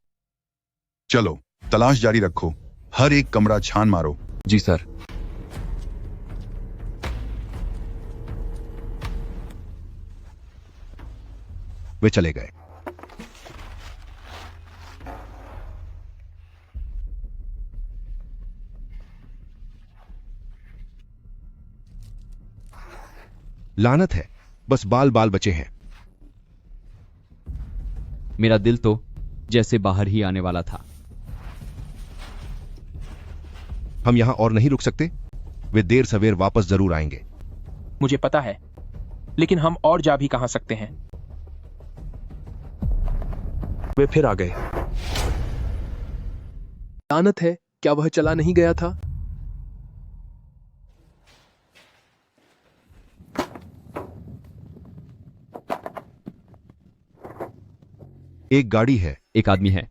S5: चलो, तलाश जारी रखो। हर एक कमरा छान मारो।
S20: जी सर।
S18: वे चले गए। लानत है, बस बाल बाल बचे हैं।
S7: मेरा दिल तो जैसे बाहर ही आने वाला था।
S18: हम यहां और नहीं रुक सकते। वे देर सवेर वापस जरूर आएंगे।
S1: मुझे पता है, लेकिन हम और जा भी कहां सकते हैं।
S9: वे फिर आ गए।
S17: लानत है, क्या वह चला नहीं गया था?
S18: एक गाड़ी है।
S7: एक आदमी है।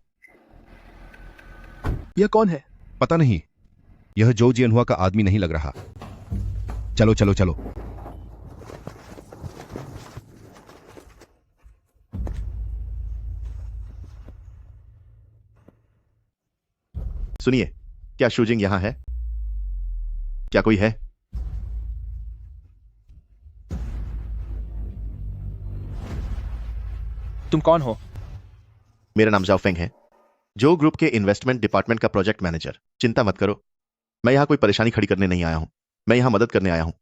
S17: यह कौन है?
S18: पता नहीं। यह जो जियनहुआ का आदमी नहीं लग रहा। चलो चलो चलो।
S23: सुनिए, क्या शूजिंग यहां है? क्या कोई है?
S1: तुम कौन हो?
S23: मेरा नाम जाओ फेंग है, जो ग्रुप के इन्वेस्टमेंट डिपार्टमेंट का प्रोजेक्ट मैनेजर। चिंता मत करो, मैं यहां कोई परेशानी खड़ी करने नहीं आया हूं। मैं यहां मदद करने आया हूं।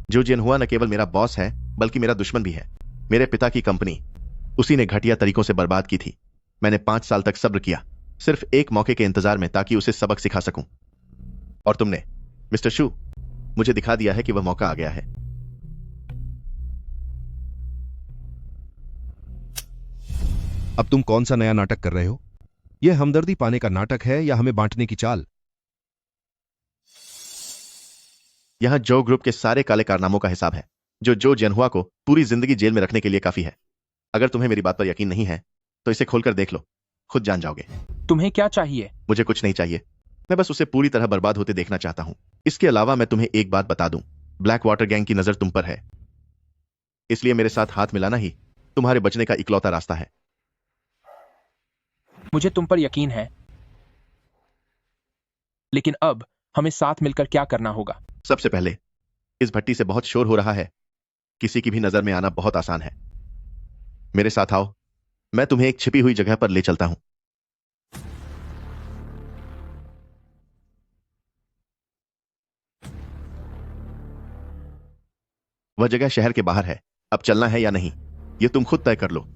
S23: जो जियनहुआ न केवल मेरा बॉस है, बल्कि मेरा दुश्मन भी है। मेरे पिता की कंपनी उसी ने घटिया तरीकों से बर्बाद की थी। मैंने 5 साल तक सब्र किया, सिर्फ एक मौके के इंतजार में, ताकि उसे सबक सिखा सकूं। और तुमने, मिस्टर शू, मुझे दिखा दिया है कि वह मौका आ गया है।
S18: अब तुम कौन सा नया नाटक कर रहे हो? यह हमदर्दी पाने का नाटक है या हमें बांटने की चाल?
S23: यहां जो ग्रुप के सारे काले कारनामों का हिसाब है, जो जियनहुआ को पूरी जिंदगी जेल में रखने के लिए काफी है। अगर तुम्हें मेरी बात पर यकीन नहीं है तो इसे खोलकर देख लो, खुद जान जाओगे।
S1: तुम्हें क्या चाहिए?
S23: मुझे कुछ नहीं चाहिए, मैं बस उसे पूरी तरह बर्बाद होते देखना चाहता हूं। इसके अलावा मैं तुम्हें एक बात बता दूं, ब्लैक वाटर गैंग की नजर तुम पर है, इसलिए मेरे साथ हाथ मिलाना ही तुम्हारे बचने का इकलौता रास्ता है।
S1: मुझे तुम पर यकीन है, लेकिन अब हमें साथ मिलकर क्या करना होगा?
S23: सबसे पहले, इस भट्टी से बहुत शोर हो रहा है, किसी की भी नजर में आना बहुत आसान है। मेरे साथ आओ, मैं तुम्हें एक छिपी हुई जगह पर ले चलता हूं। वह जगह शहर के बाहर है। अब चलना है या नहीं, यह तुम खुद तय कर लो।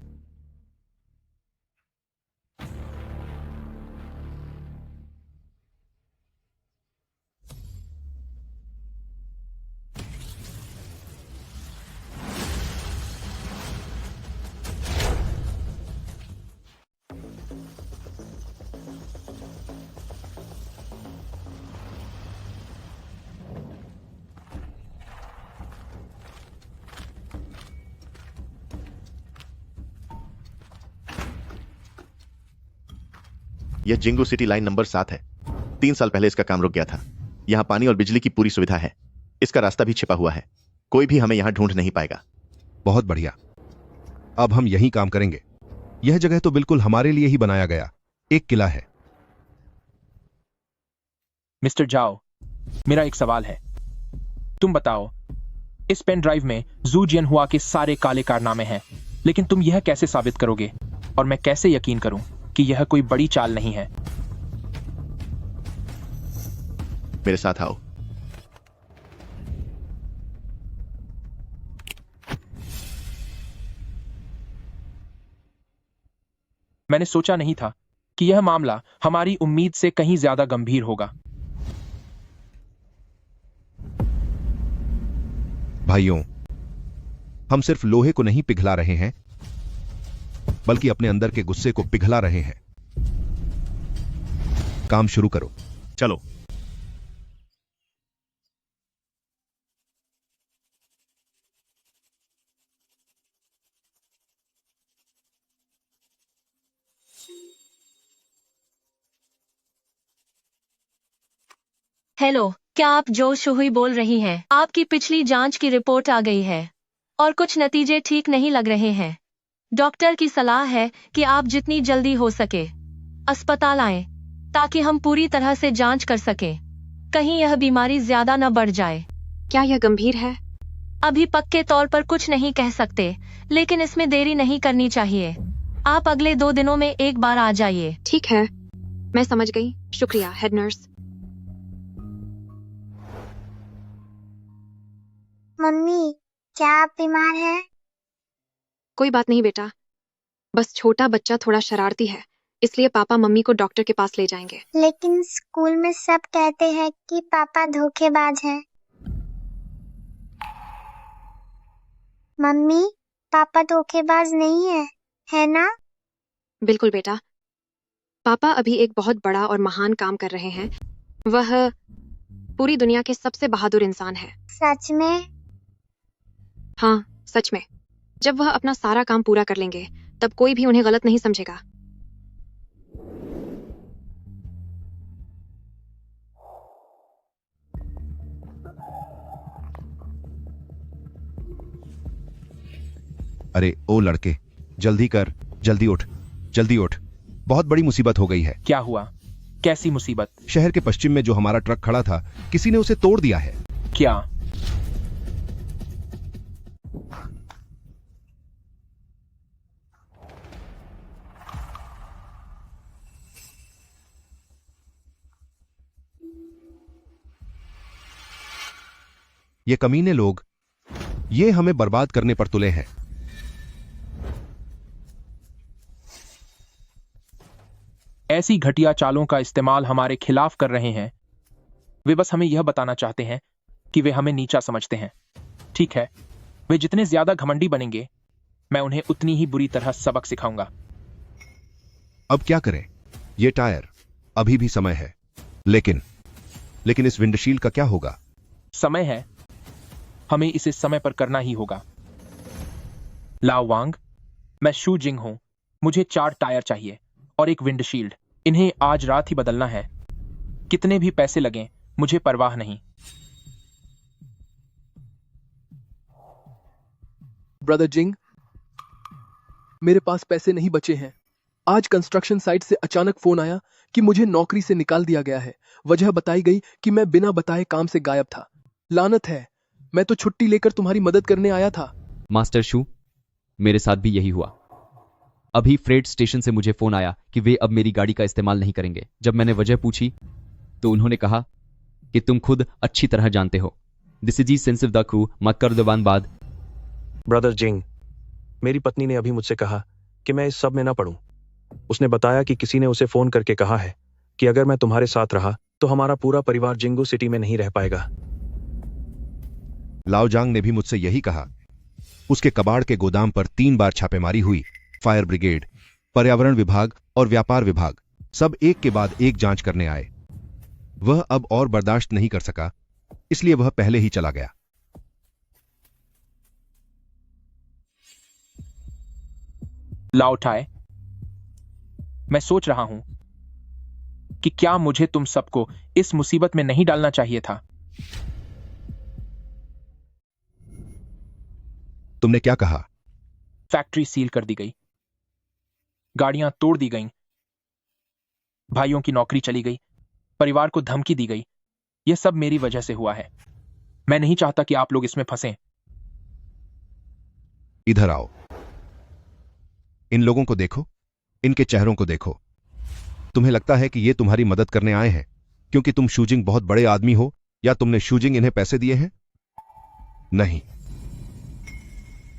S23: यह जिंगू सिटी लाइन नंबर 7 है। 3 साल पहले इसका काम रुक गया था। यहां पानी और बिजली की पूरी सुविधा है। इसका रास्ता भी छिपा हुआ है, कोई भी हमें यहां ढूंढ नहीं पाएगा।
S18: बहुत बढ़िया, अब हम यहीं काम करेंगे। यह जगह तो बिल्कुल हमारे लिए ही बनाया गया एक किला है।
S1: मिस्टर जाओ, मेरा एक सवाल है। तुम बताओ, इस पेन ड्राइव में जू जियनहुआ के सारे काले कारनामे हैं, लेकिन तुम यह कैसे साबित करोगे? और मैं कैसे यकीन करूं कि यह कोई बड़ी चाल नहीं है?
S23: मेरे साथ आओ।
S1: मैंने सोचा नहीं था कि यह मामला हमारी उम्मीद से कहीं ज्यादा गंभीर होगा।
S18: भाइयों, हम सिर्फ लोहे को नहीं पिघला रहे हैं, बल्कि अपने अंदर के गुस्से को पिघला रहे हैं। काम शुरू करो।
S23: चलो।
S3: हेलो, क्या आप जो शुही बोल रही हैं? आपकी पिछली जांच की रिपोर्ट आ गई है और कुछ नतीजे ठीक नहीं लग रहे हैं। डॉक्टर की सलाह है कि आप जितनी जल्दी हो सके अस्पताल आएं, ताकि हम पूरी तरह से जांच कर सकें। कहीं यह बीमारी ज्यादा न बढ़ जाए।
S14: क्या यह गंभीर है?
S3: अभी पक्के तौर पर कुछ नहीं कह सकते, लेकिन इसमें देरी नहीं करनी चाहिए। आप अगले 2 दिनों में एक बार आ जाइए।
S14: ठीक है, मैं समझ गई। शुक्रिया हेड नर्स।
S8: मम्मी, क्या आप बीमार हैं?
S14: कोई बात नहीं बेटा, बस छोटा बच्चा थोड़ा शरारती है, इसलिए पापा मम्मी को डॉक्टर के पास ले जाएंगे।
S8: लेकिन स्कूल में सब कहते हैं कि पापा धोखेबाज हैं। मम्मी, पापा धोखेबाज नहीं है ना?
S14: बिल्कुल बेटा, पापा अभी एक बहुत बड़ा और महान काम कर रहे हैं। वह पूरी दुनिया के सबसे बहादुर इंसान है।
S8: सच में?
S14: हाँ, सच में। जब वह अपना सारा काम पूरा कर लेंगे, तब कोई भी उन्हें गलत नहीं समझेगा।
S18: अरे ओ लड़के, जल्दी कर, जल्दी उठ, जल्दी उठ। बहुत बड़ी मुसीबत हो गई है।
S1: क्या हुआ? कैसी मुसीबत?
S18: शहर के पश्चिम में जो हमारा ट्रक खड़ा था, किसी ने उसे तोड़ दिया है।
S1: क्या?
S18: ये कमीने लोग, ये हमें बर्बाद करने पर तुले हैं।
S1: ऐसी घटिया चालों का इस्तेमाल हमारे खिलाफ कर रहे हैं। वे बस हमें यह बताना चाहते हैं कि वे हमें नीचा समझते हैं। ठीक है, वे जितने ज्यादा घमंडी बनेंगे, मैं उन्हें उतनी ही बुरी तरह सबक सिखाऊंगा।
S18: अब क्या करें? ये टायर, अभी भी समय है। लेकिन इस विंडशील्ड का क्या होगा?
S1: समय है, हमें इसे समय पर करना ही होगा। लाओ वांग, मैं शू जिंग हूं। मुझे 4 टायर चाहिए और एक विंडशील्ड। इन्हें आज रात ही बदलना है। कितने भी पैसे लगें, मुझे परवाह नहीं।
S17: ब्रदर जिंग, मेरे पास पैसे नहीं बचे हैं। आज कंस्ट्रक्शन साइट से अचानक फोन आया कि मुझे नौकरी से निकाल दिया गया है। वजह बताई गई कि मैं बिना बताए काम से गायब था। लानत है, मैं तो छुट्टी लेकर तुम्हारी मदद करने आया था।
S7: मास्टर शू, मेरे साथ भी यही हुआ। अभी फ्रेट स्टेशन से मुझे फोन आया कि वे अब मेरी गाड़ी का इस्तेमाल नहीं करेंगे। जब मैंने वजह पूछी तो उन्होंने कहा कि तुम खुद अच्छी तरह जानते हो। This is sense of the crew मक्कर बाद।
S9: ब्रदर जिंग, मेरी पत्नी ने अभी मुझसे कहा कि मैं इस सब में ना पड़ूं। उसने बताया कि किसी ने उसे फोन करके कहा है कि अगर मैं तुम्हारे साथ रहा तो हमारा पूरा परिवार जिंगू सिटी में नहीं रह पाएगा।
S18: लाओजांग ने भी मुझसे यही कहा। उसके कबाड़ के गोदाम पर 3 बार छापेमारी हुई। फायर ब्रिगेड, पर्यावरण विभाग और व्यापार विभाग सब एक के बाद एक जांच करने आए। वह अब और बर्दाश्त नहीं कर सका, इसलिए वह पहले ही चला गया।
S1: लाओटाए, मैं सोच रहा हूं कि क्या मुझे तुम सबको इस मुसीबत में नहीं डालना चाहिए था।
S18: तुमने क्या कहा?
S1: फैक्ट्री सील कर दी गई, गाड़ियां तोड़ दी गईं, भाइयों की नौकरी चली गई, परिवार को धमकी दी गई। यह सब मेरी वजह से हुआ है। मैं नहीं चाहता कि आप लोग इसमें फंसें।
S18: इधर आओ। इन लोगों को देखो, इनके चेहरों को देखो। तुम्हें लगता है कि ये तुम्हारी मदद करने आए हैं क्योंकि तुम शूजिंग बहुत बड़े आदमी हो, या तुमने शूजिंग इन्हें पैसे दिए हैं? नहीं,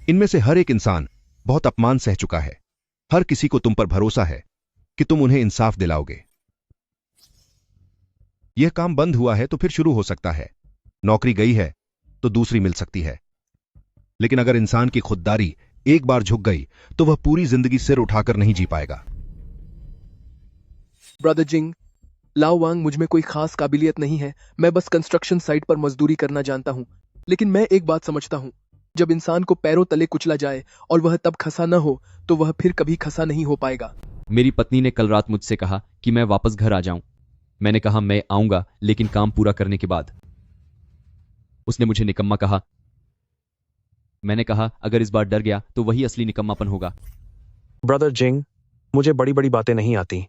S18: इनमें से हर एक इंसान बहुत अपमान सह चुका है। हर किसी को तुम पर भरोसा है कि तुम उन्हें इंसाफ दिलाओगे। यह काम बंद हुआ है तो फिर शुरू हो सकता है। नौकरी गई है तो दूसरी मिल सकती है। लेकिन अगर इंसान की खुददारी एक बार झुक गई तो वह पूरी जिंदगी सिर उठाकर नहीं जी पाएगा।
S17: ब्रदर जिंग, लाओ वांग मुझ में कोई खास काबिलियत नहीं है। मैं बस कंस्ट्रक्शन साइट पर मजदूरी करना जानता हूं। लेकिन मैं एक बात समझता हूं, जब इंसान को पैरों तले कुचला जाए और वह तब खसा न हो तो वह फिर कभी खसा नहीं हो पाएगा।
S7: मेरी पत्नी ने कल रात मुझसे कहा कि मैं वापस घर आ जाऊं। मैंने कहा मैं आऊंगा, लेकिन काम पूरा करने के बाद। उसने मुझे निकम्मा कहा। मैंने कहा अगर इस बार डर गया तो वही असली निकम्मापन होगा।
S9: ब्रदर जिंग, मुझे बड़ी बड़ी बातें नहीं आती,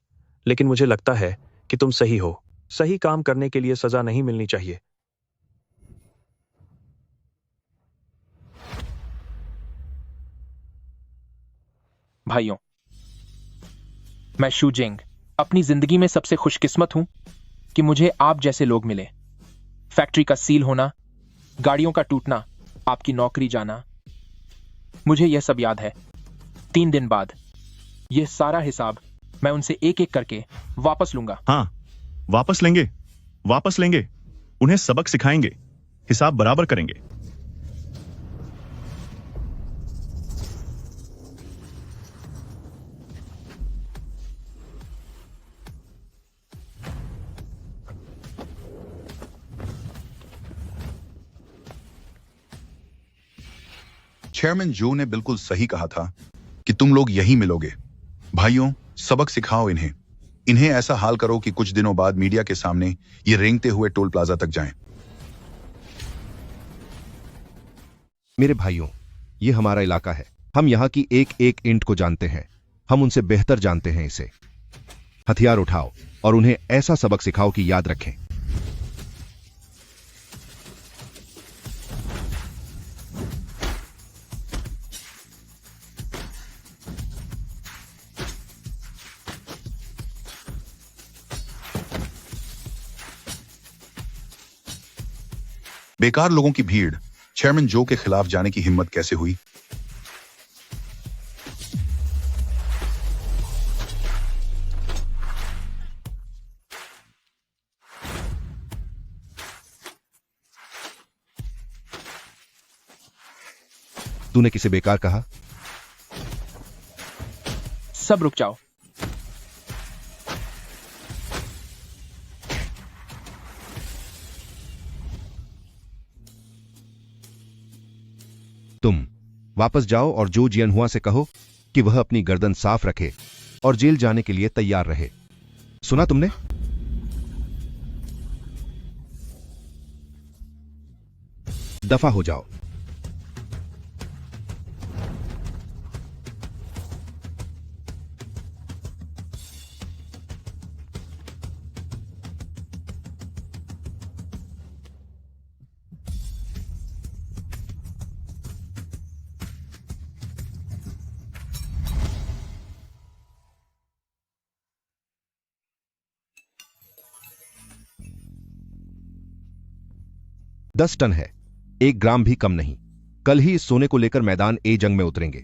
S9: लेकिन मुझे लगता है कि तुम सही हो। सही काम करने के लिए सजा नहीं मिलनी चाहिए।
S1: भाइयों, मैं शू जिंग अपनी जिंदगी में सबसे खुशकिस्मत हूं कि मुझे आप जैसे लोग मिले। फैक्ट्री का सील होना, गाड़ियों का टूटना, आपकी नौकरी जाना, मुझे यह सब याद है। 3 दिन बाद यह सारा हिसाब मैं उनसे एक एक करके वापस लूंगा।
S5: हाँ, वापस लेंगे, वापस लेंगे। उन्हें सबक सिखाएंगे, हिसाब बराबर करेंगे।
S12: चेयरमैन जो ने बिल्कुल सही कहा था कि तुम लोग यहीं मिलोगे। भाइयों, सबक सिखाओ इन्हें। इन्हें ऐसा हाल करो कि कुछ दिनों बाद मीडिया के सामने ये रेंगते हुए टोल प्लाजा तक जाएं।
S18: मेरे भाइयों, ये हमारा इलाका है। हम यहाँ की एक एक इंट को जानते हैं। हम उनसे बेहतर जानते हैं इसे। हथियार उठाओ और उन्हें ऐसा सबक सिखाओ कि याद रखें।
S12: बेकार लोगों की भीड़ चेयरमैन जो के खिलाफ जाने की हिम्मत कैसे हुई?
S18: तूने किसे बेकार कहा?
S1: सब रुक जाओ।
S18: तुम वापस जाओ और जो जियनहुआ से कहो कि वह अपनी गर्दन साफ रखे और जेल जाने के लिए तैयार रहे। सुना तुमने? दफा हो जाओ। दस टन है, 1 ग्राम भी कम नहीं। कल ही इस सोने को लेकर मैदान ए जंग में उतरेंगे।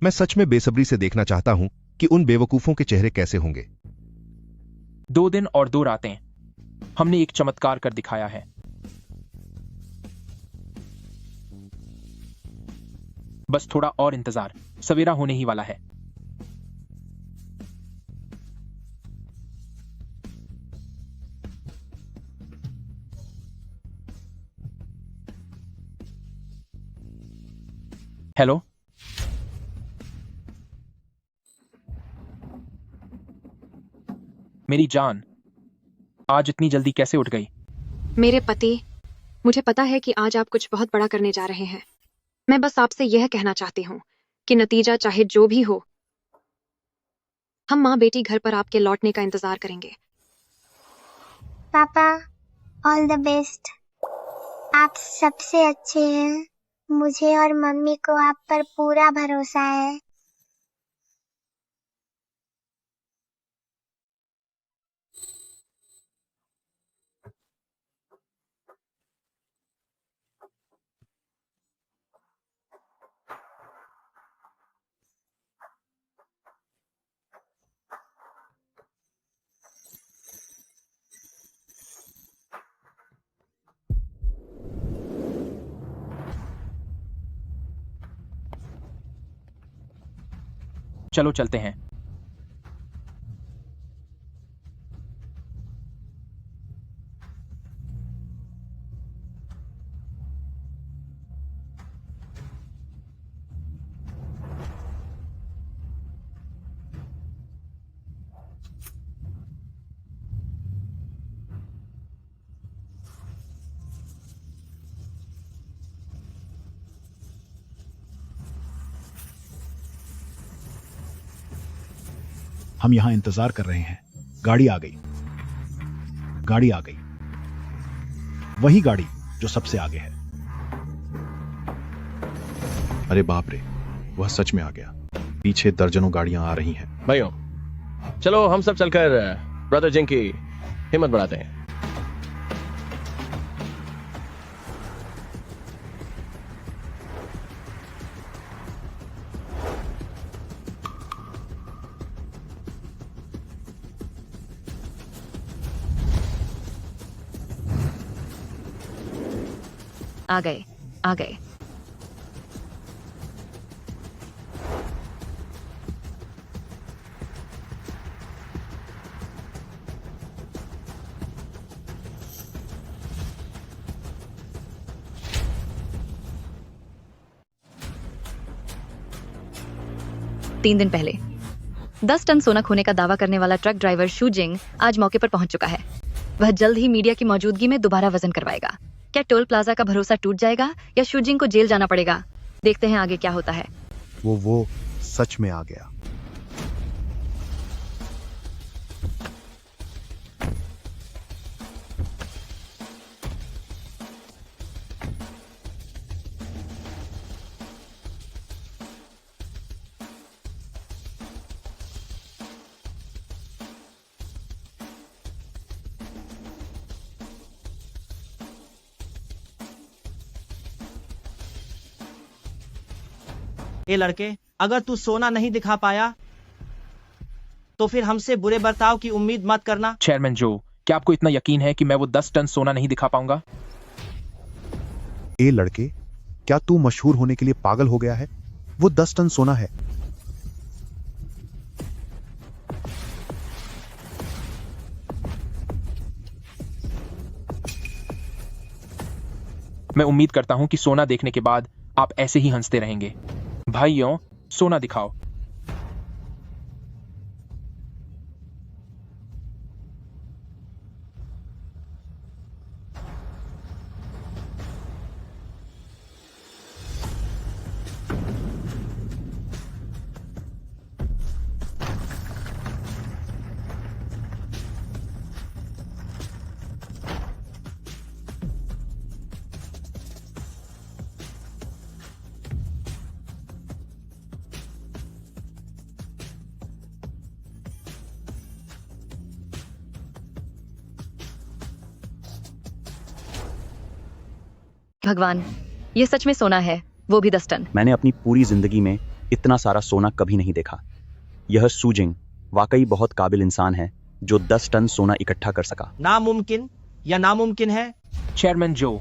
S18: मैं सच में बेसब्री से देखना चाहता हूं कि उन बेवकूफों के चेहरे कैसे होंगे।
S1: 2 दिन और 2 रातें हमने एक चमत्कार कर दिखाया है। बस थोड़ा और इंतजार, सवेरा होने ही वाला है। हेलो, मेरी जान, आज इतनी जल्दी कैसे उठ गई?
S14: मेरे पति, मुझे पता है कि आज आप कुछ बहुत बड़ा करने जा रहे हैं। मैं बस आपसे यह कहना चाहती हूँ कि नतीजा चाहे जो भी हो, हम माँ बेटी घर पर आपके लौटने का इंतजार करेंगे।
S8: पापा, ऑल द बेस्ट। आप सबसे अच्छे हैं। मुझे और मम्मी को आप पर पूरा भरोसा है।
S1: चलो चलते हैं।
S10: हम यहाँ इंतजार कर रहे हैं। गाड़ी आ गई, गाड़ी आ गई, वही गाड़ी जो सबसे आगे है।
S16: अरे बाप रे, वह सच में आ गया। पीछे दर्जनों गाड़ियां आ रही हैं।
S21: भाइयों, चलो हम सब चलकर ब्रदर जिंग की हिम्मत बढ़ाते हैं।
S2: आ गए, आ गए।
S22: तीन दिन पहले 10 टन सोना खोने का दावा करने वाला ट्रक ड्राइवर शू जिंग आज मौके पर पहुंच चुका है। वह जल्द ही मीडिया की मौजूदगी में दोबारा वजन करवाएगा। क्या टोल प्लाजा का भरोसा टूट जाएगा या शू जिंग को जेल जाना पड़ेगा? देखते हैं आगे क्या होता है।
S18: वो सच में आ गया।
S19: ए लड़के, अगर तू सोना नहीं दिखा पाया तो फिर हमसे बुरे बर्ताव की उम्मीद मत करना।
S1: चेयरमैन जो, क्या आपको इतना यकीन है कि मैं वो 10 टन सोना नहीं दिखा पाऊंगा?
S18: ए लड़के, क्या तू मशहूर होने के लिए पागल हो गया है? वो 10 टन सोना है।
S1: मैं उम्मीद करता हूं कि सोना देखने के बाद आप ऐसे ही हंसते रहेंगे। भाइयों, सोना दिखाओ।
S22: भगवान, ये सच में सोना है, वो भी 10 टन।
S24: मैंने अपनी पूरी जिंदगी में इतना सारा सोना कभी नहीं देखा। यह शू जिंग वाकई बहुत काबिल इंसान है जो 10 टन सोना इकट्ठा कर सका।
S19: नामुमकिन या नामुमकिन है?
S1: चेयरमैन जो,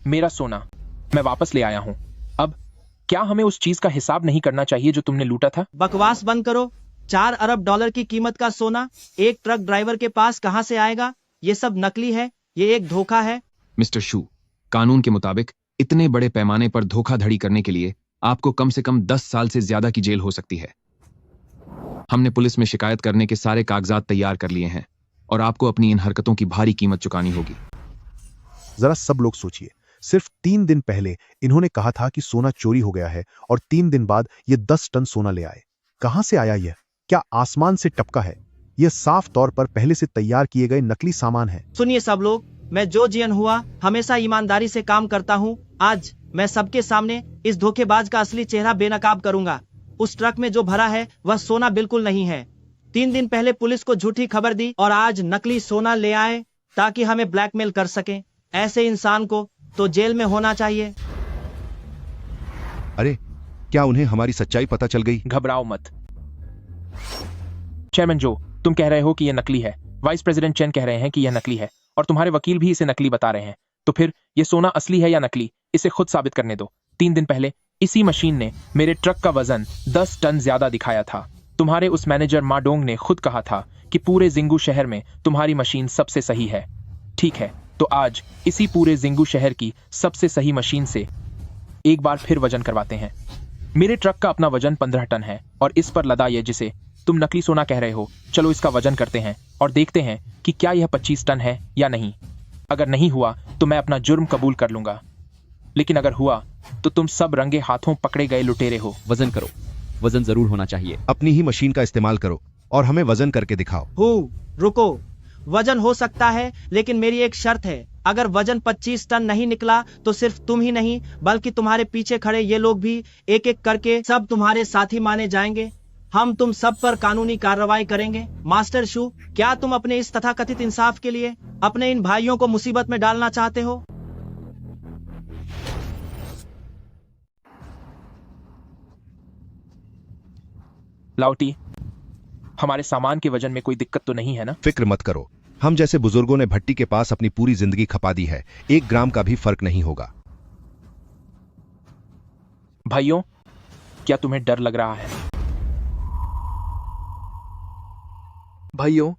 S1: मेरा सोना मैं वापस ले आया हूं। अब क्या हमें उस चीज का हिसाब नहीं करना चाहिए जो तुमने लूटा था?
S19: बकवास बंद करो। 4 अरब डॉलर की कीमत का सोना एक ट्रक ड्राइवर के पास कहां से आएगा? ये सब नकली है, ये एक धोखा है।
S25: मिस्टर शू, कानून के मुताबिक इतने बड़े पैमाने पर धोखाधड़ी करने के लिए आपको कम से कम 10 साल से ज्यादा की जेल हो सकती है। हमने पुलिस में शिकायत करने के सारे कागजात तैयार कर लिए हैं और आपको अपनी इन हरकतों की भारी कीमत चुकानी होगी।
S18: जरा सब लोग सोचिए, सिर्फ 3 दिन पहले इन्होंने कहा था कि सोना चोरी हो गया है और 3 दिन बाद ये 10 टन सोना ले आए। कहां से आया यह? क्या आसमान से टपका है? यह साफ तौर पर पहले से तैयार किए गए नकली सामान है।
S19: सुनिए सब लोग, मैं जो जियन हुआ हमेशा ईमानदारी से काम करता हूँ। आज मैं सबके सामने इस धोखेबाज का असली चेहरा बेनकाब करूंगा। उस ट्रक में जो भरा है वह सोना बिल्कुल नहीं है। 3 दिन पहले पुलिस को झूठी खबर दी और आज नकली सोना ले आए ताकि हमें ब्लैकमेल कर सकें। ऐसे इंसान को तो जेल में होना चाहिए।
S26: अरे, क्या उन्हें हमारी सच्चाई पता चल गई?
S1: घबराओ मत। चेयरमैन जो, तुम कह रहे हो कि यह नकली है, वाइस प्रेसिडेंट चेन कह रहे हैं कि यह नकली है और तुम्हारे वकील भी इसे नकली बता रहे हैं। तो फिर यह सोना असली है या नकली, इसे खुद साबित करने दो। 3 दिन पहले इसी मशीन ने मेरे ट्रक का वजन 10 टन ज्यादा दिखाया था। तुम्हारे उस मैनेजर माडोंग ने खुद कहा था कि पूरे जिंगू शहर में तुम्हारी मशीन सबसे सही है। ठीक है, तो आज इसी पूरे जिंगू शहर की सबसे सही मशीन से एक बार फिर वजन करवाते हैं। मेरे ट्रक का अपना वजन 15 टन है और इस पर लदा ये जिसे तुम नकली सोना कह रहे हो। चलो इसका वजन करते हैं और देखते हैं कि क्या यह 25 टन है या नहीं। अगर नहीं हुआ तो मैं अपना जुर्म कबूल कर लूंगा, लेकिन अगर हुआ तो तुम सब रंगे हाथों पकड़े गए लुटेरे हो।
S7: वजन करो, वजन जरूर होना चाहिए।
S26: अपनी ही मशीन का इस्तेमाल करो
S18: और हमें वजन करके दिखाओ।
S19: रुको, वजन हो सकता है, लेकिन मेरी एक शर्त है। अगर वजन 25 टन नहीं निकला तो सिर्फ तुम ही नहीं बल्कि तुम्हारे पीछे खड़े ये लोग भी एक एक करके सब तुम्हारे साथी माने जाएंगे। हम तुम सब पर कानूनी कार्रवाई करेंगे। मास्टर शू, क्या तुम अपने इस तथाकथित इंसाफ के लिए अपने इन भाइयों को मुसीबत में डालना चाहते हो?
S1: लाउटी, हमारे सामान के वजन में कोई दिक्कत तो नहीं है ना?
S18: फिक्र मत करो, हम जैसे बुजुर्गों ने भट्टी के पास अपनी पूरी जिंदगी खपा दी है, 1 ग्राम का भी फर्क नहीं होगा।
S1: भाइयों, क्या तुम्हें डर लग रहा है?
S17: भाइयों,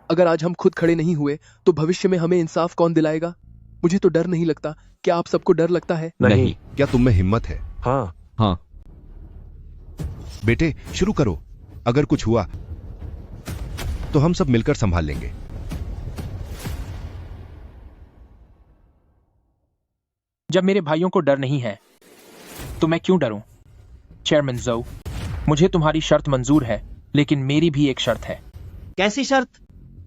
S17: अगर आज हम खुद खड़े नहीं हुए तो भविष्य में हमें इंसाफ कौन दिलाएगा? मुझे तो डर नहीं लगता। क्या आप सबको डर लगता है?
S18: नहीं। क्या तुम में हिम्मत है?
S9: हाँ।
S18: बेटे शुरू करो, अगर कुछ हुआ तो हम सब मिलकर संभाल लेंगे।
S1: जब मेरे भाइयों को डर नहीं है तो मैं क्यों डरूं? चेयरमैन ज़ोउ, मुझे तुम्हारी शर्त मंजूर है, लेकिन मेरी भी एक शर्त है।
S19: कैसी शर्त?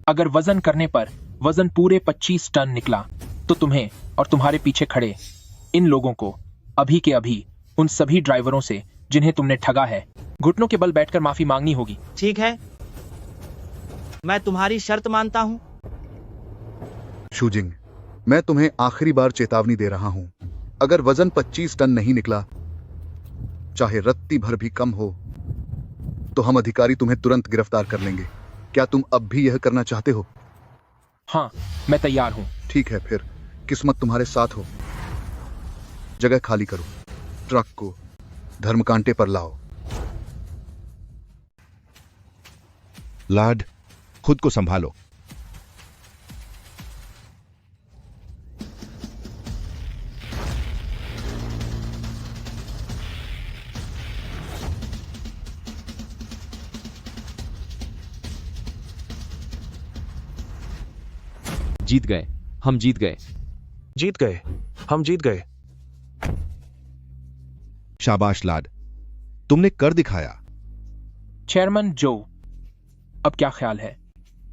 S1: अगर वजन करने पर वजन पूरे 25 टन निकला तो तुम्हें और तुम्हारे पीछे खड़े इन लोगों को अभी के अभी उन सभी ड्राइवरों से जिन्हें तुमने ठगा है घुटनों के बल बैठकर माफी मांगनी होगी।
S19: ठीक है, मैं तुम्हारी शर्त मानता हूं।
S12: शूजिंग, मैं तुम्हें आखिरी बार चेतावनी दे रहा हूं, अगर वजन 25 टन नहीं निकला, चाहे रत्ती भर भी कम हो, तो हम अधिकारी तुम्हें तुरंत गिरफ्तार कर लेंगे। क्या तुम अब भी यह करना चाहते हो?
S1: हाँ, मैं तैयार हूं।
S12: ठीक है, फिर किस्मत तुम्हारे साथ हो। जगह खाली करो, ट्रक को धर्मकांटे पर लाओ।
S18: लाड, खुद को संभालो।
S7: जीत गए, हम जीत गए।
S9: जीत गए, हम जीत गए।
S18: शाबाश लाड, तुमने कर दिखाया।
S1: चेयरमैन जो, अब क्या ख्याल है?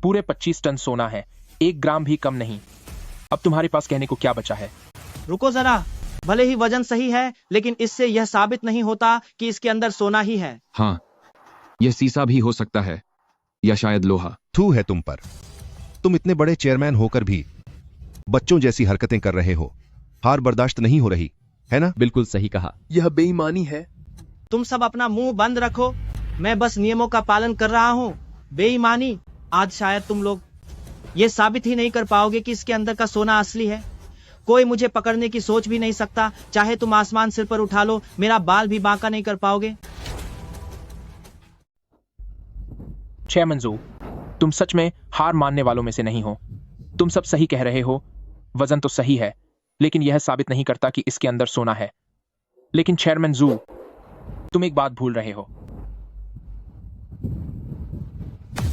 S1: पूरे 25 टन सोना है, 1 ग्राम भी कम नहीं। अब तुम्हारे पास कहने को क्या बचा है?
S19: रुको जरा, भले ही वजन सही है, लेकिन इससे यह साबित नहीं होता कि इसके अंदर सोना ही है।
S25: हाँ, यह सीसा भी हो सकता है या शायद लोहा।
S18: थू है तुम पर, तुम इतने बड़े चेयरमैन होकर भी बच्चों जैसी हरकतें कर रहे हो। हार बर्दाश्त नहीं हो रही है ना?
S7: बिल्कुल सही कहा।
S17: यह बेईमानी है।
S19: तुम सब अपना मुंह बंद रखो, मैं बस नियमों का पालन कर रहा हूँ। बेईमानी? आज शायद तुम लोग ये साबित ही नहीं कर पाओगे कि इसके अंदर का सोना असली है। कोई मुझे पकड़ने की सोच भी नहीं सकता, चाहे तुम आसमान सिर पर उठा लो, मेरा बाल भी बांका नहीं कर पाओगे।
S1: चेयरमैन ज़ोउ, तुम सच में हार मानने वालों में से नहीं हो। तुम सब सही कह रहे हो, वजन तो सही है, लेकिन यह साबित नहीं करता कि इसके अंदर सोना है। लेकिन चेयरमैन ज़ोउ, तुम एक बात भूल रहे हो।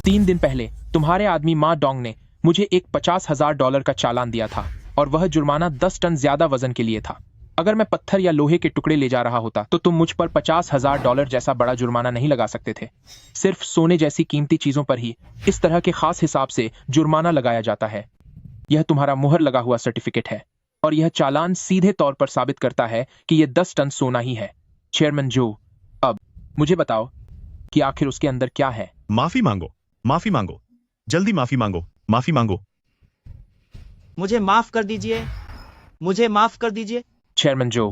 S1: 3 दिन पहले तुम्हारे आदमी मा डोंग ने मुझे एक $50,000 का चालान दिया था, और वह जुर्माना 10 टन ज्यादा वजन के लिए था। अगर मैं पत्थर या लोहे के टुकड़े ले जा रहा होता तो तुम मुझ पर $50,000 जैसा बड़ा जुर्माना नहीं लगा सकते थे। सिर्फ सोने जैसी कीमती चीजों पर ही इस तरह के खास हिसाब से जुर्माना लगाया जाता है। यह तुम्हारा मुहर लगा हुआ सर्टिफिकेट है, और यह चालान सीधे तौर पर साबित करता है कि यह 10 टन सोना ही है। चेयरमैन जो, अब मुझे बताओ कि आखिर उसके अंदर क्या है?
S5: माफी मांगो, माफी मांगो, जल्दी माफी मांगो, माफी मांगो।
S19: मुझे माफ कर दीजिए, मुझे माफ कर दीजिए।
S1: चेयरमैन जो,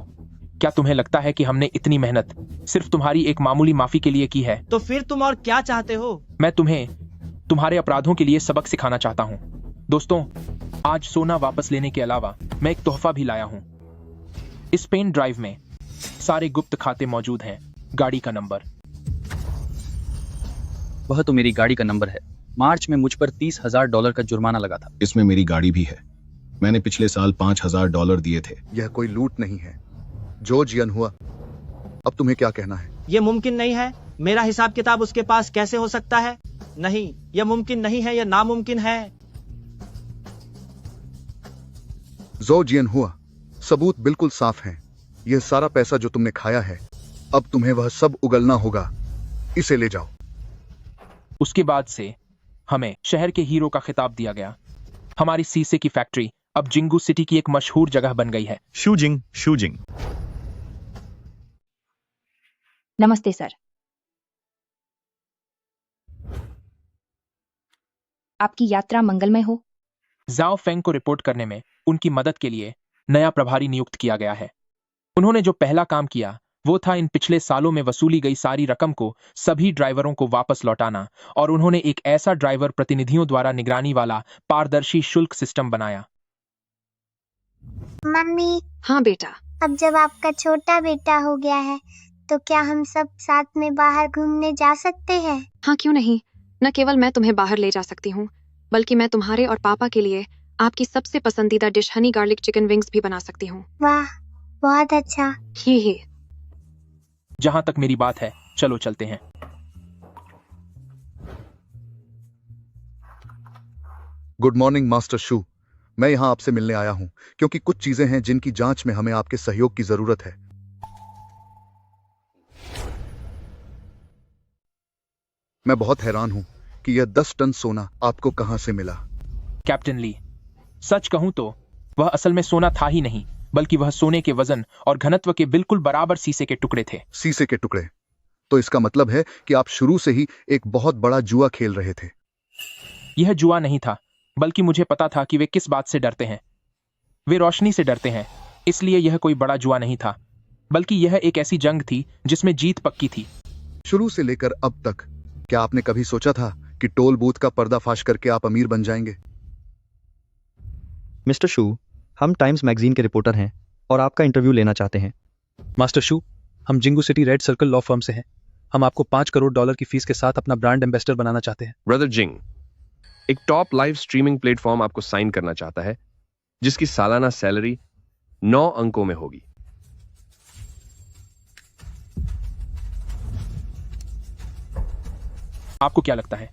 S1: क्या तुम्हें लगता है कि हमने इतनी मेहनत सिर्फ तुम्हारी एक मामूली माफी के लिए की है?
S19: तो फिर तुम और क्या चाहते हो?
S1: मैं तुम्हें तुम्हारे अपराधों के लिए सबक सिखाना चाहता हूँ। दोस्तों, आज सोना वापस लेने के अलावा मैं एक तोहफा भी लाया हूँ। इस पेन ड्राइव में सारे गुप्त खाते मौजूद हैं, गाड़ी का नंबर।
S24: वह तो मेरी गाड़ी का नंबर है। मार्च में मुझ पर $30,000 का जुर्माना लगा था।
S10: इसमें मेरी गाड़ी भी है। मैंने पिछले साल $5,000 दिए थे।
S12: यह कोई लूट नहीं है। जो जियन हुआ, अब तुम्हें क्या कहना है?
S19: यह मुमकिन नहीं है। मेरा हिसाब किताब उसके पास कैसे हो सकता है? नहीं, यह मुमकिन नहीं है, यह नामुमकिन है।
S12: जो जियन हुआ, सबूत बिल्कुल साफ हैं। यह सारा पैसा जो तुमने खाया है, अब तुम्हें वह सब उगलना होगा। इसे ले जाओ।
S1: उसके बाद से हमें शहर के हीरो का खिताब दिया गया। हमारी शीशे की फैक्ट्री अब जिंगू सिटी की एक मशहूर जगह बन गई है।
S5: शूजिंग।
S4: नमस्ते सर। आपकी यात्रा मंगलमय हो।
S1: जाओ फेंग को रिपोर्ट करने में उनकी मदद के लिए नया प्रभारी नियुक्त किया गया है। उन्होंने जो पहला काम किया वो था इन पिछले सालों में वसूली गई सारी रकम को सभी ड्राइवरों को वापस लौटाना, और उन्होंने एक ऐसा ड्राइवर प्रतिनिधियों द्वारा निगरानी वाला पारदर्शी शुल्क सिस्टम बनाया।
S8: मम्मी।
S14: हाँ बेटा।
S8: अब जब आपका छोटा बेटा हो गया है तो क्या हम सब साथ में बाहर घूमने जा सकते हैं?
S14: हाँ क्यों नहीं। न केवल मैं तुम्हें बाहर ले जा सकती हूँ, बल्कि मैं तुम्हारे और पापा के लिए आपकी सबसे पसंदीदा dish Honey garlic chicken wings भी बना सकती हूँ।
S8: वाह, बहुत अच्छा।
S14: ही।
S1: जहां तक मेरी बात है, चलो चलते हैं।
S6: गुड मॉर्निंग मास्टर शू। मैं यहाँ आपसे मिलने आया हूँ क्योंकि कुछ चीजें हैं जिनकी जांच में हमें आपके सहयोग की जरूरत है। मैं बहुत हैरान हूँ कि यह 10 टन सोना आपको कहां से मिला।
S1: कैप्टन ली, सच कहूं तो वह असल में सोना था ही नहीं, बल्कि वह सोने के वजन और घनत्व के बिल्कुल बराबर शीशे के टुकड़े थे।
S6: शीशे के टुकड़े? तो इसका मतलब है कि आप शुरू से ही एक बहुत बड़ा जुआ खेल रहे थे।
S1: यह जुआ नहीं था, बल्कि मुझे पता था कि वे किस बात से डरते हैं। वे रोशनी से डरते हैं, इसलिए यह कोई बड़ा जुआ नहीं था, बल्कि यह एक ऐसी जंग थी जिसमें जीत पक्की थी।
S6: शुरू से लेकर अब तक क्या आपने कभी सोचा था कि टोल बूथ का पर्दाफाश करके आप अमीर बन जाएंगे?
S24: मिस्टर शू, हम टाइम्स मैगजीन के रिपोर्टर हैं और आपका इंटरव्यू लेना चाहते हैं।
S9: मास्टर शू, हम Xingu city red circle law firm से हैं। हम आपको $5 करोड़ की फीस के साथ अपना ब्रांड एम्बेसडर बनाना चाहते हैं।
S21: ब्रदर जिंग, एक टॉप लाइव स्ट्रीमिंग प्लेटफॉर्म आपको साइन करना चाहता है जिसकी सालाना सैलरी 9 अंकों में होगी।
S1: आपको क्या लगता है?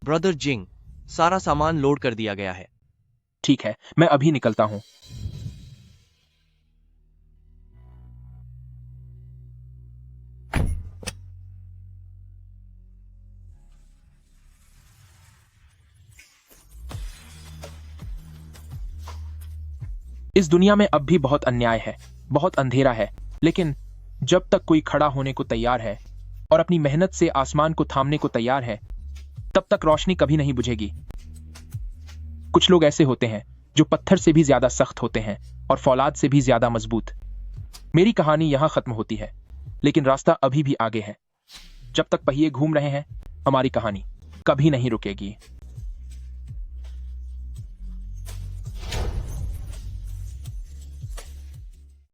S19: ब्रदर जिंग, सारा सामान लोड कर दिया गया है।
S1: ठीक है, मैं अभी निकलता हूं। इस दुनिया में अब भी बहुत अन्याय है, बहुत अंधेरा है, लेकिन जब तक कोई खड़ा होने को तैयार है और अपनी मेहनत से आसमान को थामने को तैयार है, तब तक रोशनी कभी नहीं बुझेगी। कुछ लोग ऐसे होते हैं जो पत्थर से भी ज्यादा सख्त होते हैं और फौलाद से भी ज्यादा मजबूत। मेरी कहानी यहां खत्म होती है, लेकिन रास्ता अभी भी आगे है। जब तक पहिए घूम रहे हैं, हमारी कहानी कभी नहीं रुकेगी।